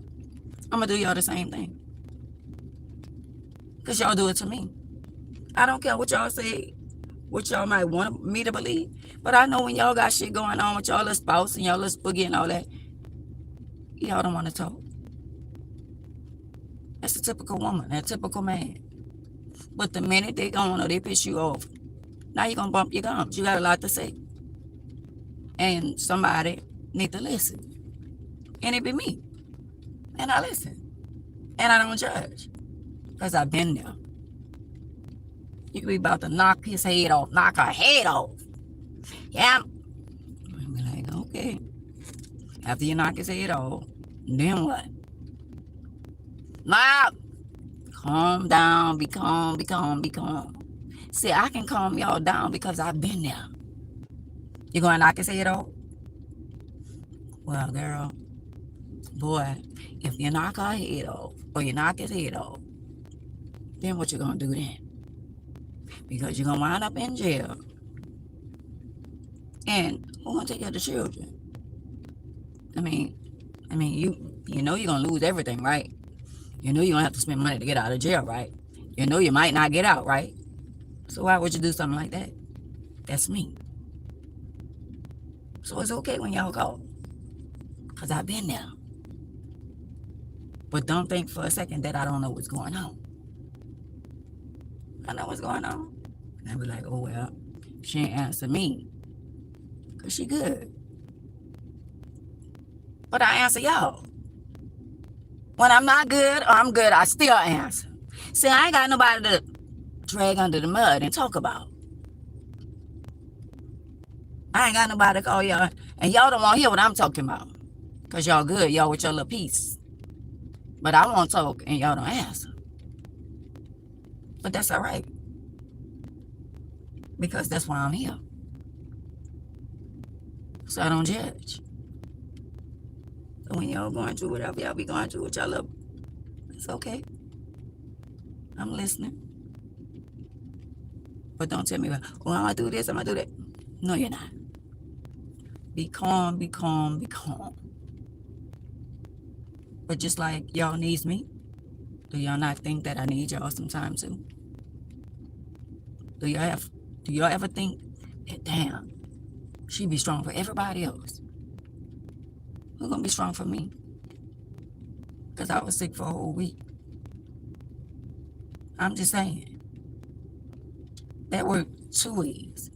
I'm gonna do y'all the same thing. Because y'all do it to me. I don't care what y'all say, what y'all might want me to believe. But I know when y'all got shit going on with y'all little spouse and y'all little spooky and all that, y'all don't want to talk. That's a typical woman, a typical man. But the minute they gone or they piss you off, now you're going to bump your gums. You got a lot to say. And somebody need to listen. And it be me. And I listen. And I don't judge. Because I've been there. You could be about to knock his head off, knock her head off. Yeah. I'd be like, okay. After you knock his head off, then what? Now, calm down, be calm, be calm, be calm. See, I can calm y'all down because I've been there. You gonna knock his head off? Well, girl, boy, if you knock her head off or you knock his head off, then what you gonna do then? Because you're gonna wind up in jail. And who gonna take care of the children? I mean, you know you're gonna lose everything, right? You know you're gonna have to spend money to get out of jail, right? You know you might not get out, right? So why would you do something like that? That's me. So it's okay when y'all go. Because I've been there. But don't think for a second that I don't know what's going on. I know what's going on. And I be like, oh well, she ain't answer me. Because she good. But I answer y'all. When I'm not good or I'm good, I still answer. See, I ain't got nobody to drag under the mud and talk about. I ain't got nobody to call y'all. And y'all don't want to hear what I'm talking about. Because y'all good. Y'all with your little piece. But I won't talk and y'all don't answer. But that's all right. Because that's why I'm here. So I don't judge. So when y'all going through whatever y'all be going through with y'all little, it's okay. I'm listening. But don't tell me, well, I'm going to do this, I'm going to do that. No, you're not. Be calm, be calm, be calm. But just like y'all needs me, do y'all not think that I need y'all sometimes too? Do y'all ever think that, damn, she be strong for everybody else? Who's going to be strong for me? Because I was sick for a whole week. I'm just saying. That worked 2 weeks.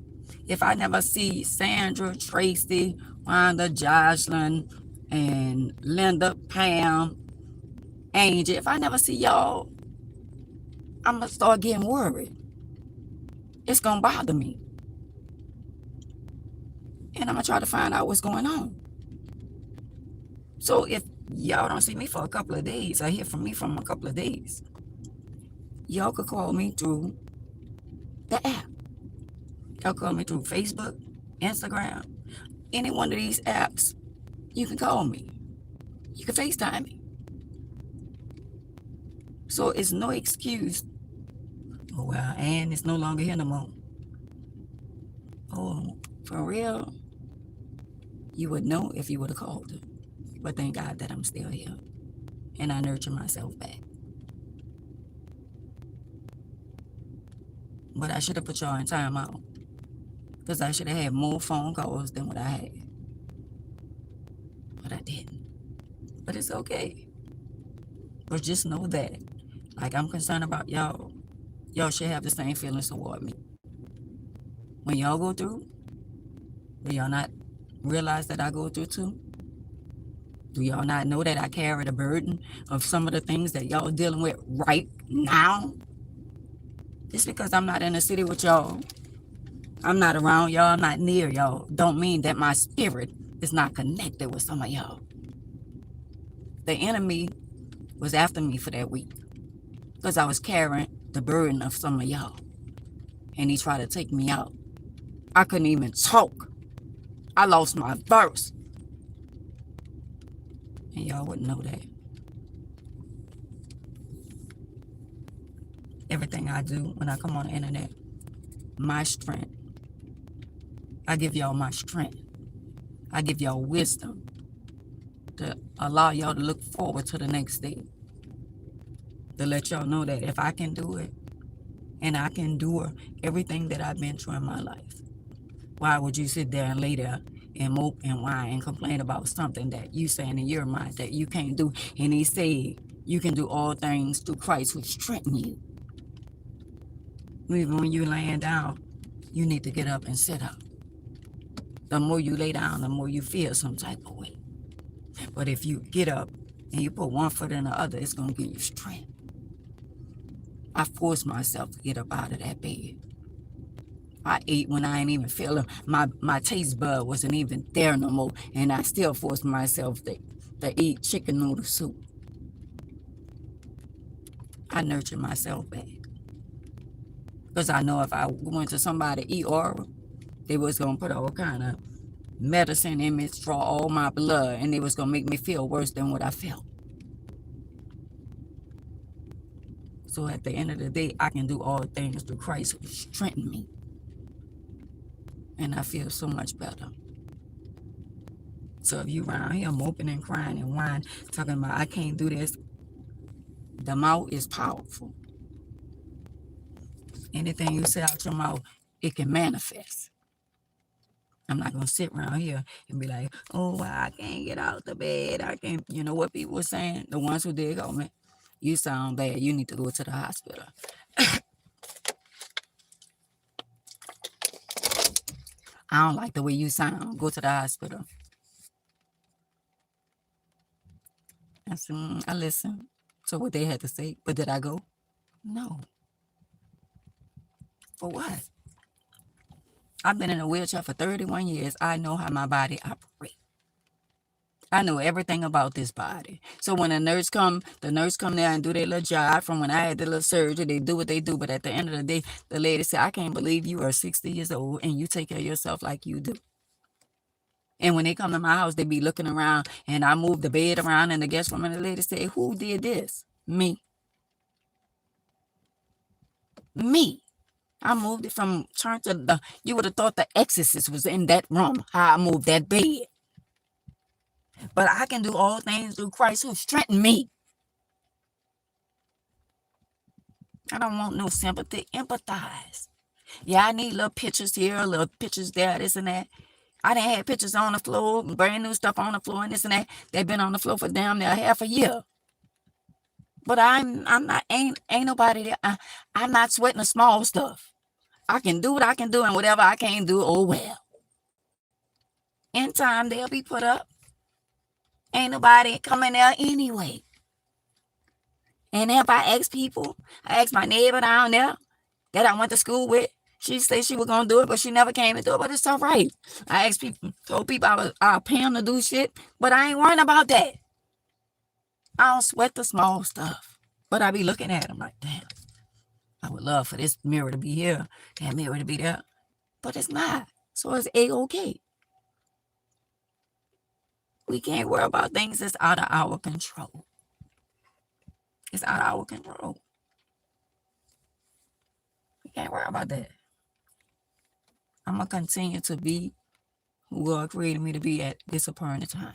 If I never see Sandra, Tracy, Wanda, Jocelyn, and Linda, Pam, Angel, if I never see y'all, I'm going to start getting worried. It's going to bother me. And I'm going to try to find out what's going on. So if y'all don't see me for a couple of days, I hear from me from a couple of days, y'all could call me through the app. Y'all call me through Facebook, Instagram, any one of these apps. You can call me. You can FaceTime me. So it's no excuse. Oh, well, Ann is no longer here no more. Oh, for real? You would know if you would have called her. But thank God that I'm still here. And I nurture myself back. But I should have put y'all in timeout. Because I should have had more phone calls than what I had. But I didn't. But it's okay. But just know that, like, I'm concerned about y'all. Y'all should have the same feelings toward me. When y'all go through, do y'all not realize that I go through too? Do y'all not know that I carry the burden of some of the things that y'all dealing with right now? Just because I'm not in the city with y'all, I'm not around y'all, I'm not near y'all, don't mean that my spirit is not connected with some of y'all. The enemy was after me for that week because I was carrying the burden of some of y'all. And he tried to take me out. I couldn't even talk. I lost my verse. And y'all wouldn't know that. Everything I do when I come on the internet, my strength. I give y'all my strength. I give y'all wisdom to allow y'all to look forward to the next day. To let y'all know that if I can do it, and I can endure everything that I've been through in my life, why would you sit there and lay there and mope and whine and complain about something that you saying in your mind that you can't do? And he said, you can do all things through Christ who strengthen you. Even when you're laying down, you need to get up and sit up. The more you lay down, the more you feel some type of way. But if you get up and you put one foot in the other, it's going to give you strength. I forced myself to get up out of that bed. I ate when I ain't even feeling, my taste bud wasn't even there no more. And I still forced myself to eat chicken noodle soup. I nurtured myself back. Because I know if I went to somebody to eat oral, they was going to put all kind of medicine in me, draw all my blood, and it was going to make me feel worse than what I felt. So at the end of the day, I can do all things through Christ who strengthened me. And I feel so much better. So if you around here moping and crying and whining, talking about I can't do this, the mouth is powerful. Anything you say out your mouth, it can manifest. I'm not going to sit around here and be like, oh, I can't get out the bed. I can't. You know what people were saying? The ones who did comment, you sound bad. You need to go to the hospital. I don't like the way you sound. Go to the hospital. I said, I listened to what they had to say, but did I go? No. For what? I've been in a wheelchair for 31 years. I know how my body operates. I know everything about this body. So when the nurse come there and do their little job. From when I had the little surgery, they do what they do. But at the end of the day, the lady said, I can't believe you are 60 years old and you take care of yourself like you do. And when they come to my house, they be looking around and I move the bed around and the guest room and the lady say, who did this? Me. Me. I moved it from turn to the, you would have thought the exorcist was in that room, how I moved that bed. But I can do all things through Christ who strengthened me. I don't want no sympathy. Empathize. Yeah, I need little pictures here, little pictures there, this and that. I done had pictures on the floor, brand new stuff on the floor and this and that. They've been on the floor for damn near half a year. But I'm not, ain't nobody there. I'm not sweating the small stuff. I can do what I can do, and whatever I can't do, oh well. In time, they'll be put up. Ain't nobody coming there anyway. And if I ask people, I asked my neighbor down there that I went to school with, she said she was going to do it, but she never came to do it, but it's all right. I asked people, told people I'll pay them to do shit, but I ain't worrying about that. I don't sweat the small stuff, but I be looking at them like, damn, I would love for this mirror to be here, that mirror to be there, but it's not. So it's A-okay. We can't worry about things that's out of our control. It's out of our control. We can't worry about that. I'm going to continue to be who God created me to be at this appointed time.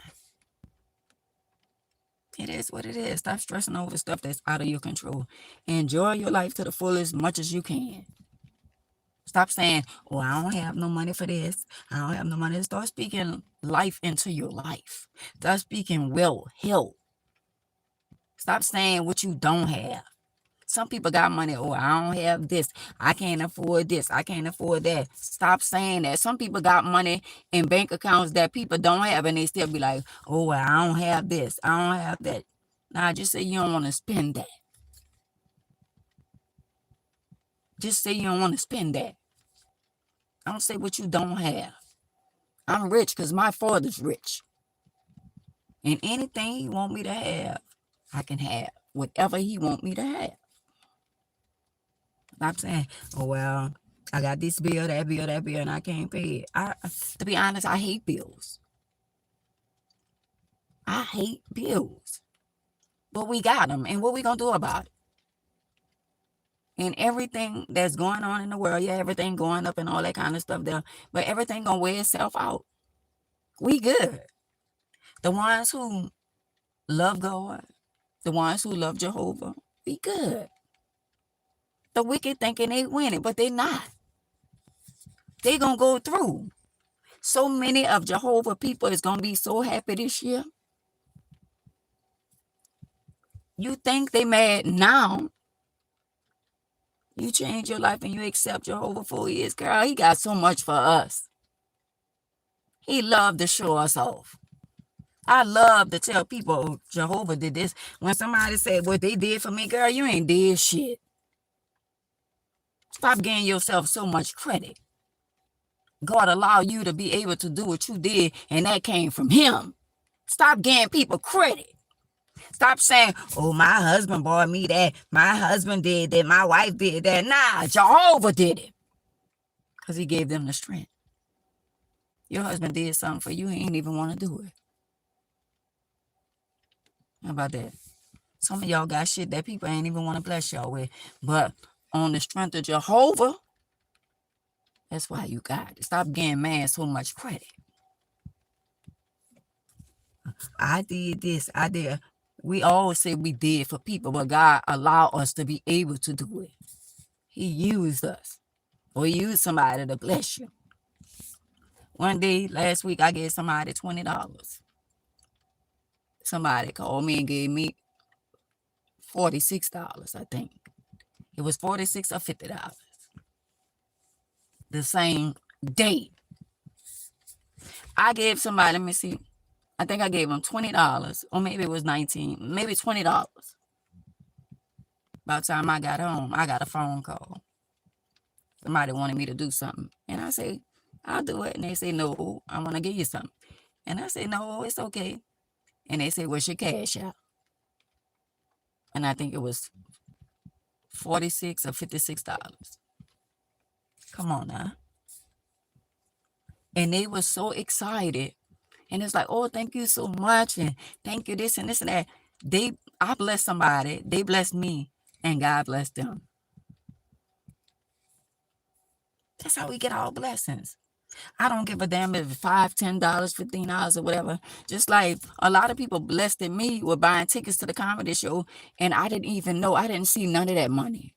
It is what it is. Stop stressing over stuff that's out of your control. Enjoy your life to the fullest, much as you can. Stop saying, oh, I don't have no money for this. I don't have no money. Start speaking life into your life. Start speaking well, health. Stop saying what you don't have. Some people got money. Oh, I don't have this. I can't afford this. I can't afford that. Stop saying that. Some people got money in bank accounts that people don't have, and they still be like, oh, well, I don't have this. I don't have that. Nah, just say you don't want to spend that. Just say you don't want to spend that. Don't say what you don't have. I'm rich because my father's rich. And anything he want me to have, I can have. Whatever he want me to have. Stop saying, oh, well, I got this bill, that bill, and I can't pay it. To be honest, I hate bills. I hate bills. But we got them. And what we going to do about it? And everything that's going on in the world, yeah, everything going up and all that kind of stuff there, but everything going to wear itself out. We good. The ones who love God, the ones who love Jehovah, we good. The wicked thinking they winning, but they not. They going to go through. So many of Jehovah people is going to be so happy this year. You think they mad now. You change your life and you accept Jehovah for who he is. Girl, he got so much for us. He loved to show us off. I love to tell people, oh, Jehovah did this. When somebody said what they did for me, girl, you ain't did shit. Stop giving yourself so much credit. God allowed you to be able to do what you did, and that came from him. Stop giving people credit. Stop saying, oh, my husband bought me that. My husband did that. My wife did that. Nah, Jehovah did it. Because he gave them the strength. Your husband did something for you. He ain't even want to do it. How about that? Some of y'all got shit that people ain't even want to bless y'all with. But on the strength of Jehovah, that's why you got it. Stop giving man so much credit. I did this. I did. We always say we did for people, but God allowed us to be able to do it. He used us. Or he used somebody to bless you. One day, last week, I gave somebody $20. Somebody called me and gave me $46, I think. It was $46 or $50. The same day. I gave somebody, let me see. I think I gave him $20, or maybe it was $19, maybe $20. By the time I got home, I got a phone call. Somebody wanted me to do something. And I say, I'll do it. And they say, no, I want to give you something. And I say, no, it's okay. And they say, where's your cash out? And I think it was $46 or $56. Come on now. And they were so excited. And it's like, oh, thank you so much. And thank you this and this and that. I blessed somebody. They blessed me. And God blessed them. That's how we get our blessings. I don't give a damn if it's $5, $10, $15 or whatever. Just like a lot of people blessed me with buying tickets to the comedy show. And I didn't even know. I didn't see none of that money.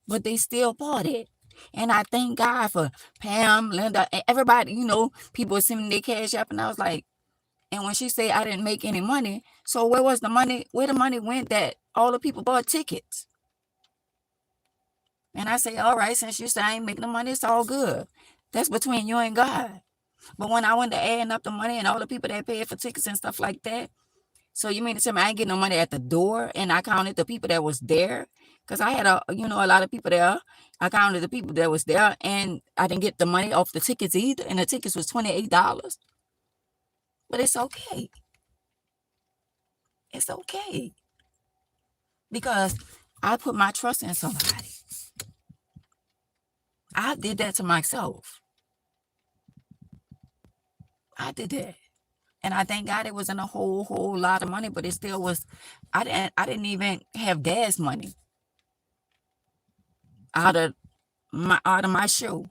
But they still bought it. And I thank God for Pam, Linda, everybody, people sending their cash up. And I was like, and when she said I didn't make any money, so where was the money? Where the money went that all the people bought tickets? And I say, all right, since you say I ain't making the money, it's all good. That's between you and God. But when I went to adding up the money and all the people that paid for tickets and stuff like that, so you mean to tell me I ain't getting no money at the door, and I counted the people that was there? Because I had a lot of people there. I counted the people that was there, and I didn't get the money off the tickets either. And the tickets was $28. But it's okay. It's okay. Because I put my trust in somebody. I did that to myself. I did that. And I thank God it wasn't a whole lot of money, but it still was. I didn't even have gas money out of my show.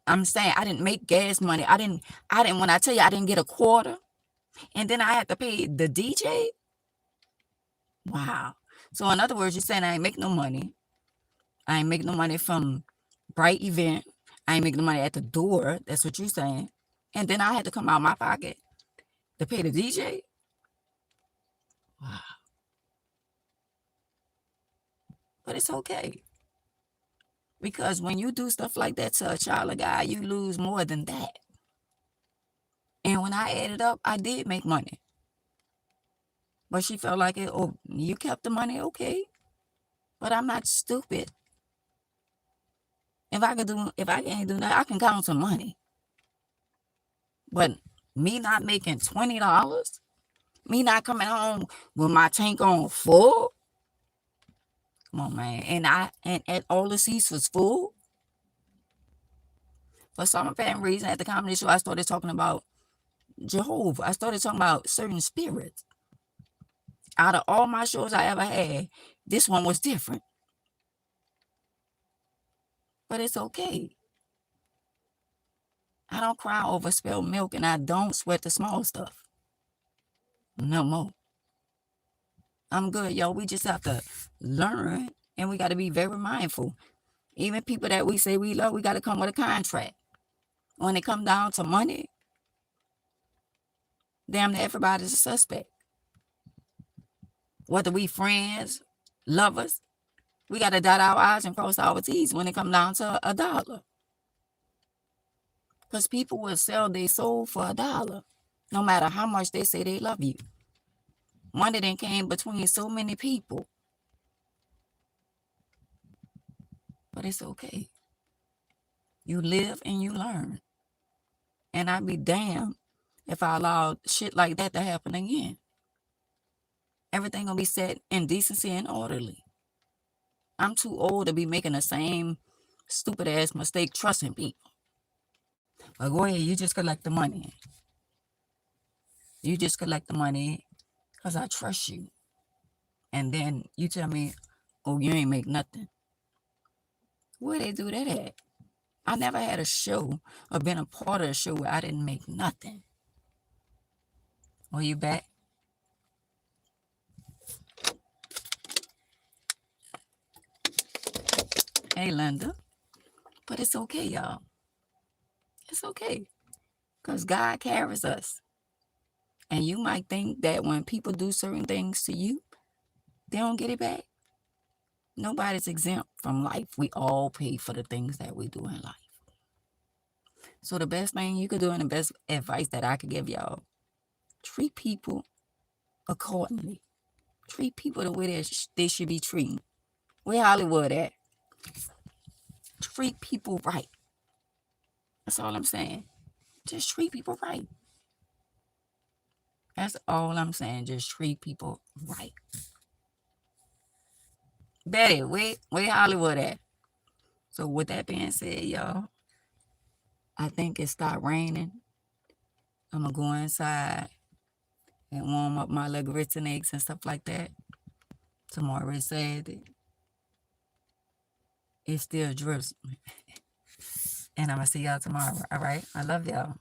I'm saying I didn't make gas money. I didn't, when I tell you I didn't get a quarter and then I had to pay the DJ. Wow. So in other words, you're saying I ain't make no money. I ain't make no money from Bright Event. I ain't make no money at the door. That's what you're saying. And then I had to come out of my pocket to pay the DJ. Wow. But it's okay. Because when you do stuff like that to a child of God, you lose more than that. And when I added up, I did make money. But she felt like it. Oh, you kept the money, okay. But I'm not stupid. If I can't do that, I can count some money. But me not making $20, me not coming home with my tank on full. Come on, man. And all the seats was full. For some apparent reason, at the comedy show, I started talking about Jehovah. I started talking about certain spirits. Out of all my shows I ever had, this one was different. But it's okay. I don't cry over spilled milk, and I don't sweat the small stuff. No more. I'm good, yo. We just have to learn, and we got to be very mindful. Even people that we say we love, we got to come with a contract. When it come down to money, damn near everybody's a suspect. Whether we friends, lovers, we got to dot our I's and cross our T's when it come down to $1. Because people will sell their soul for $1, no matter how much they say they love you. Money then came between so many people. But it's okay. You live and you learn. And I'd be damned if I allowed shit like that to happen again. Everything gonna be set in decency and orderly. I'm too old to be making the same stupid ass mistake trusting people. But go ahead, you just collect the money. You just collect the money because I trust you. And then you tell me, oh, you ain't make nothing. Where they do that at? I never had a show or been a part of a show where I didn't make nothing. Are you back? Hey, Linda. But it's okay, y'all. It's okay. Because God carries us. And you might think that when people do certain things to you, they don't get it back. Nobody's exempt from life. We all pay for the things that we do in life. So the best thing you could do and the best advice that I could give y'all, treat people accordingly. Treat people the way they should be treated. Where Hollywood at? Treat people right. That's all I'm saying. Just treat people right. That's all I'm saying. Just treat people right. Betty, where Hollywood at? So with that being said, y'all, I think it stopped raining. I'm going to go inside and warm up my little grits and eggs and stuff like that. Tomorrow is Saturday. It's still drizzling. And I'm going to see y'all tomorrow. All right? I love y'all.